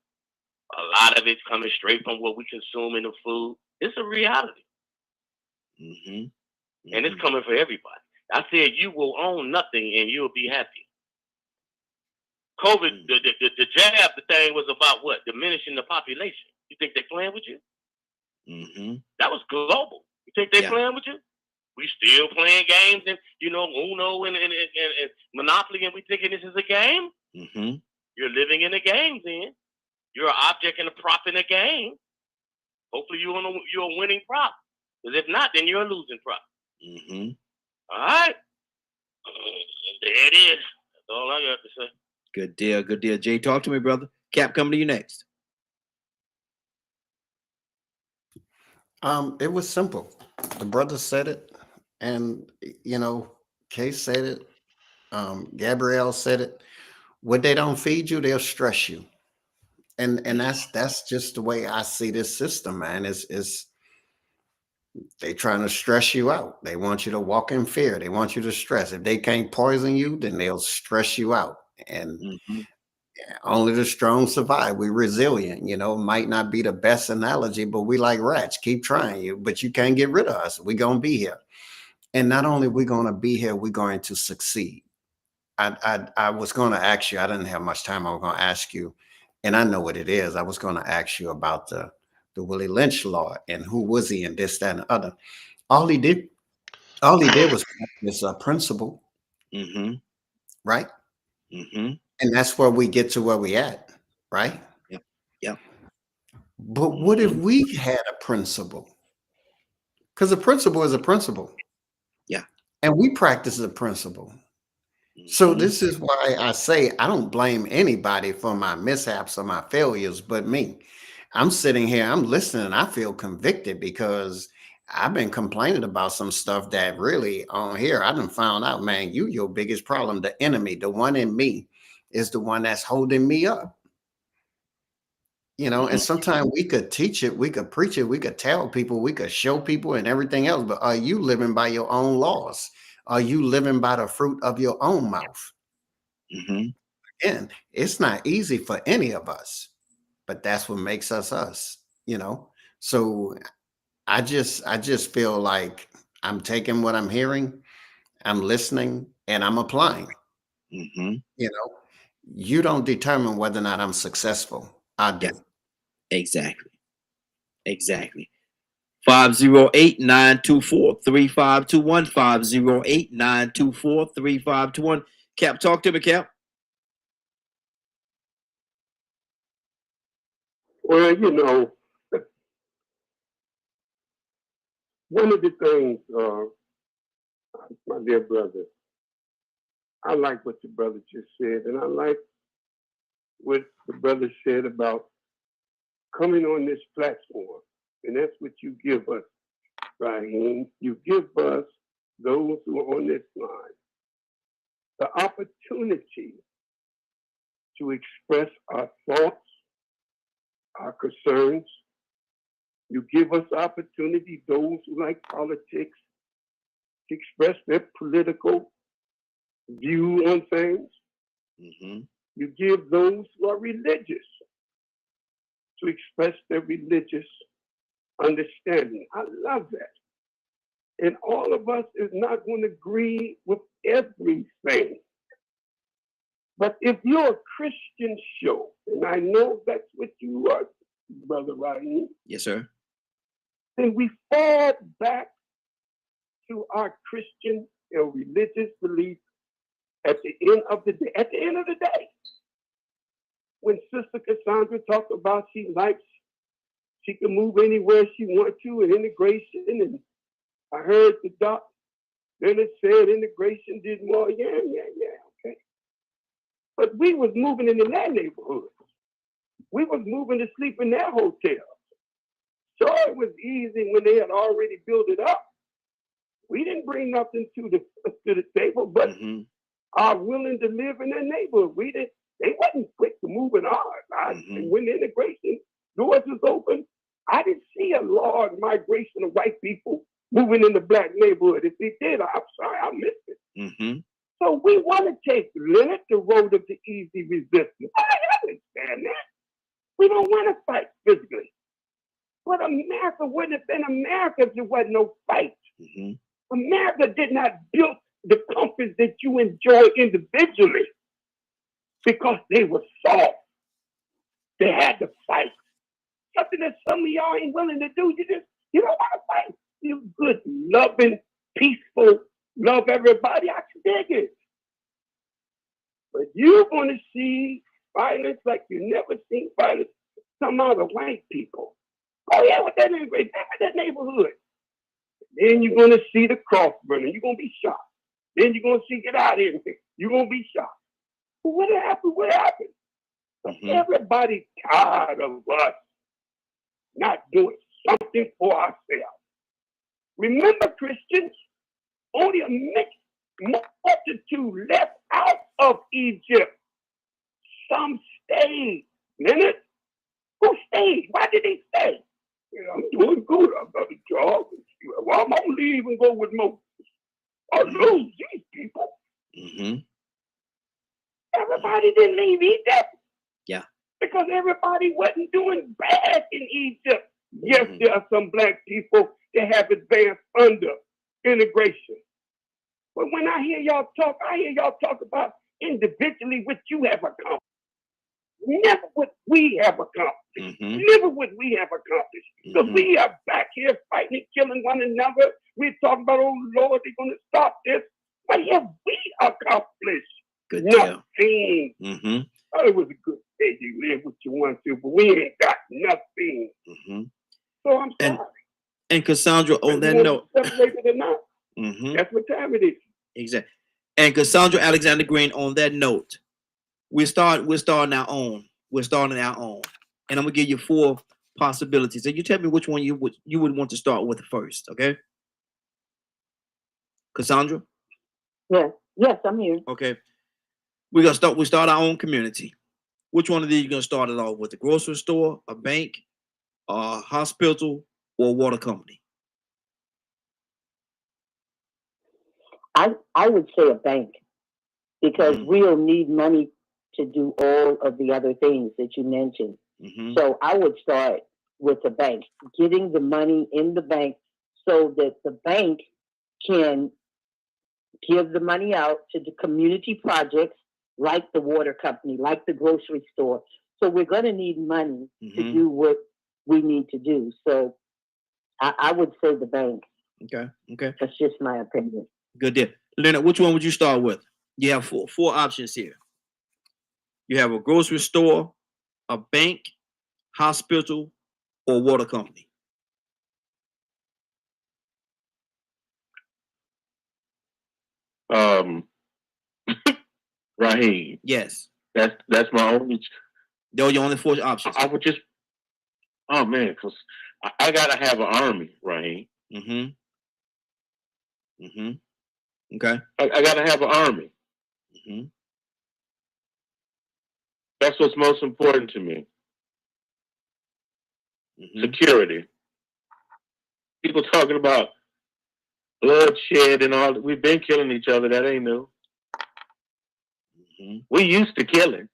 A lot of it's coming straight from what we consume in the food. It's a reality. And it's coming for everybody. I said you will own nothing and you'll be happy. COVID, the jab, the thing was about what? Diminishing the population. You think they're playing with you? That was global. You think they're playing with you? We still playing games and, Uno and Monopoly, and we thinking this is a game? You're living in a game then. You're an object and a prop in a game. Hopefully you're a winning prop. Because if not, then you're a losing prop. All right? There it is. That's all I got to say. Good deal. Good deal. Jay, talk to me, brother. Cap, coming to you next. It was simple. The brother said it, and Kay said it. Gabrielle said it. When they don't feed you, they'll stress you, and that's just the way I see this system, man. Is they trying to stress you out. They want you to walk in fear. They want you to stress. If they can't poison you, then they'll stress you out. And only the strong survive. We're resilient. Might not be the best analogy, but we like rats. Keep trying you, but you can't get rid of us. We're gonna be here. And not only we're gonna be here, we're going to succeed. I was gonna ask you, I didn't have much time. I was gonna ask you, and I know what it is. I was gonna ask you about the Willie Lynch law and who was he and this, that, and the other. All he did was practice a principle. Right? And that's where we get to where we at, right? Yep. But what if we had a principle? Because a principle is a principle. Yeah. And we practice a principle. So this is why I say I don't blame anybody for my mishaps or my failures but me. I'm sitting here, I'm listening, I feel convicted because I've been complaining about some stuff that really on here, I done found out, man, your biggest problem, the enemy, the one in me is the one that's holding me up. And sometimes we could teach it, we could preach it, we could tell people, we could show people and everything else, but are you living by your own laws? Are you living by the fruit of your own mouth? Again, it's not easy for any of us, but that's what makes us us, So I just feel like I'm taking what I'm hearing, I'm listening, and I'm applying. You don't determine whether or not I'm successful. I do. Exactly. 508-924-3521. 508-924-3521. Cap, talk to me, Cap. Well, one of the things, my dear brother, I like what the brother just said, and I like what the brother said about coming on this platform, and that's what you give us, Raheem. You give us, those who are on this line, the opportunity to express our thoughts, our concerns. You give us opportunity, those who like politics, to express their political view on things. You give those who are religious to express their religious understanding. I love that. And all of us is not going to agree with everything. But if you're a Christian show, and I know that's what you are, Brother Raheem, Yes, sir. then we fall back to our Christian and religious belief at the end of the day. At the end of the day, when Sister Cassandra talked about she can move anywhere she wants to and integration, and I heard the doc, then it said integration did more. Yeah, okay. But we was moving in their neighborhoods. We was moving to sleep in their hotels. Sure, it was easy when they had already built it up. We didn't bring nothing to the table, but are willing to live in their neighborhood. They wasn't quick to move in ours. And when the integration doors was open, I didn't see a large migration of white people moving in the black neighborhood. If they did, I'm sorry, I missed it. So we want to take Leonard the road of the easy resistance. I understand that. We don't want to fight physically. But America wouldn't have been America if there wasn't no fight. America did not build the comforts that you enjoy individually because they were soft. They had to fight. Something that some of y'all ain't willing to do. You don't want to fight. You good, loving, peaceful, love everybody. I can dig it. But you're going to see violence like you never seen violence come out of white people. Oh yeah, with that neighborhood. Then you're going to see the cross burning. You're going to be shocked. Then you're going to see get out of here. You're going to be shocked. But what happened? What happened? Everybody's tired of us not doing something for ourselves. Remember, Christians, only a mixed multitude left out of Egypt. Some stayed. Leonard, who stayed? Why did they stay? I'm doing good. I've got a job. Well, I'm going to leave and go with Moses. I lose these people. Everybody didn't leave Egypt. Yeah. Because everybody wasn't doing bad in Egypt. Yes, there are some black people that have advanced under integration. But when I hear y'all talk about individually what you have accomplished. Never what we have accomplished. Never what we have accomplished. Because we are back here fighting and killing one another. We're talking about, oh Lord, they're going to stop this. What have we accomplished? Good nothing. Oh, it was a good day. You live what you want to, but we ain't got nothing. So I'm sorry. And Cassandra, on that note, separated or not, that's what time it is. Exactly. And Cassandra Alexander Green, on that note, we're starting our own. We're starting our own, and I'm gonna give you 4 possibilities. And you tell me which one you would want to start with first, okay? Cassandra. Yes, I'm here. Okay. We start our own community. Which one of these you gonna start it off with? A grocery store, a bank, a hospital, or a water company? I would say a bank, because we'll need money to do all of the other things that you mentioned. So I would start with the bank, getting the money in the bank so that the bank can give the money out to the community projects like the water company, like the grocery store. So we're going to need money to do what we need to do. So I would say the bank. Okay. That's just my opinion. Good deal. Leonard, which one would you start with? You have four options here. You have a grocery store, a bank, hospital, or water company. Raheem. Yes. That's my only. Those are your only 4 options. I would just. Oh man, because I gotta have an army, Raheem. Okay. I gotta have an army. That's what's most important to me. Security. People talking about bloodshed and all. We've been killing each other. That ain't new. We used to killing.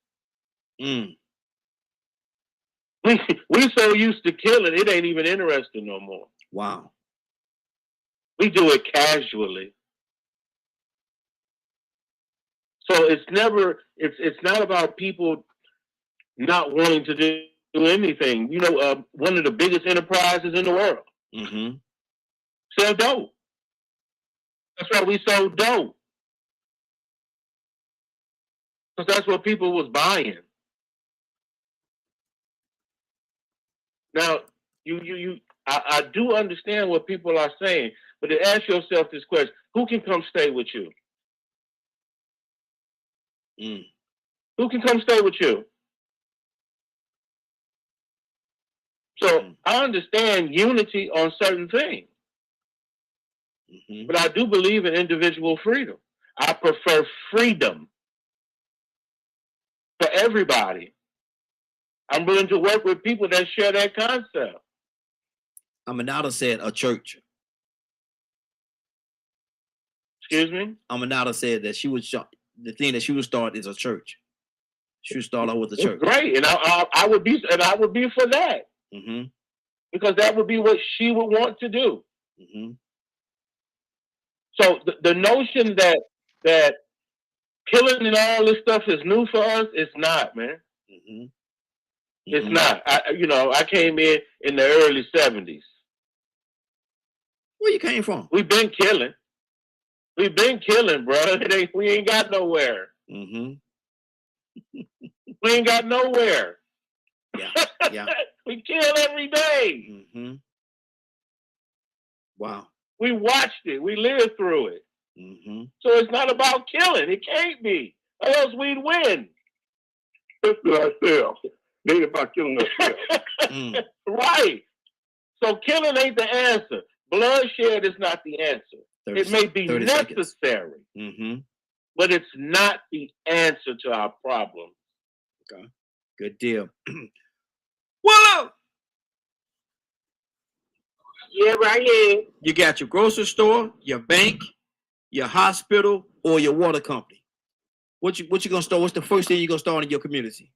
We so used to killing, it ain't even interesting no more. Wow. We do it casually. So it's not about people not wanting to do anything. You know, one of the biggest enterprises in the world. Sell dope. That's why we sold dope. Because that's what people was buying. Now, I do understand what people are saying, but to ask yourself this question: who can come stay with you? Who can come stay with you? So I understand unity on certain things, but I do believe in individual freedom. I prefer freedom for everybody. I'm willing to work with people that share that concept. Aminata said a church. Excuse me? Aminata said that the thing that she would start is a church. She would start out with a church. Great, and I would be for that. Because that would be what she would want to do. So the notion that killing and all this stuff is new for us, it's not, man. It's not. I came in the early 70s. Where you came from? We've been killing. We've been killing, bro. We ain't got nowhere. We ain't got nowhere. Yeah. We kill every day. Wow. We watched it. We lived through it. So it's not about killing. It can't be. Or else we'd win. It's ourselves. It ain't about killing ourselves. Right. So killing ain't the answer. Bloodshed is not the answer. It may be necessary, but it's not the answer to our problem. Okay. Good deal. Whoa! Yeah, right here. You got your grocery store, your bank, your hospital, or your water company. What you gonna start? What's the first thing you're gonna start in your community?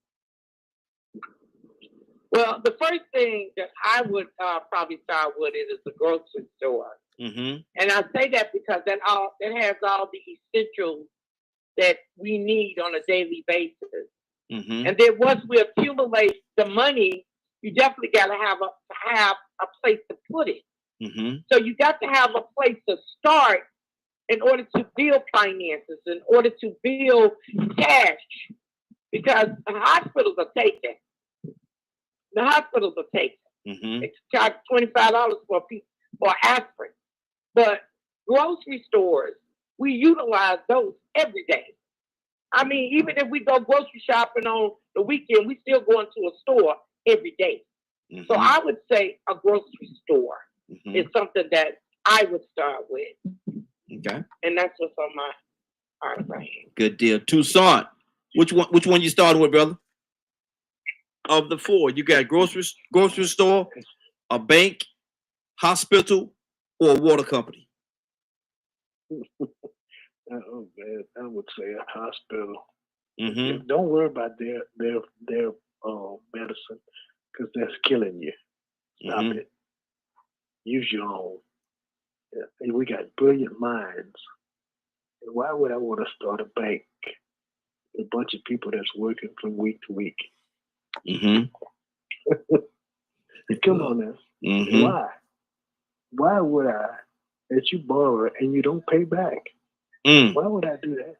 Well, the first thing that I would probably start with is the grocery store. And I say that because it has all the essentials that we need on a daily basis. And then once we accumulate the money, you definitely got to have a place to put it. So you got to have a place to start in order to build finances, in order to build cash, because the hospitals are taking. The hospitals are taking. They charge $25 for aspirin. But grocery stores, we utilize those every day. I mean, even if we go grocery shopping on the weekend, we still go into a store every day. So I would say a grocery store is something that I would start with. Okay. And that's what's on my heart right here. Good deal. Toussaint, which one you started with, brother? Of the four, you got grocery store, a bank, hospital, or a water company? Oh man, I would say a hospital. Don't worry about their medicine, because that's killing you. Stop it. Use your own. And we got brilliant minds. And why would I want to start a bank? A bunch of people that's working from week to week. Come on now. Why? Why would I let you borrow and you don't pay back? Why would I do that?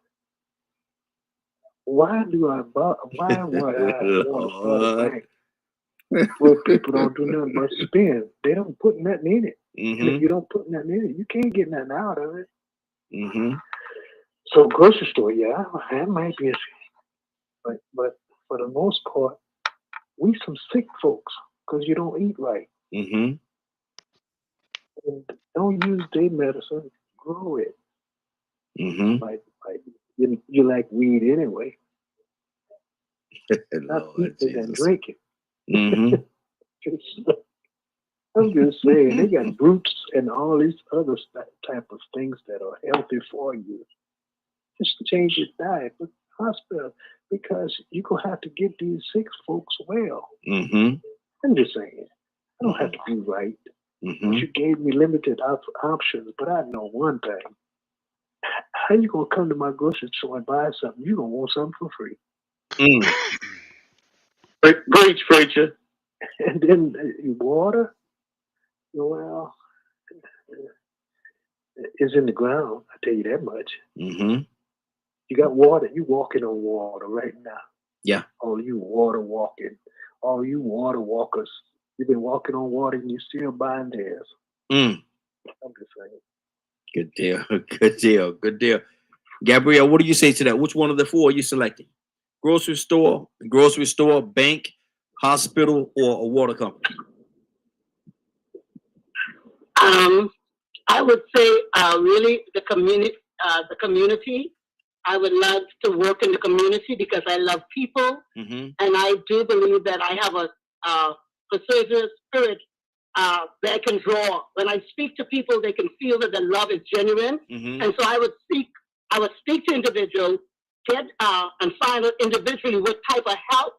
Why would I want to start a bank where people don't do nothing but spend? They don't put nothing in it. And if you don't put nothing in it, you can't get nothing out of it. So grocery store, yeah, that might be but for the most part, we some sick folks because you don't eat right. And don't use their medicine, grow it. Like You like weed anyway. Not Lord eating and Jesus. drinking. Mm-hmm. I'm just saying, they got roots and all these other type of things that are healthy for you. Just change your diet, but hospital, because you're going to have to get these sick folks well. Mm-hmm. I'm just saying, I don't have to be right. Mm-hmm. You gave me limited options, but I know one thing. How you going to come to my grocery store and buy something? You're going to want something for free. Preach, preacher. And then water, well, is in the ground. I tell you that much. Mm-hmm. You got water. You walking on water right now. Yeah. All you water walking. All you water walkers. You've been walking on water and you still buying theirs. Mm. I'm just saying. Good deal. Good deal. Good deal. Gabrielle, what do you say to that? Which one of the four are you selecting? Grocery store, bank, hospital, or a water company? I would say really the community. I would love to work in the community because I love people, Mm-hmm. and I do believe that I have a perseverance spirit that I can draw. When I speak to people, they can feel that the love is genuine, Mm-hmm. and so I would speak to individuals, get and find out individually what type of help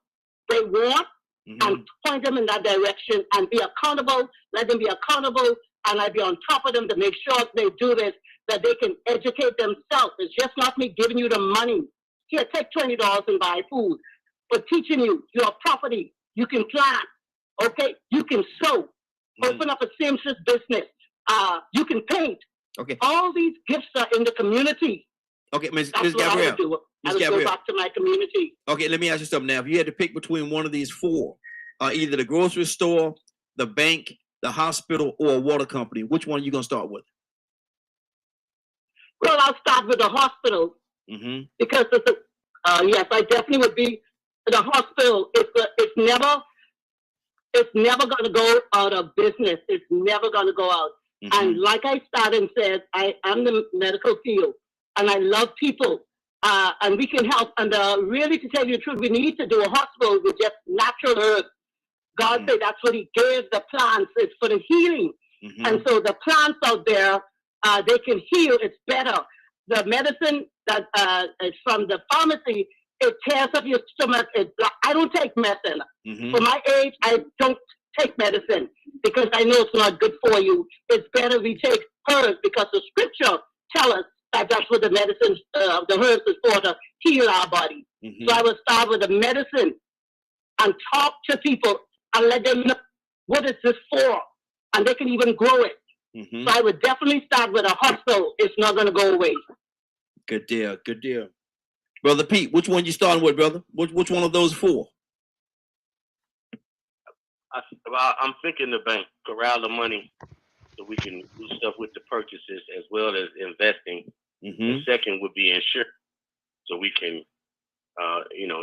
they want, and point them in that direction, and be accountable. Let them be accountable, and I'd be on top of them to make sure they do this, that they can educate themselves. It's just not me giving you the money. Here, take $20 and buy food. But teaching you your property, you can plant, okay? You can sew, open up a seamstress business. You can paint. Okay. All these gifts are in the community. Okay, Ms. That's what Gabrielle. I would do. I would go back to my community. Okay, let me ask you something now. If you had to pick between one of these four, either the grocery store, the bank, the hospital, or a water company, which one are you going to start with? Well, I'll start with the hospital because yes, I definitely would be the hospital. It's never going to go out of business. It's never going to go out. And like I started and said, I am the medical field, and I love people, and we can help. And really, to tell you the truth, we need to do a hospital with just natural herbs. God said that's what He gave the plants. It's for the healing. And so the plants out there, they can heal. It's better. The medicine that is from the pharmacy, it tears up your stomach. I don't take medicine. For my age, I don't take medicine because I know it's not good for you. It's better we take herbs because the scripture tells us that that's what the medicine, the herbs is for, to heal our body. So I would start with the medicine and talk to people and let them know what is this for, and they can even grow it. So I would definitely start with a hospital. It's not going to go away. Good deal. Good deal. Brother Pete, which one you starting with, brother? Which one of those four? I'm thinking the bank, corral the money so we can do stuff with the purchases as well as investing. The second would be insurance, so we can,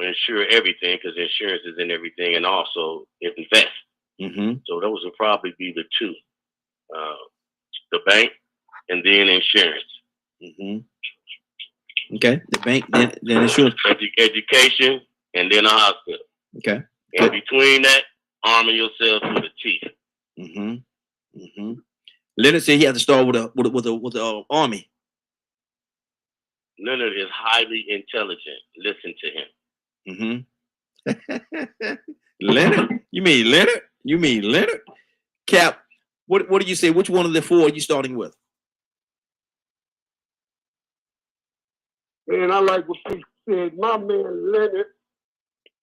insure everything because insurance is in everything, and also invest. So those would probably be the two, the bank and then insurance. Okay, the bank, then insurance. Education, and then a hospital. Okay. And between that, arming yourself with a teeth. Leonard said he had to start with the army. Leonard is highly intelligent. Listen to him. Leonard? You mean Leonard? You mean Leonard? Cap, what do you say? Which one of the four are you starting with? Man, I like what Pete said. My man Leonard,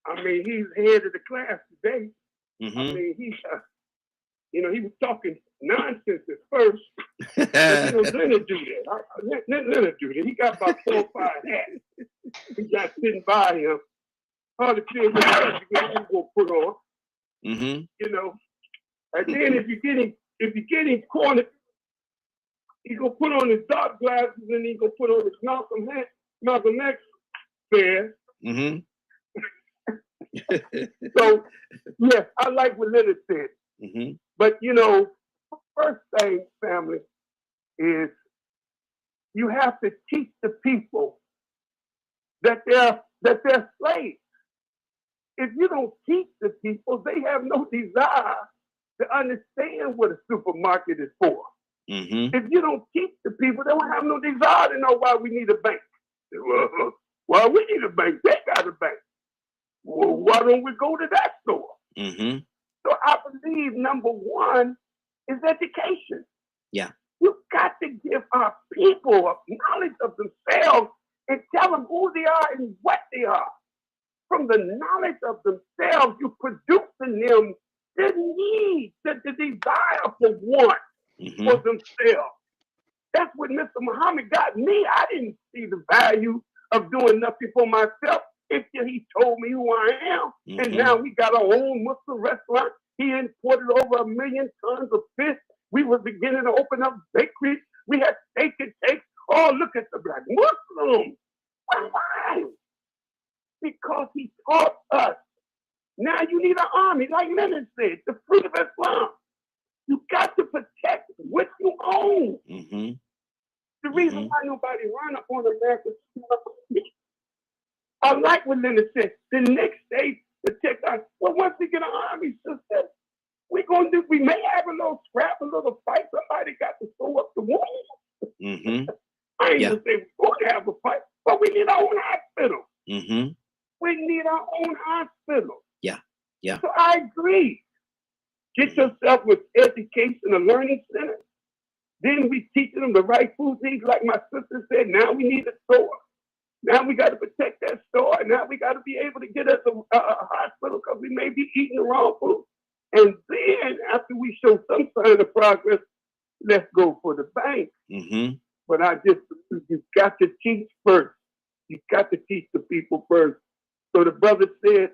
I mean, he's head of the class today. I mean, he was talking nonsense at first. But, Leonard do that. Leonard do that. He got about 4 or 5 hats. He got sitting by him. Hard to tell what he's going to put on. And then if you get him cornered, he's going to put on his dark glasses and he's going to put on his Malcolm X fair. So, yeah, I like what Leonard said. But, first thing, family, is you have to teach the people that they're slaves. If you don't teach the people, they have no desire to understand what a supermarket is for. If you don't teach the people, they won't have no desire to know why we need a bank. Well, we need a bank. They got a bank. Well, why don't we go to that store? So I believe number one is education. Yeah. You got to give our people a knowledge of themselves and tell them who they are and what they are. From the knowledge of themselves, you produce in them the need, the desire for want for themselves. That's what Mr. Muhammad got me. I didn't see the value of doing nothing for myself until he told me who I am. And now we got our own Muslim restaurant. He imported over 1 million tons of fish. We were beginning to open up bakeries. We had steak and cakes. Oh, look at the black Muslims. Why? Because he taught us. Now you need an army, like Lenin said, the fruit of Islam. You got to protect what you own. The reason why nobody run up on America, I like what Lenin said. The next day, protect us. Well, once we get an army, sister, we may have a little scrap, a little fight. Somebody got to sew up the wound. I ain't gonna say we're going to have a fight, but we need our own hospital. We need our own hospital. Yeah. So I agree. Get yourself with education, a learning center. Then we teaching them the right food needs, like my sister said. Now we need a store. Now we got to protect that store. Now we got to be able to get us a hospital because we may be eating the wrong food. And then after we show some sign of progress, let's go for the bank. But you got to teach first. You got to teach the people first. So the brother said,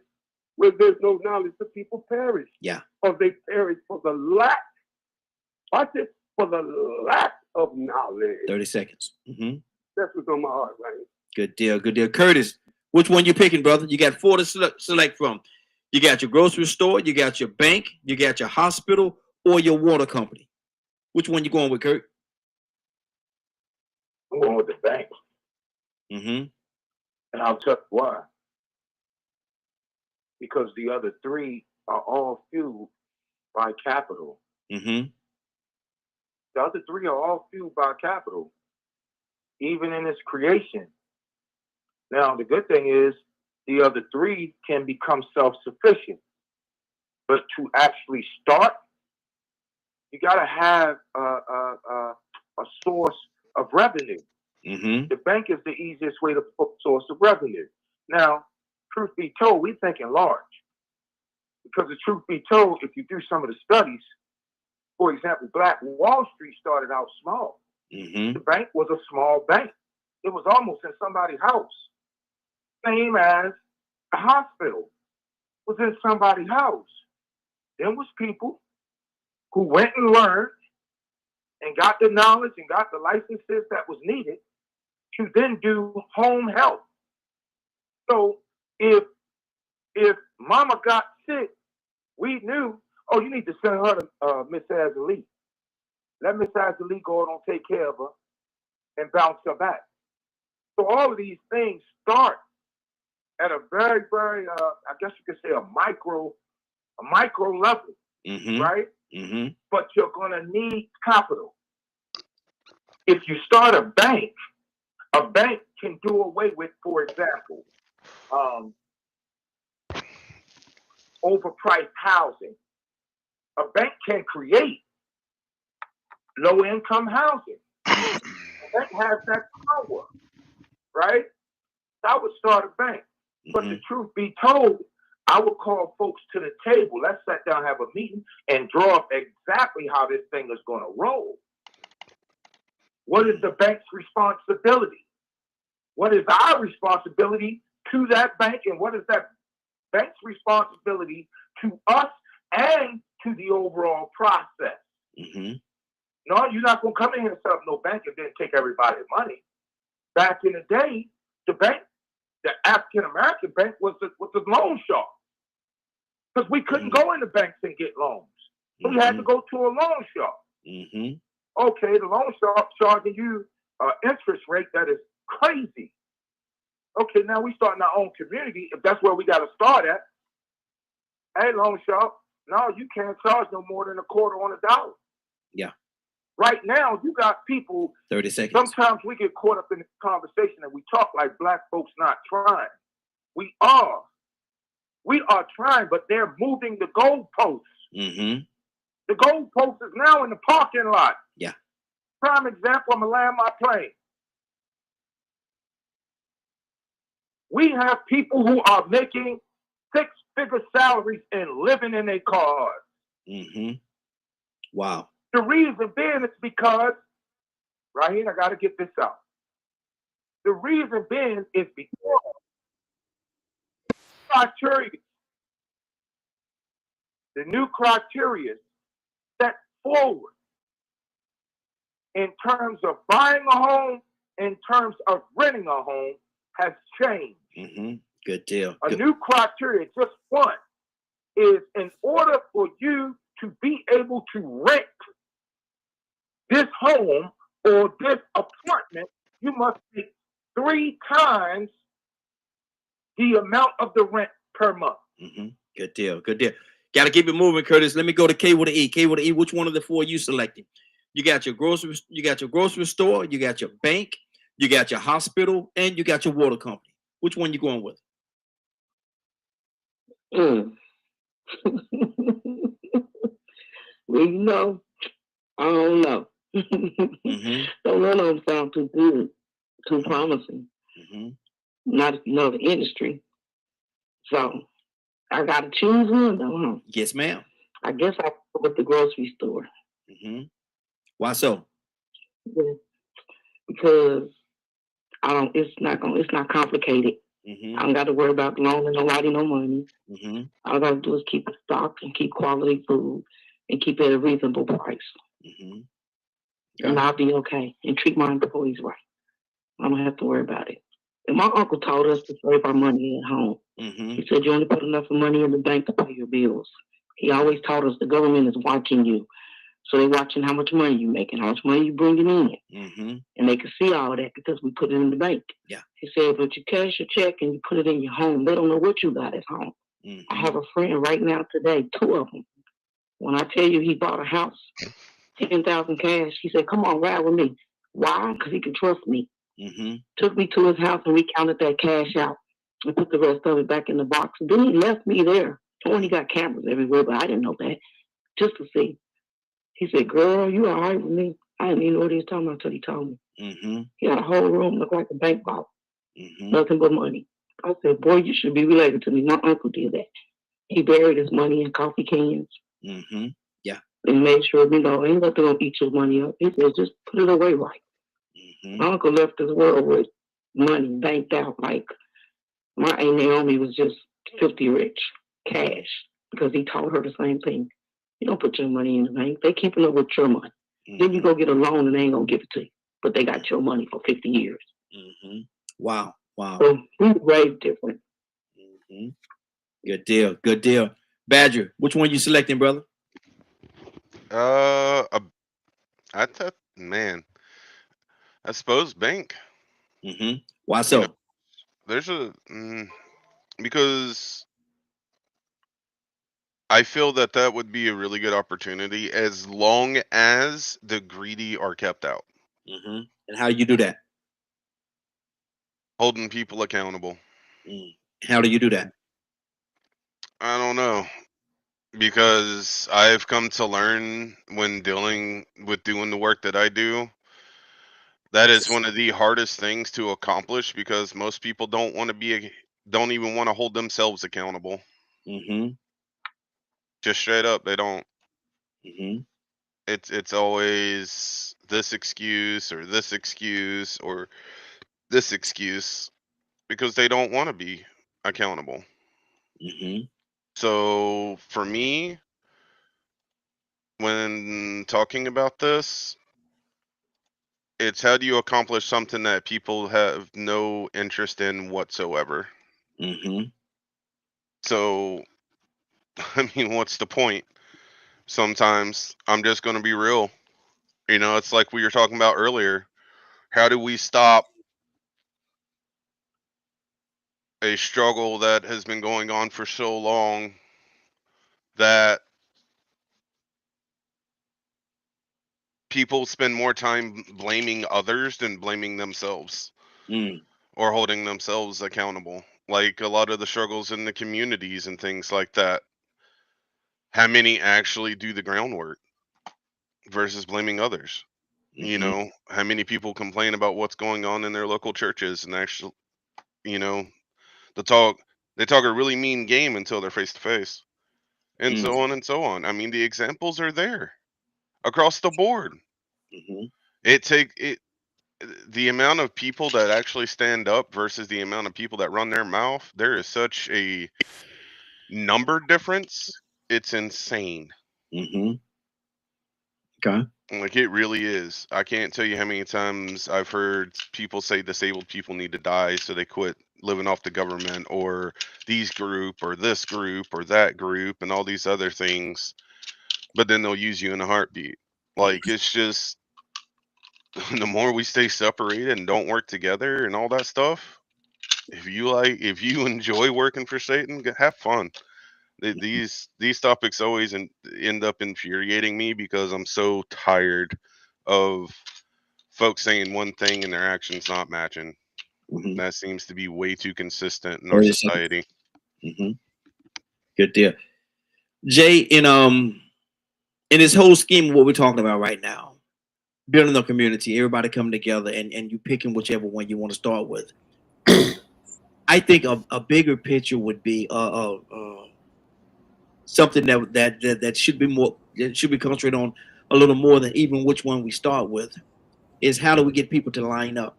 where there's no knowledge, the people perish. Yeah. Or they perish for the lack. Watch it, for the lack of knowledge. 30 seconds. That's what's on my heart, right? Good deal. Good deal. Curtis, which one you picking, brother? You got 4 to select from. You got your grocery store, you got your bank, you got your hospital, or your water company. Which one you going with, Kurt? I'm going with the bank. And I'll tell you why. Because the other 3 are all fueled by capital. The other 3 are all fueled by capital, even in its creation. Now, the good thing is the other 3 can become self-sufficient. But to actually start, you got to have a source of revenue. The bank is the easiest way to put source of revenue. Now, truth be told, we're thinking large. Because the truth be told, if you do some of the studies, for example, Black Wall Street started out small. The bank was a small bank. It was almost in somebody's house. Same as a hospital was in somebody's house. There was people who went and learned and got the knowledge and got the licenses that was needed to then do home health. So if mama got sick, we knew, oh, you need to send her to Miss Azali. Let Miss Azali go and take care of her and bounce her back. So all of these things start at a very, very, I guess you could say a micro level, right? But you're gonna need capital. If you start a bank can do away with, for example, overpriced housing. A bank can create low-income housing. A bank has that power, right? I would start a bank. But the truth be told, I would call folks to the table. Let's sit down, have a meeting, and draw up exactly how this thing is going to roll. What is the bank's responsibility? What is our responsibility to that bank? And what is that bank's responsibility to us and to the overall process? No, you're not going to come in here and set up no bank and then take everybody's money. Back in the day, the bank, the African-American bank was the loan shark. Because we couldn't go into banks and get loans. So we had to go to a loan shark. Okay, the loan shark charging you an interest rate that is crazy. Okay, now we starting our own community. If that's where we got to start at. Hey, loan shop, no, you can't charge no more than $0.25. Yeah. Right now, you got people. 30 seconds. Sometimes we get caught up in the conversation and we talk like black folks not trying. We are. We are trying, but they're moving the goalposts. Mm-hmm. The goalpost is now in the parking lot. Yeah. Prime example, I'm going to land my plane. We have people who are making six-figure salaries and living in their cars. Mm-hmm. Wow. The reason being is because, right here, I got to get this out. The reason being is because criteria, the new criteria set forward in terms of buying a home, in terms of renting a home, has changed. Mm-hmm. Good deal. A new criteria, just one, is in order for you to be able to rent this home or this apartment, you must make 3 times the amount of the rent per month. Mm-hmm. Good deal. Good deal. Got to keep it moving, Curtis. Let me go to K with an E. K with an E. Which one of the 4 you selected? You got your grocery store, you got your bank, you got your hospital, and you got your water company. Which one you going with? Well, you know, I don't know. Mm-hmm. Don't none of them sound too good, too promising. Mm-hmm. Not if you know the industry. So I gotta choose one, though, huh? Yes, ma'am. I guess I'll go with the grocery store. Mm-hmm. Why so? Yeah. Because it's not complicated. Mm-hmm. I don't got to worry about loaning nobody no money. Mm-hmm. All I got to do is keep it stocked and keep quality food and keep it at a reasonable price. Mm-hmm. And I'll be okay and treat my employees right. I don't have to worry about it. And my uncle taught us to save our money at home. Mm-hmm. He said you only put enough money in the bank to pay your bills. He always taught us the government is watching you. So they're watching how much money you making, how much money you bringing in. Mm-hmm. And they can see all that because we put it in the bank. Yeah. He said, but you cash your check and you put it in your home. They don't know what you got at home. Mm-hmm. I have a friend right now today, 2 of them. When I tell you he bought a house, 10,000 cash, he said, come on, ride with me. Why? Because he can trust me. Mm-hmm. Took me to his house and we counted that cash out and put the rest of it back in the box. And then he left me there. Oh, he got cameras everywhere, but I didn't know that. Just to see. He said, girl, you all right with me? I didn't even know what he was talking about until he told me. Mm-hmm. He had a whole room look like a bank vault. Mm-hmm. Nothing but money. I said, boy, you should be related to me. My uncle did that. He buried his money in coffee cans. Mm-hmm. Yeah. And made sure, ain't nothing gonna eat your money up. He said, just put it away right. Mm-hmm. My uncle left this world with money banked out. Like my Aunt Naomi was just 50 rich, cash, because he taught her the same thing. You don't put your money in the bank. They keeping up with your money. Mm-hmm. Then you go get a loan and they ain't gonna give it to you. But they got your money for 50 years. Mm-hmm. Wow. Wow. So we raised different. Mm-hmm. Good deal. Good deal. Badger, which one you selecting, brother? I suppose bank. Mm-hmm. Why so? You know, there's because I feel that would be a really good opportunity as long as the greedy are kept out. Mm-hmm. And how do you do that? Holding people accountable. How do you do that? I don't know. Because I've come to learn when dealing with doing the work that I do, that is one of the hardest things to accomplish because most people don't even want to hold themselves accountable. Mm-hmm. Just straight up, they don't. Mm-hmm. It's always this excuse or this excuse or this excuse because they don't want to be accountable. Mm-hmm. So for me, when talking about this, it's how do you accomplish something that people have no interest in whatsoever? Mm-hmm. So, I mean, what's the point? Sometimes I'm just going to be real. It's like we were talking about earlier. How do we stop a struggle that has been going on for so long that people spend more time blaming others than blaming themselves or holding themselves accountable. Like a lot of the struggles in the communities and things like that. How many actually do the groundwork versus blaming others? You know, how many people complain about what's going on in their local churches and actually, you know, they talk a really mean game until they're face to face, and so on and so on. I mean, the examples are there across the board. The amount of people that actually stand up versus the amount of people that run their mouth, there is such a number difference. It's insane. Okay. Like it really is. I can't tell you how many times I've heard people say disabled people need to die so they quit living off the government or these group or this group or that group and all these other things, but then they'll use you in a heartbeat. Like it's just the more we stay separated and don't work together and all that stuff, if you enjoy working for Satan, have fun. These topics always end up infuriating me because I'm so tired of folks saying one thing and their actions not matching. That seems to be way too consistent in our society. Good deal. Jay, in this whole scheme of what we're talking about right now, building a community, everybody coming together and you picking whichever one you want to start with. I think a bigger picture would be something that should be more, that should be concentrated on a little more than even which one we start with, is how do we get people to line up?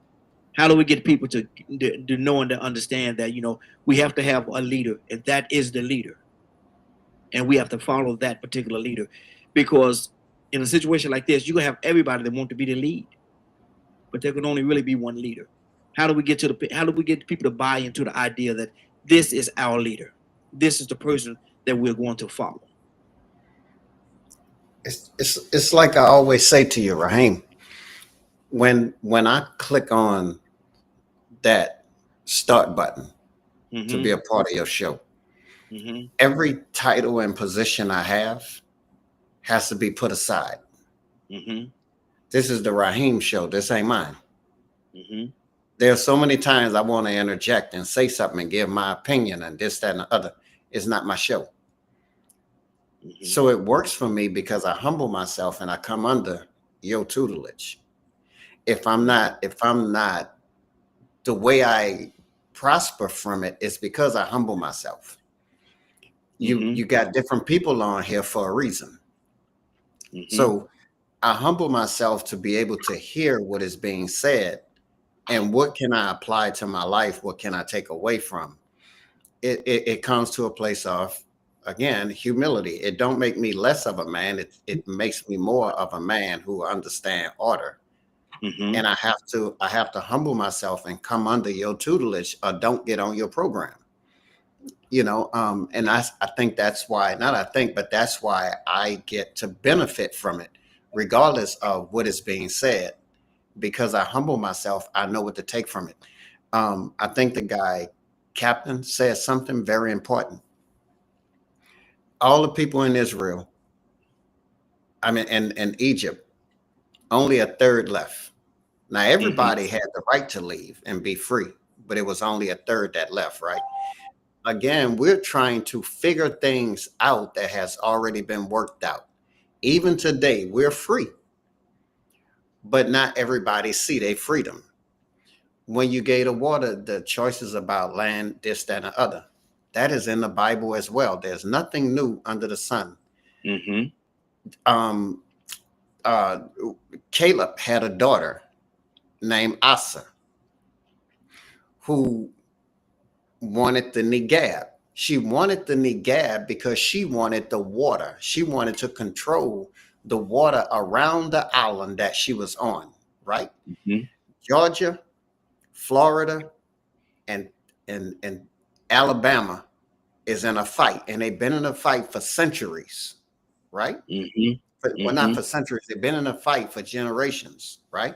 How do we get people to know and to understand that, you know, we have to have a leader, and that is the leader, and we have to follow that particular leader, because in a situation like this, you gonna have everybody that want to be the lead, but there can only really be one leader. How do we get people to buy into the idea that this is our leader, this is the person that we're going to follow? It's like I always say to you, Raheem, when I click on that start button to be a part of your show, every title and position I have has to be put aside. This is the Raheem show. This ain't mine. There are so many times I want to interject and say something and give my opinion and this, that, and the other. It's not my show. So it works for me because I humble myself and I come under your tutelage. If I'm not, the way I prosper from it is because I humble myself. You got different people on here for a reason. So I humble myself to be able to hear what is being said and what can I apply to my life? What can I take away from? It comes to a place of, again, humility. It don't make me less of a man. It makes me more of a man who understand order. And I have to humble myself and come under your tutelage or don't get on your program. You know, and I think that's why, but that's why I get to benefit from it, regardless of what is being said, because I humble myself. I know what to take from it. I think the guy, Captain, said something very important. All the people in Israel, I mean, and Egypt, only a third left. Now, everybody had the right to leave and be free, but it was only a third that left, right? Again, we're trying to figure things out that has already been worked out. Even today, we're free, but not everybody see their freedom. When you gave the water, the choices about land, this, that, and the other, that is in the Bible as well. There's nothing new under the sun. Caleb had a daughter named Asa who wanted the Negab. She wanted the Negab because she wanted the water. She wanted to control the water around the island that she was on, right? Georgia, Florida, and Alabama is in a fight, and they've been in a fight for centuries, right? Well, not for centuries. They've been in a fight for generations, right?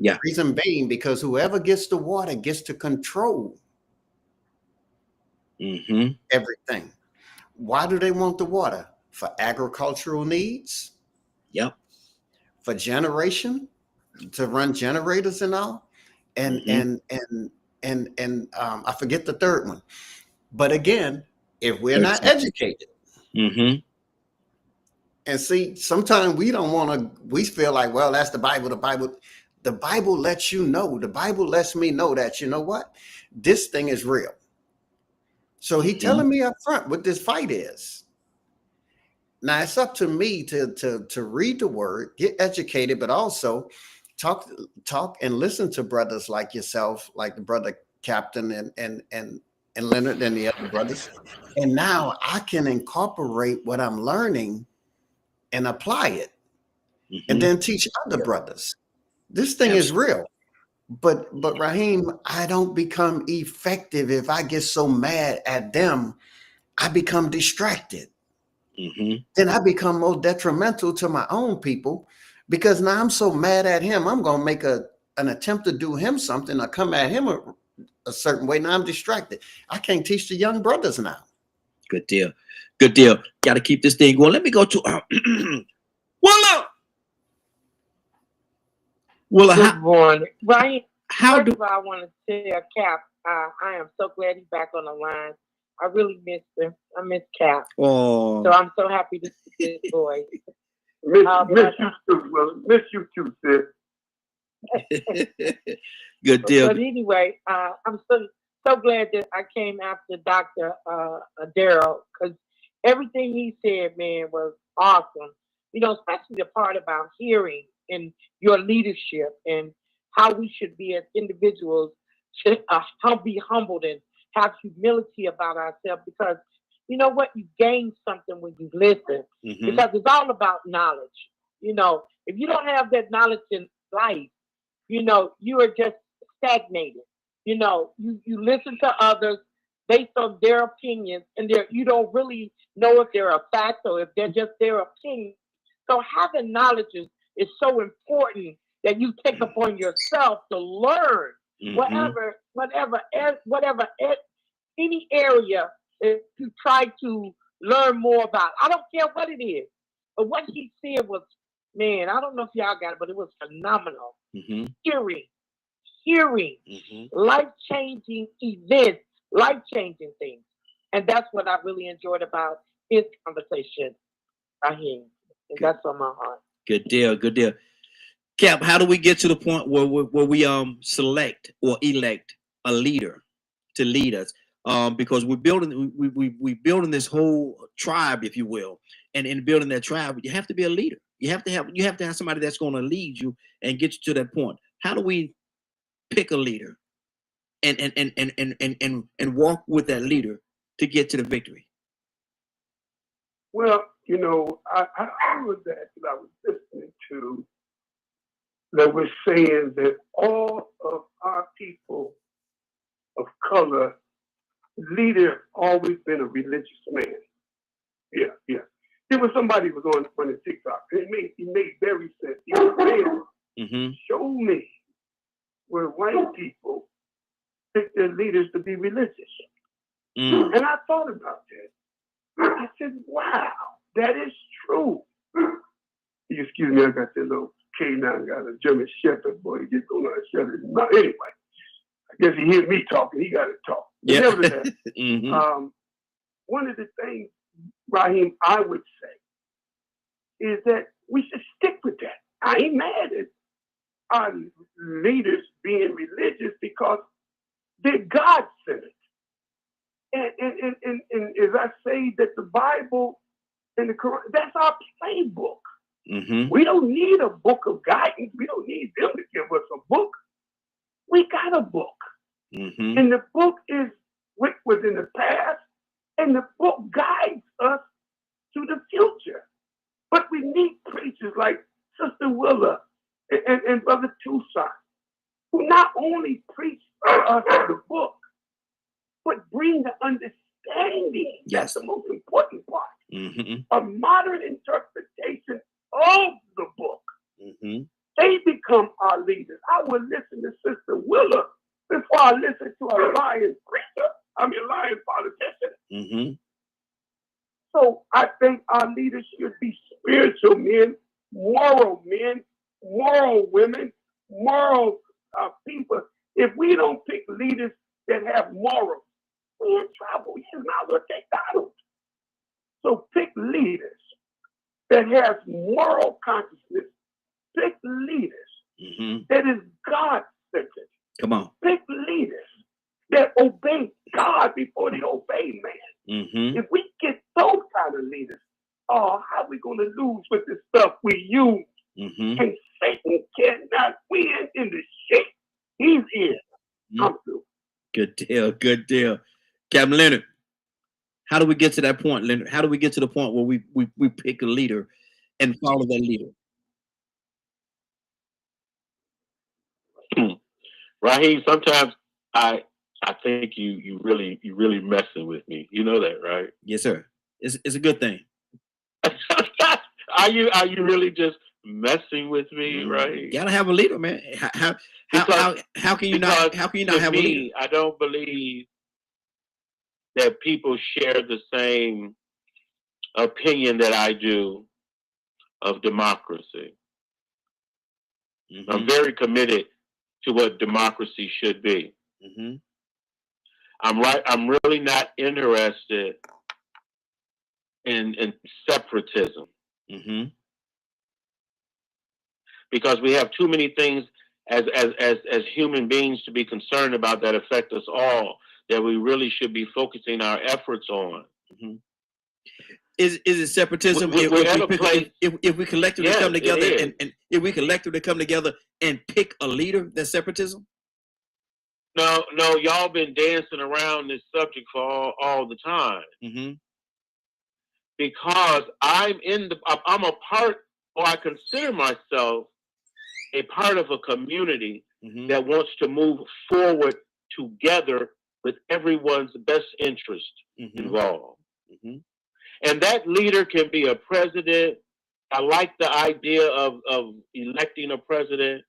Yeah. Reason being because whoever gets the water gets to control everything. Why do they want the water? For agricultural needs? Yep. For generation, to run generators and all, and I forget the third one. But again, if we're not educated, and see, sometimes we don't want to. We feel like, well, that's the Bible. The Bible lets you know. The Bible lets me know that, you know what, this thing is real. So he telling me up front what this fight is. Now it's up to me to read the word, get educated, but also talk and listen to brothers like yourself, like the brother Captain and Leonard and the other brothers. And now I can incorporate what I'm learning and apply it, and then teach other brothers. This thing is real. But Raheem, I don't become effective if I get so mad at them. I become distracted. Then I become more detrimental to my own people, because now I'm so mad at him. I'm gonna make an attempt to do him something or come at him a certain way. Now I'm distracted. I can't teach the young brothers now. Good deal. Good deal. Got to keep this thing going. Let me go to Willa, Good morning. Ryan, first of all, I want to tell Cap, I am so glad he's back on the line. I really missed him. I miss Cap. Oh. So I'm so happy to see this boy. Miss you too, Will. Miss you too, sis. Good deal. But anyway, I'm so glad that I came after Dr. Daryl, because everything he said, man, was awesome. You know, especially the part about hearing and your leadership and how we should be as individuals, should be humbled and have humility about ourselves, because you know what? You gain something when you listen, because it's all about knowledge. You know, if you don't have that knowledge in life, you know, you are just stagnated. You know, you listen to others based on their opinions, and you don't really know if they're a fact or if they're just their opinion. So having knowledge is so important, that you take upon yourself to learn whatever any area to try to learn more about. I don't care what it is, but what he said was, man, I don't know if y'all got it, but it was phenomenal. Hearing life-changing events, life-changing things. And that's what I really enjoyed about his conversation. I hear him. And that's on my heart. Good deal. Good deal. Cap, how do we get to the point where we select or elect a leader to lead us? Because we're building building this whole tribe, if you will, and in building that tribe, you have to be a leader. You have to have somebody that's going to lead you and get you to that point. How do we pick a leader and walk with that leader to get to the victory? Well, you know, I was that I was listening to that was saying that all of our people of color, leader always been a religious man. Yeah. There was somebody who was on the TikTok. It made very sense. He was saying, show me where white people pick their leaders to be religious. And I thought about that. I said, wow, that is true. Excuse me, I got that little K9, got a German Shepherd, boy, he just going on a shepherd. Anyway, I guess he heard me talking, he got to talk. Yeah. Nevertheless, one of the things, Raheem, I would say, is that we should stick with that. I ain't mad at our leaders being religious, because they're God-centered. And as I say, that the Bible and the Quran, that's our playbook. We don't need a book of guidance. We don't need them to give us a book. We got a book. And the book is what was in the past, and the book guides us to the future. But we need preachers like Sister Willa and Brother Tucson, who not only preach us the book, but bring the understanding. That's the most important part. A modern interpretation of the book. They become our leaders. I would listen to Sister Willa before I listen to a lying preacher. Lying politician. Mm-hmm. So I think our leaders should be spiritual men, moral women, moral people. If we don't pick leaders that have morals, we're in trouble. You're not going to take Donald. So pick leaders that have moral consciousness. Pick leaders that is God-centered. Come on. Pick leaders that obey God before they obey man. If we get those kind of leaders, how are we going to lose with the stuff we use? And Satan cannot win in the shape he's in. I'm through. Good deal. Good deal. Captain Leonard, how do we get to that point, Leonard? How do we get to the point where we pick a leader and follow that leader? Raheem, sometimes I think you really messing with me. You know that, right? Yes, sir. It's a good thing. Are you really just messing with me, right? You gotta have a leader, man. How can you not have a leader? I don't believe that people share the same opinion that I do of democracy. I'm very committed to what democracy should be. I'm really not interested in separatism. Because we have too many things as human beings to be concerned about that affect us all, that we really should be focusing our efforts on. Is it separatism if we collectively come together and if we collectively come together and pick a leader? That's separatism? No, y'all been dancing around this subject for all the time. Because I'm a part, or I consider myself a part of a community that wants to move forward together with everyone's best interest involved. And that leader can be a president. I like the idea of electing a president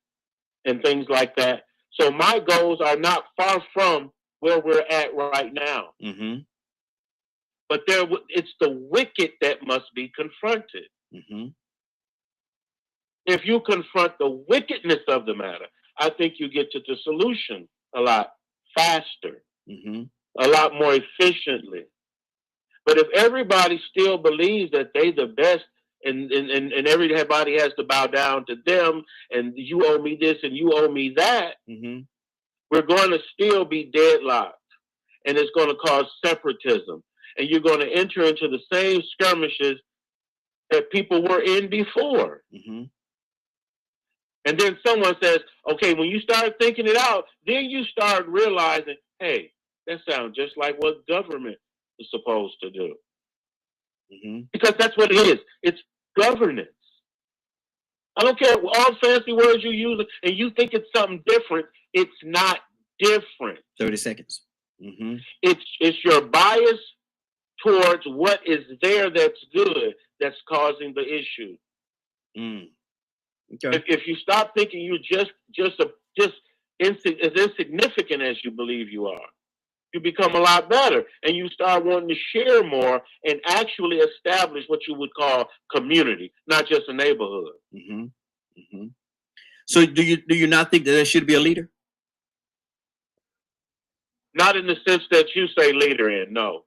and things like that. So my goals are not far from where we're at right now. But it's the wicked that must be confronted. If you confront the wickedness of the matter, I think you get to the solution a lot faster, a lot more efficiently. But if everybody still believes that they the best and everybody has to bow down to them and you owe me this and you owe me that, we're going to still be deadlocked. And it's going to cause separatism. And you're going to enter into the same skirmishes that people were in before. And then someone says, okay, when you start thinking it out, then you start realizing, hey, that sounds just like what government is supposed to do. Because that's what it is. It's governance. I don't care all fancy words you use and you think it's something different. It's not different. 30 seconds. It's your bias towards what is there that's good that's causing the issue. Okay. If you stop thinking you're just as insignificant as you believe you are, you become a lot better, and you start wanting to share more and actually establish what you would call community, not just a neighborhood. So do you not think that there should be a leader? Not in the sense that you say leader in, no.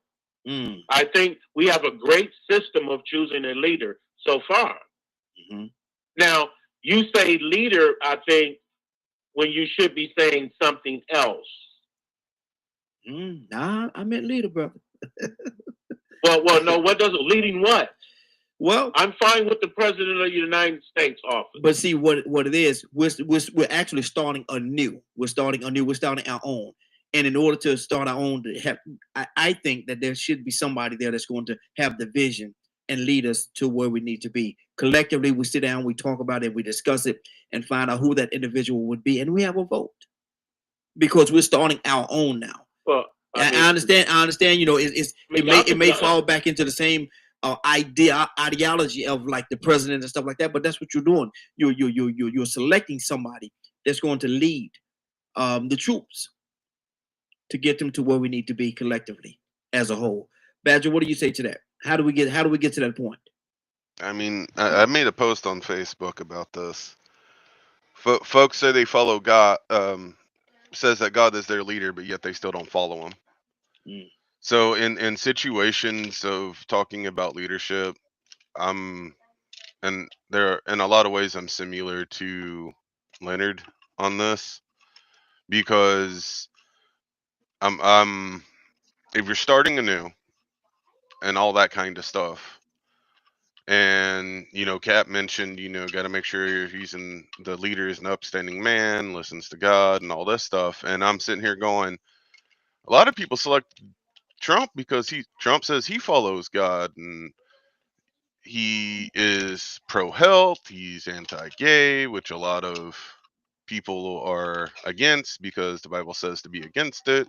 I think we have a great system of choosing a leader so far. Now, you say leader, I think, when you should be saying something else. Nah, I meant leader, brother. well, no, what does it, leading what? Well, I'm fine with the president of the United States office. But see what it is, we're actually starting anew. We're starting our own. And in order to start our own, I think that there should be somebody there that's going to have the vision and lead us to where we need to be. Collectively, we sit down, we talk about it, we discuss it, and find out who that individual would be, and we have a vote. Because we're starting our own now. Well, I understand. You know, it may fall back into the same ideology of like the president and stuff like that. But that's what you're doing. You're selecting somebody that's going to lead the troops to get them to where we need to be collectively as a whole. Badger, what do you say to that? How do we get to that point? I mean, I made a post on Facebook about this. Folks say they follow God, says that God is their leader, but yet they still don't follow him. So in situations of talking about leadership, and there in a lot of ways I'm similar to Leonard on this, because I'm if you're starting anew and all that kind of stuff, and Cap mentioned, got to make sure the leader is an upstanding man, listens to God and all this stuff, and I'm sitting here going, a lot of people select Trump because Trump says he follows God, and he is pro-health, he's anti-gay, which a lot of people are against because the Bible says to be against it,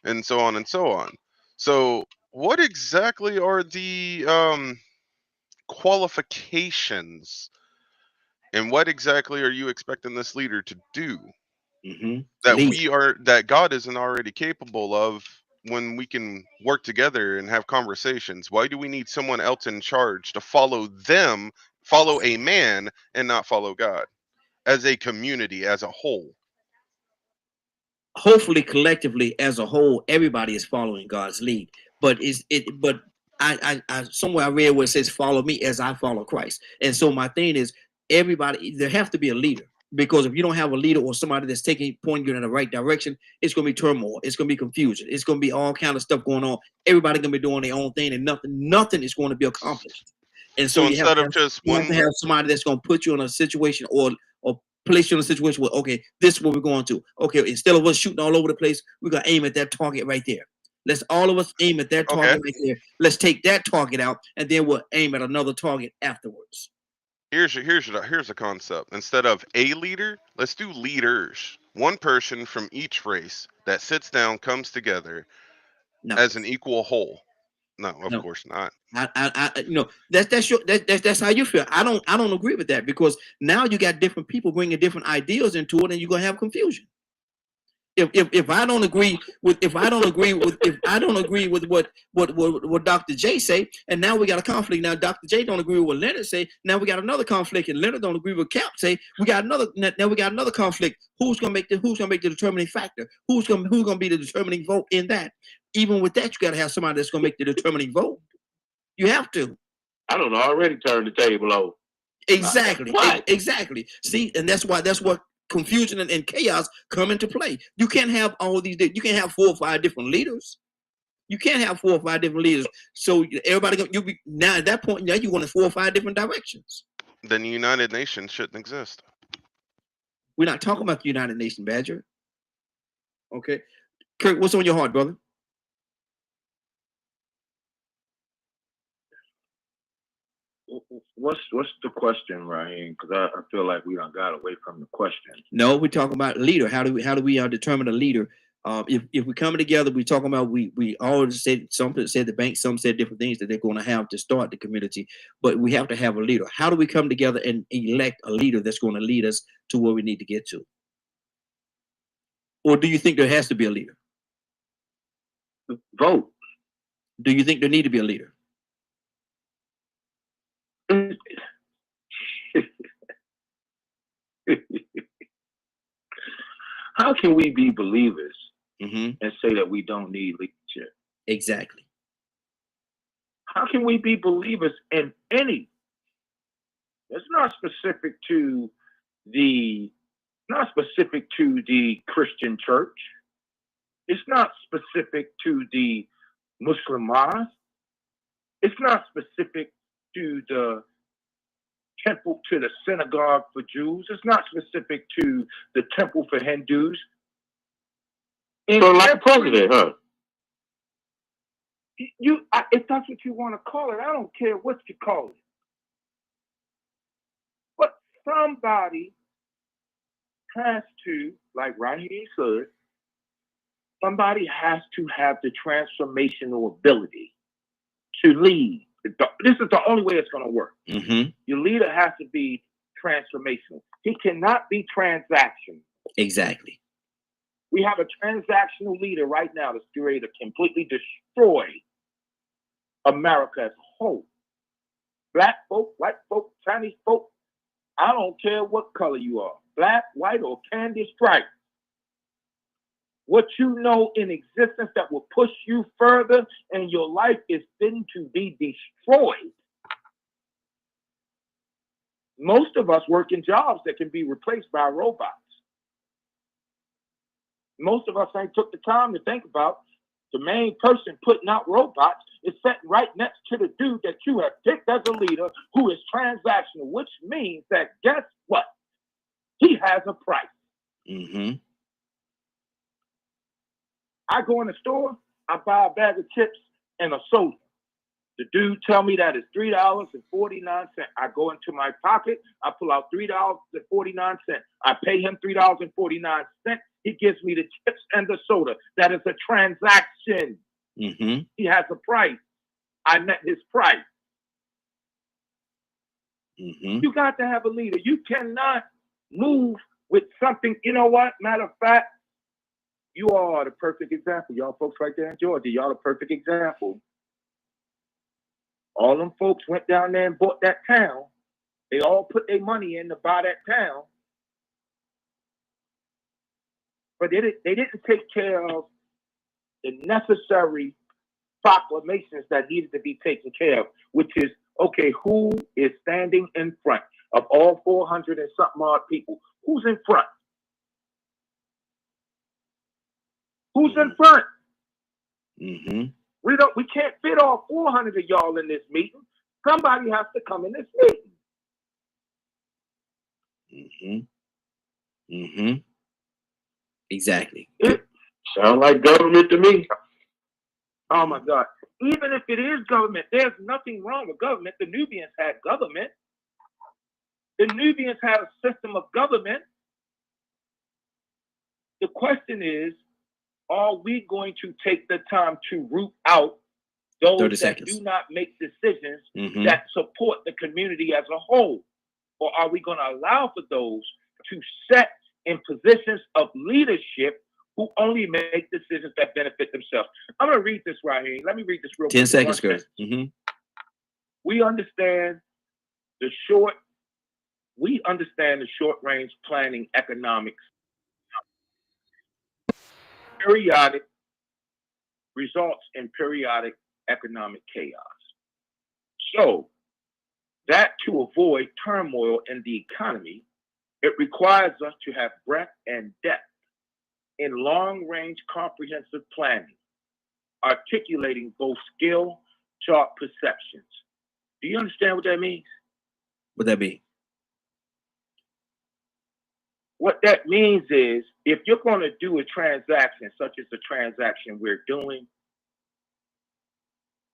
and so on and so on. So what exactly are the qualifications, and what exactly are you expecting this leader to do that God isn't already capable of, when we can work together and have conversations? Why do we need someone else in charge to follow a man, and not follow God as a community, as a whole? Hopefully, collectively, as a whole, everybody is following God's lead. But I somewhere I read where it says, "Follow me as I follow Christ." And so my thing is, everybody, there have to be a leader, because if you don't have a leader or somebody that's pointing you in the right direction, it's going to be turmoil, it's going to be confusion, it's going to be all kind of stuff going on. Everybody going to be doing their own thing, and nothing is going to be accomplished. And so you have to have somebody that's going to put you in a situation or place you in a situation where, okay, this is what we're going to. Okay, instead of us shooting all over the place, we're going to aim at that target right there. Let's all of us aim at that target right there. Let's take that target out, and then we'll aim at another target afterwards. Here's a concept. Instead of a leader, let's do leaders. One person from each race that sits down, comes together as an equal whole. No, of course not. That's how you feel. I don't agree with that, because now you got different people bringing different ideas into it, and you're gonna have confusion. If I don't agree with what Dr. J say, and now we got a conflict. Now Dr. J don't agree with what Leonard say. Now we got another conflict, and Leonard don't agree with Cap say. We got another conflict. Who's gonna make the determining factor? Who's gonna be the determining vote in that? Even with that, you got to have somebody that's gonna make the determining vote. You have to. I don't know. Already turned the table over. Exactly. Exactly. See, and that's what confusion and chaos come into play. You can't have all these. You can't have 4 or 5 different leaders. You can't have 4 or 5 different leaders. So everybody, now at that point, now you want 4 or 5 different directions. Then the United Nations shouldn't exist. We're not talking about the United Nations, Badger. Okay, Kirk, what's on your heart, brother? What's the question, Raheem? Because I feel like we done got away from the question. No, we're talking about leader. How do we determine a leader? If we come together, we talking about we all said, some said the bank, some said different things that they're going to have to start the community, but we have to have a leader. How do we come together and elect a leader that's going to lead us to where we need to get to? Or do you think there has to be a leader? Vote. Do you think there need to be a leader? How can we be believers and say that we don't need leadership? Exactly. How can we be believers in any? It's not specific to the Christian church. It's not specific to the Muslim mosque. It's not specific to the temple, to the synagogue for Jews. It's not specific to the temple for Hindus. So like president, huh? If that's what you want to call it, I don't care what you call it. But somebody has to, like Raheem said, somebody has to have the transformational ability to lead. This is the only way it's going to work. Your leader has to be transformational. He cannot be transactional. Exactly. We have a transactional leader right now that's ready to completely destroy America as a whole. Black folk, white folk, Chinese folk, I don't care what color you are, black, white, or candy stripe. What you know in existence that will push you further and your life is then to be destroyed. Most of us work in jobs that can be replaced by robots. Most of us ain't took the time to think about the main person putting out robots is sitting right next to the dude that you have picked as a leader who is transactional, which means that guess what? He has a price. Mm-hmm. I go in the store, I buy a bag of chips and a soda. The dude tell me that is $3.49. I go into my pocket, I pull out $3.49. I pay him $3.49. He gives me the chips and the soda. That is a transaction. Mm-hmm. He has a price. I met his price. Mm-hmm. You got to have a leader. You cannot move with something. You know what? Matter of fact, you all are the perfect example. Y'all folks right there in Georgia, y'all the perfect example. All them folks went down there and bought that town. They all put their money in to buy that town. But they didn't take care of the necessary proclamations that needed to be taken care of, which is, okay, who is standing in front of all 400 and something odd people? Who's in front? Who's in front? Mm-hmm. We can't fit all 400 of y'all in this meeting. Somebody has to come in this meeting. Mm-hmm. Mm-hmm. Exactly. It sounds like government to me. Oh my God. Even if it is government, there's nothing wrong with government. The Nubians had government. The Nubians had a system of government. The question is, are we going to take the time to root out those that do not make decisions that support the community as a whole? Or are we going to allow for those to set in positions of leadership who only make decisions that benefit themselves? I'm going to read this right here. Let me read this real quick. 10 seconds, Chris. Mm-hmm. We understand the short range planning economics. Periodic results in periodic economic chaos. So that to avoid turmoil in the economy, it requires us to have breadth and depth in long-range comprehensive planning, articulating both skill, sharp perceptions. Do you understand what that means? What that mean? What that means is, if you're going to do a transaction, such as the transaction we're doing,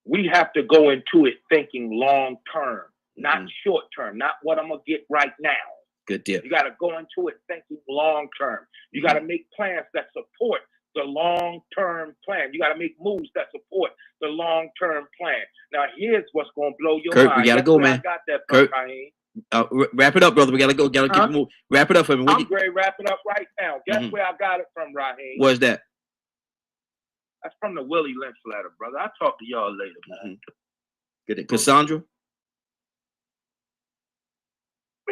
we have to go into it thinking long-term, not short-term, not what I'm going to get right now. Good deal. You got to go into it thinking long-term. You got to make plans that support the long-term plan. You got to make moves that support the long-term plan. Now, here's what's going to blow your Kurt, mind. we gotta go, man. I got that Kurt, from, Raheem. Wrap it up, brother. We gotta go. Gotta keep moving. Wrap it up for me. I'm ready to wrap it up right now. Guess where I got it from, Raheem? What's that? That's from the Willie Lynch letter, brother. I'll talk to y'all later, man. Good. Cassandra?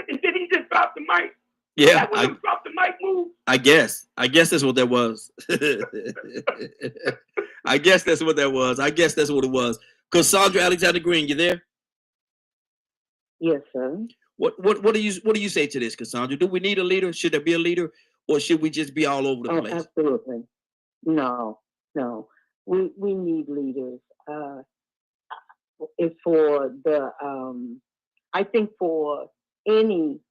Did he just drop the mic? Yeah. Drop the mic move? I guess that's what that was. I guess that's what that was. I guess that's what it was. Cassandra Alexander Green, you there? Yes, sir. What do you say to this, Cassandra? Do we need a leader? Should there be a leader, or should we just be all over the place? Absolutely. No. We need leaders. If for the I think for any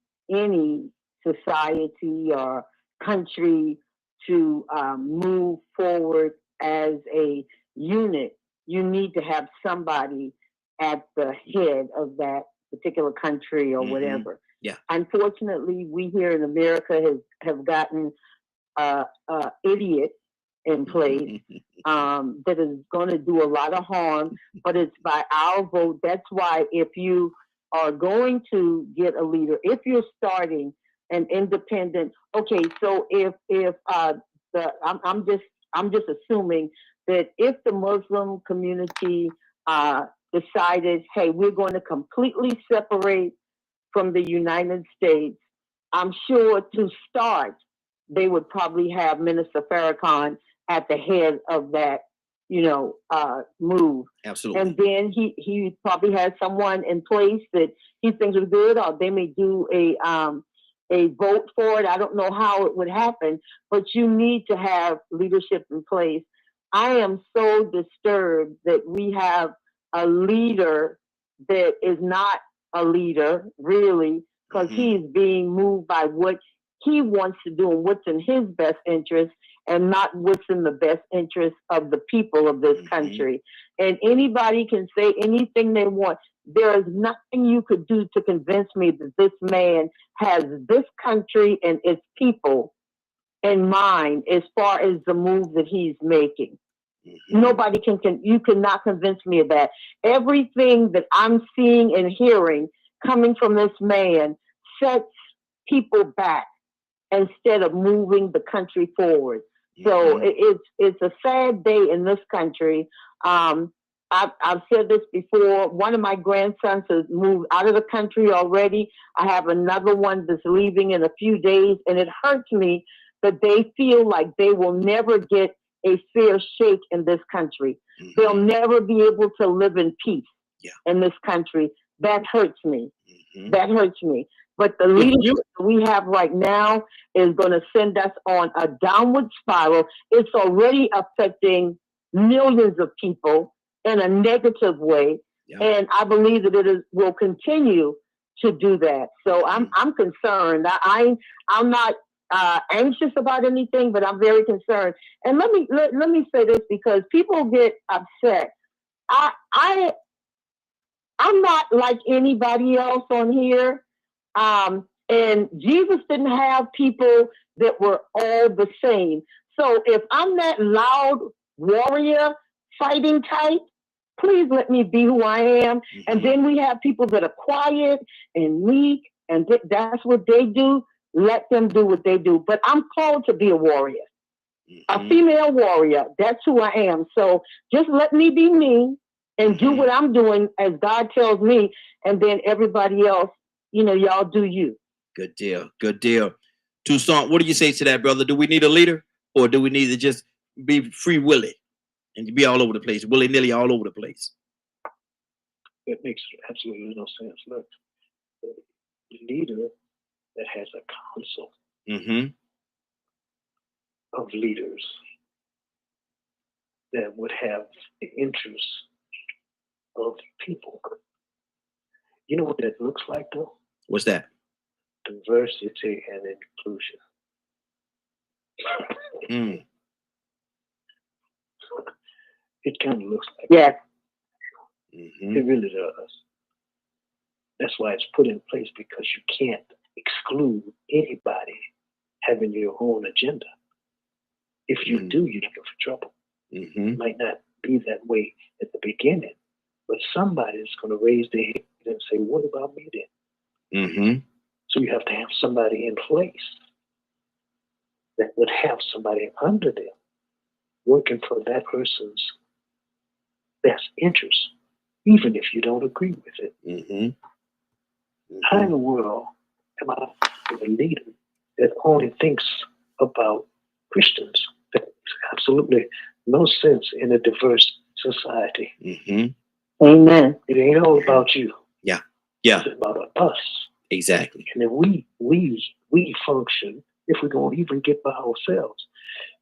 society or country to move forward as a unit, you need to have somebody at the head of that particular country or whatever. Yeah. Unfortunately, we here in America have gotten idiot in place that is going to do a lot of harm, but it's by our vote. That's why if you are going to get a leader, if you're starting an independent, okay, so if I'm just assuming that if the Muslim community decided, hey, we're going to completely separate from the United States. I'm sure to start, they would probably have Minister Farrakhan at the head of that, move. Absolutely. And then he probably has someone in place that he thinks is good, or they may do a vote for it. I don't know how it would happen, but you need to have leadership in place. I am so disturbed that we have a leader that is not a leader, really, because he's being moved by what he wants to do and what's in his best interest, and not what's in the best interest of the people of this country. And anybody can say anything they want. There is nothing you could do to convince me that this man has this country and its people in mind as far as the move that he's making. Nobody you cannot convince me of that. Everything that I'm seeing and hearing coming from this man sets people back instead of moving the country forward. So it's a sad day in this country. I've said this before. One of my grandsons has moved out of the country already. I have another one that's leaving in a few days, and it hurts me that they feel like they will never get a fair shake in this country. They'll never be able to live in peace in this country. That hurts me. That hurts me. But the leadership we have right now is going to send us on a downward spiral. It's already affecting millions of people in a negative way. And I believe that will continue to do that. So I'm concerned. I'm not anxious about anything, but I'm very concerned. And let me say this, because people get upset. I'm not like anybody else on here. And Jesus didn't have people that were all the same. So if I'm that loud warrior fighting type, please let me be who I am. And then we have people that are quiet and meek, and that's what they do. Let them do what they do. But I'm called to be a warrior, a female warrior. That's who I am. So just let me be me and do what I'm doing as God tells me. And then everybody else, y'all do you. Good deal. Good deal. Toussaint, what do you say to that, brother? Do we need a leader, or do we need to just be free willy and be all over the place, willy nilly all over the place? It makes absolutely no sense. Look, the leader that has a council of leaders that would have the interests of people. You know what that looks like, though? What's that? Diversity and inclusion. It kind of looks like that. It really does. That's why it's put in place, because you can't exclude anybody having your own agenda. If you do, you look for trouble. It might not be that way at the beginning, but somebody's going to raise their hand and say, what about me then? So you have to have somebody in place that would have somebody under them working for that person's best interest, even if you don't agree with it. How in the world am I a leader that only thinks about Christians? That makes absolutely no sense in a diverse society. Amen. It ain't all about you. Yeah. It's about us. Exactly. And then we function if we're going to even get by ourselves.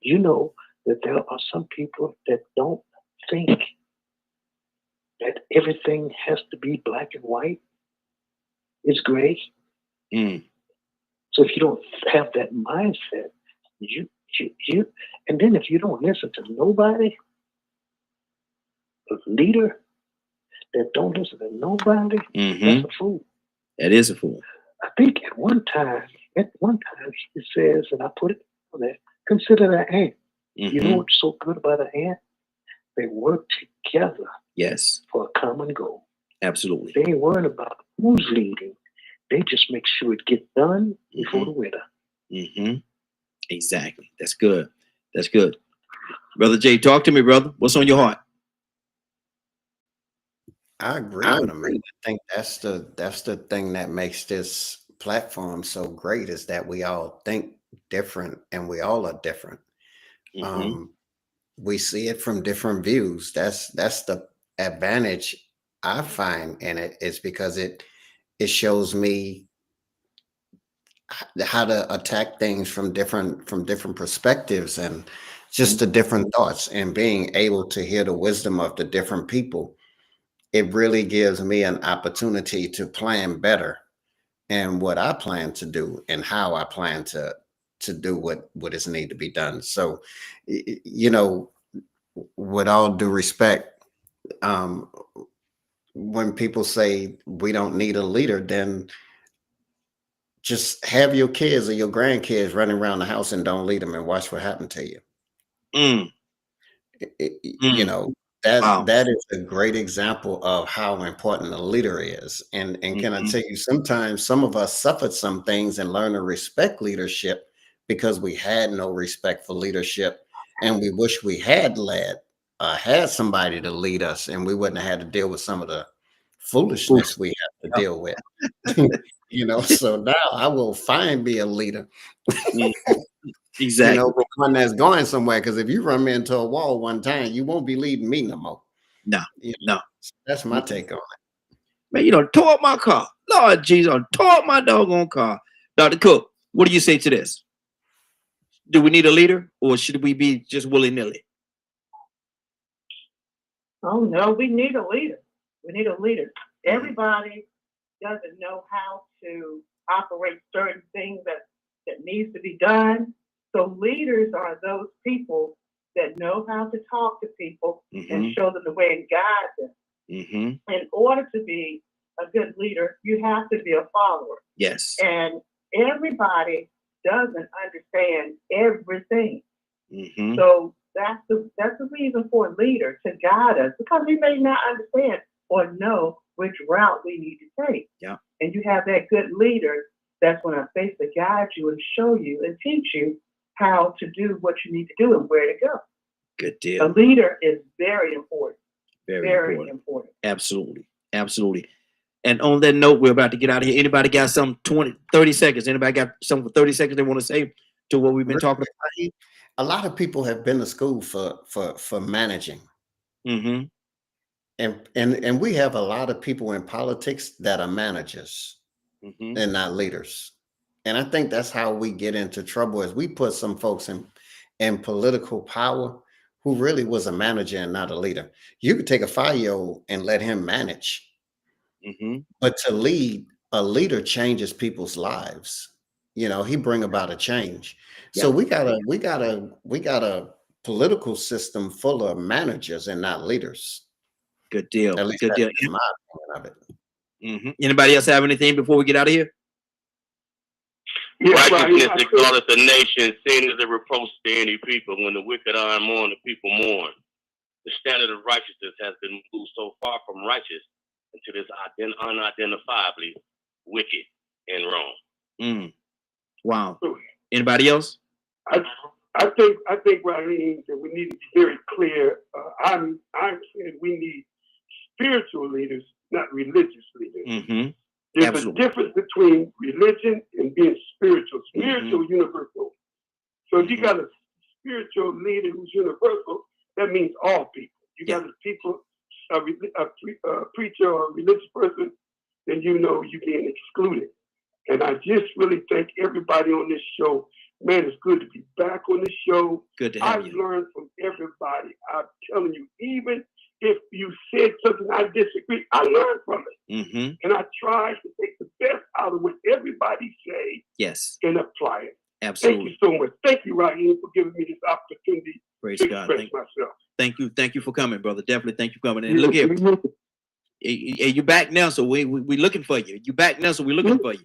You know that there are some people that don't think that everything has to be black and white. It's gray. So if you don't have that mindset, you and then if you don't listen to nobody, a leader that don't listen to nobody, that's a fool. That is a fool. I think at one time it says, and I put it on there, consider the ant. You know what's so good about an ant? They work together. Yes. For a common goal. Absolutely. They ain't worried about who's leading. They just make sure it gets done before the winter. Exactly. That's good. That's good. Brother Jay, talk to me, brother. What's on your heart? I agree with him. And I think that's the thing that makes this platform so great is that we all think different and we all are different. We see it from different views. That's the advantage I find in it is because it shows me how to attack things from different perspectives and just the different thoughts and being able to hear the wisdom of the different people. It really gives me an opportunity to plan better and what I plan to do and how I plan to do what is need to be done. So, you know, with all due respect, when people say we don't need a leader, then just have your kids or your grandkids running around the house and don't lead them and watch what happened to you. You know, that is a great example of how important a leader is. And can I tell you, sometimes some of us suffered some things and learned to respect leadership because we had no respect for leadership. And we wish we had had somebody to lead us and we wouldn't have had to deal with some of the foolishness we have to deal with. You know, so now I will be a leader. Exactly. You know, one that's going somewhere. Because if you run me into a wall one time, you won't be leading me no more. No, no. That's my take on it. Man, you know, tore up my car. Lord Jesus, tore up my doggone car. Dr. Cook, what do you say to this? Do we need a leader or should we be just willy-nilly? Oh no, we need a leader. We need a leader. Everybody doesn't know how to operate certain things that needs to be done. So leaders are those people that know how to talk to people and show them the way and guide them. In order to be a good leader, you have to be a follower. Yes. And everybody doesn't understand everything. So that's the reason for a leader to guide us, because we may not understand or know which route we need to take. Yeah. And you have that good leader that's going to basically guide you and show you and teach you how to do what you need to do and where to go. Good deal. A leader is very important. Very important. Absolutely. Absolutely. And on that note, we're about to get out of here. Anybody got some 30 seconds? Anybody got something for 30 seconds they want to say to what we've been talking about? A lot of people have been to school for managing. And we have a lot of people in politics that are managers and not leaders. And I think that's how we get into trouble, is we put some folks in political power who really was a manager and not a leader. You could take a 5-year-old and let him manage. But to lead, a leader changes people's lives. You know, he bring about a change. So we got a political system full of managers and not leaders. Good deal. At least Good deal. that's my opinion of it. Anybody else have anything before we get out of here? Righteousness exalteth the nation, sin is a reproach to any people. When the wicked are mourn, the people mourn. The standard of righteousness has been moved so far from righteous into this unidentifiably wicked and wrong. Wow. Anybody else? I think, Raheem, that we need to be very clear. I'm saying we need spiritual leaders, not religious leaders. There's a difference between religion and being spiritual. Spiritual, universal. So if you got a spiritual leader who's universal, that means all people. You got a preacher or a religious person, then you know you're getting excluded. And I just really thank everybody on this show. Man, it's good to be back on this show. Good to have I've learned from everybody. I'm telling you, even if you said something I disagree, I learned from it. And I try to take the best out of what everybody say and apply it. Absolutely. Thank you so much. Thank you, Raheem, for giving me this opportunity to God. express myself. Thank you for coming, brother. Definitely thank you for coming. And look here, you back now, so we looking for you. You back now, so we looking for you.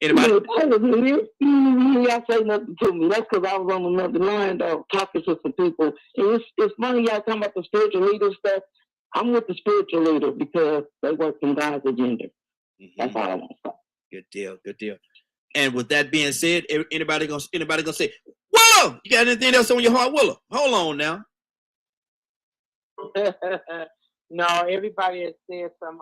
Anybody? Y'all say nothing to me. That's because I was on another line though, talking to some people. And it's funny y'all talking about the spiritual leader stuff. I'm with the spiritual leader because they work in God's agenda. That's all I want to say. Good deal. Good deal. And with that being said, anybody gonna say, "Whoa, you got anything else on your heart, Willow?" Hold on now. No, everybody has said some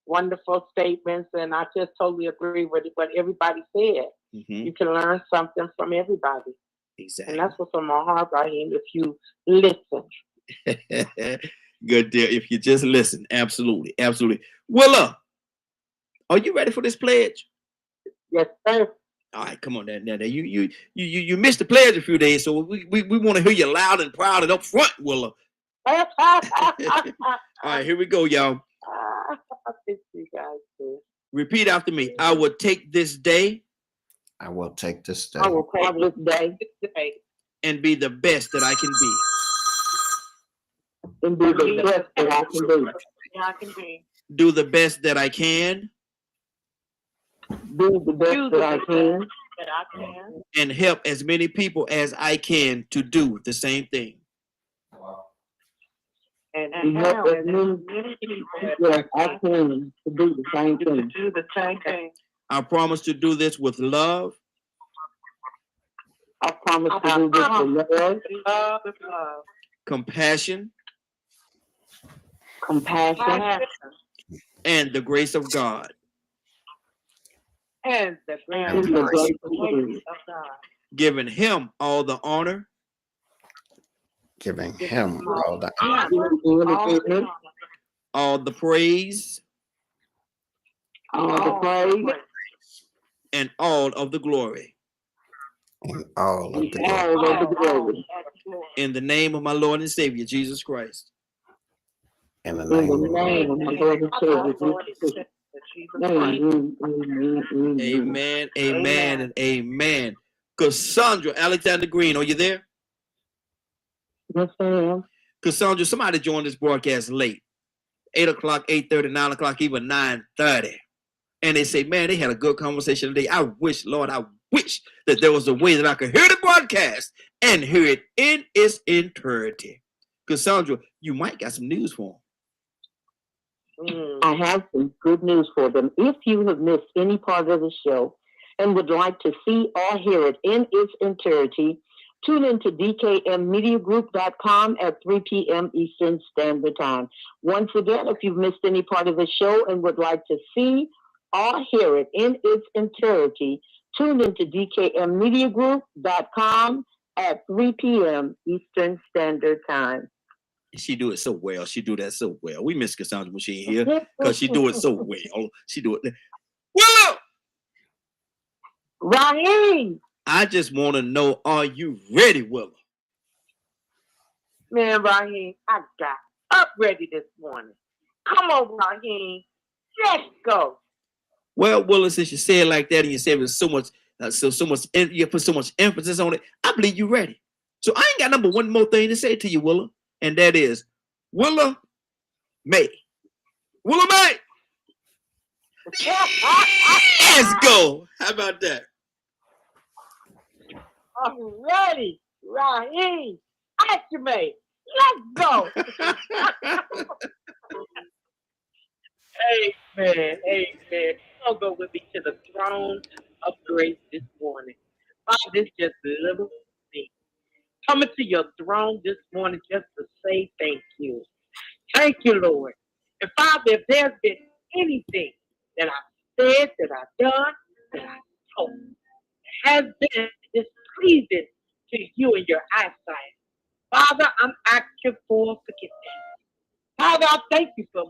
wonderful statements, and I just totally agree with what everybody said. Mm-hmm. You can learn something from everybody. Exactly. And that's what's on my heart, Raheem, if you listen. Good deal. If you just listen. Absolutely. Absolutely. Willa, are you ready for this pledge? Yes, sir. All right, come on now. You missed the pledge a few days, so we want to hear you loud and proud and up front, Willa. All right, here we go, y'all. I think you guys do. Repeat after me. I will take this day. I will take this day. I will take this day and be the best that I can be. And be the best that I can be. Yeah, I can be. Do the best that I can. Do the best that I can. And help as many people as I can to do the same thing. And help as many people as I can to do the same thing. To do the same thing. I promise to do this with love. I promise to do this with love. Compassion. And the grace of God. And the grace of God. Giving him all the honor. Giving him all the honor. All the praise. All the praise. And all of the glory. And all of the glory. In the name of my Lord and Savior, Jesus Christ. In the name of my Lord and Savior, Jesus Christ. Amen, amen, and amen. Cassandra Alexander Green, are you there? Yes, I am. Cassandra, somebody joined this broadcast late. 8 o'clock, 8:30, 9 o'clock, even 9:30. And they say, man, they had a good conversation today. I wish, Lord, I wish that there was a way that I could hear the broadcast and hear it in its entirety. Cassandra, you might got some news for them. I have some good news for them. If you have missed any part of the show and would like to see or hear it in its entirety, tune into dkmmediagroup.com at 3 p.m. Eastern Standard Time. Once again, if you've missed any part of the show and would like to see or hear it in its entirety, tune into dkmmediagroup.com at 3 p.m. Eastern Standard Time. She do it so well. She do that so well. We miss Cassandra when she ain't here because she do it so well. She do it. Willa! Raheem! I just want to know, are you ready, Willa? Man, Raheem, I got up ready this morning. Come on, Raheem. Let's go. Well, Willa, since you say it like that and you say it with so much, you put so much emphasis on it, I believe you're ready. So I ain't got one more thing to say to you, Willa. And that is Willa May. Willa May. Let's go. How about that? I'm ready, Raheem. Activate. Let's go. Amen. Amen. Don't go with me to the throne of grace this morning. Father, this just little thing. Coming to your throne this morning just to say thank you. Thank you, Lord. And Father, if there's been anything that I've said, that I've done, that I've told, has been displeasing to you in your eyesight, Father, I'm asking for forgiveness. Father, I thank you for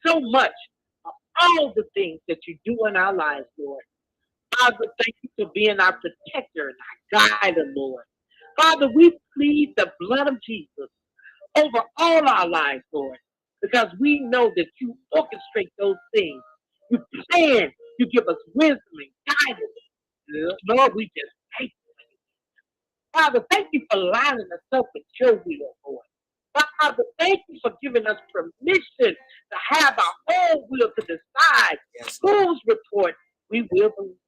so much of all the things that you do in our lives, Lord. Father, thank you for being our protector and our guider, Lord. Father, we plead the blood of Jesus over all our lives, Lord, because we know that you orchestrate those things. You plan, you give us wisdom and guidance. Lord, we just thank you. Father, thank you for lining us up with your will, Lord. Father, thank you for giving us permission to have our own will to decide whose report we will believe.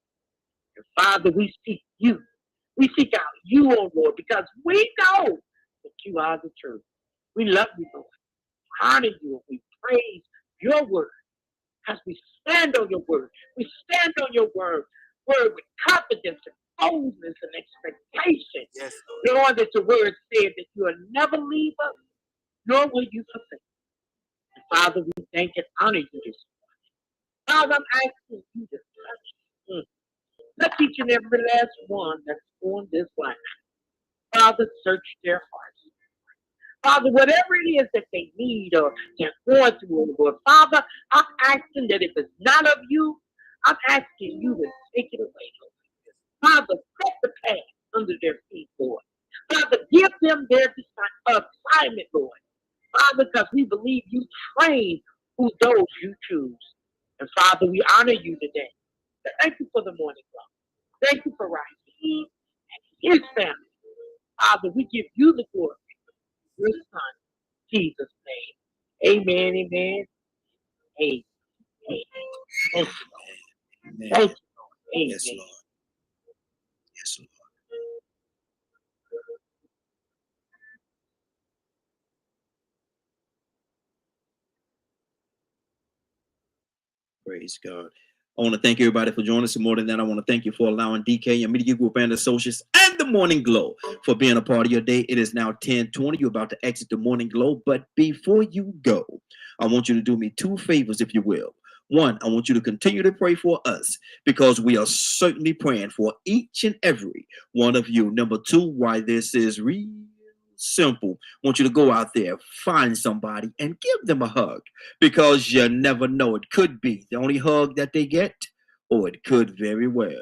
And Father, we seek you. We seek out you, oh Lord, because we know that you are the truth. We love you, Lord. We honor you. We praise your word as we stand on your word. We stand on your word with confidence and boldness and expectation. Yes, Lord, that your word said that you will never leave us, nor will you forsake. Father, we thank and honor you this morning. Father, I'm asking you to touch each and every last one that's on this line. Father, search their hearts. Father, whatever it is that they need or they're going through, Lord, Father, I'm asking that if it's not of you, I'm asking you to take it away, Lord. Father, set the path under their feet, Lord. Father, give them their assignment, Lord. Father, because we believe you train who those you choose. And Father, we honor you today. Thank you for the morning glow. Thank you for Raheem and his family. Father, we give you the glory. Your son, Jesus' name. Amen, amen, amen. Thank you, Lord. Amen. Thank you, Lord. Amen. Yes, Lord. Yes, Lord. Praise God. I want to thank everybody for joining us. More than that, I want to thank you for allowing DK and Media Group and Associates and the Morning Glow for being a part of your day. It is now 10:20. You're about to exit the Morning Glow. But before you go, I want you to do me two favors, if you will. One, I want you to continue to pray for us because we are certainly praying for each and every one of you. Number two, why this is real simple. I want you to go out there, find somebody, and give them a hug because you never know. It could be the only hug that they get, or it could very well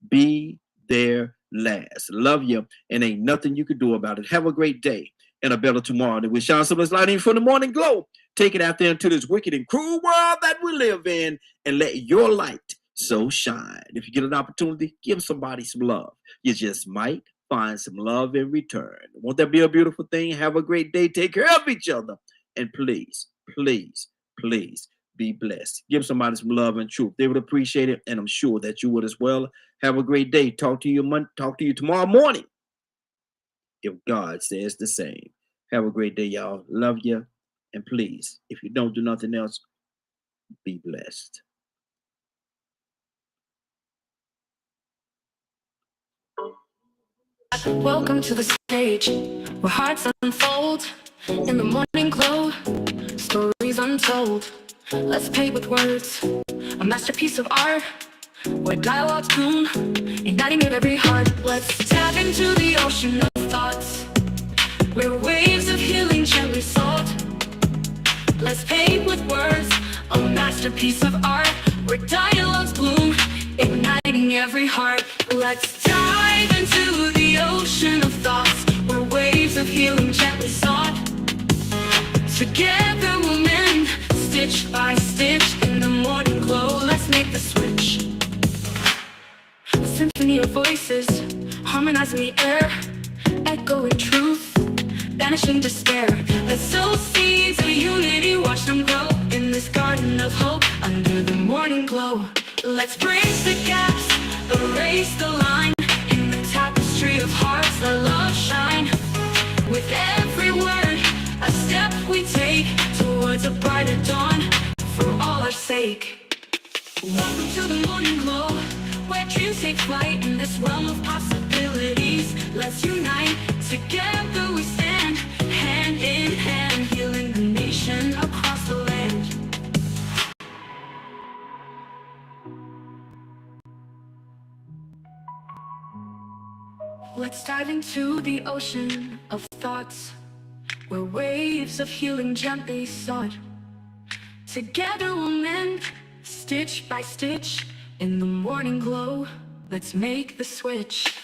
be their last. Love you, and ain't nothing you can do about it. Have a great day and a better tomorrow. And we shine some of this light in from the Morning Glow. Take it out there into this wicked and cruel world that we live in and let your light so shine. If you get an opportunity, give somebody some love. You just might find some love in return. Won't that be a beautiful thing? Have a great day. Take care of each other. And please, please, please be blessed. Give somebody some love and truth. They would appreciate it, and I'm sure that you would as well. Have a great day. Talk to you tomorrow morning, if God says the same. Have a great day, y'all. Love you. And please, if you don't do nothing else, be blessed. Welcome to the stage where hearts unfold in the morning glow, stories untold. Let's paint with words, a masterpiece of art where dialogues bloom, igniting in every heart. Let's dive into the ocean of thoughts where waves of healing gently salt. Let's paint with words, a masterpiece of art where dialogues bloom, igniting every heart. Let's dive into the ocean of thoughts where waves of healing gently sought. Together we'll mend, stitch by stitch in the morning glow. Let's make the switch. A symphony of voices harmonizing the air, echoing truth, banishing despair. Let's sow seeds of unity, watch them grow in this garden of hope under the morning glow. Let's bridge the gaps, erase the line in the tapestry of hearts that love shine. With every word, a step we take towards a brighter dawn for all our sake. Welcome to the morning glow, where dreams take flight in this realm of possibilities. Let's unite, together we stand, hand in hand, healing the nation across the land. Let's dive into the ocean of thoughts where waves of healing gently sought. Together we'll mend, stitch by stitch in the morning glow. Let's make the switch.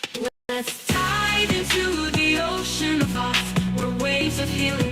Let's dive into the ocean of thoughts where waves of healing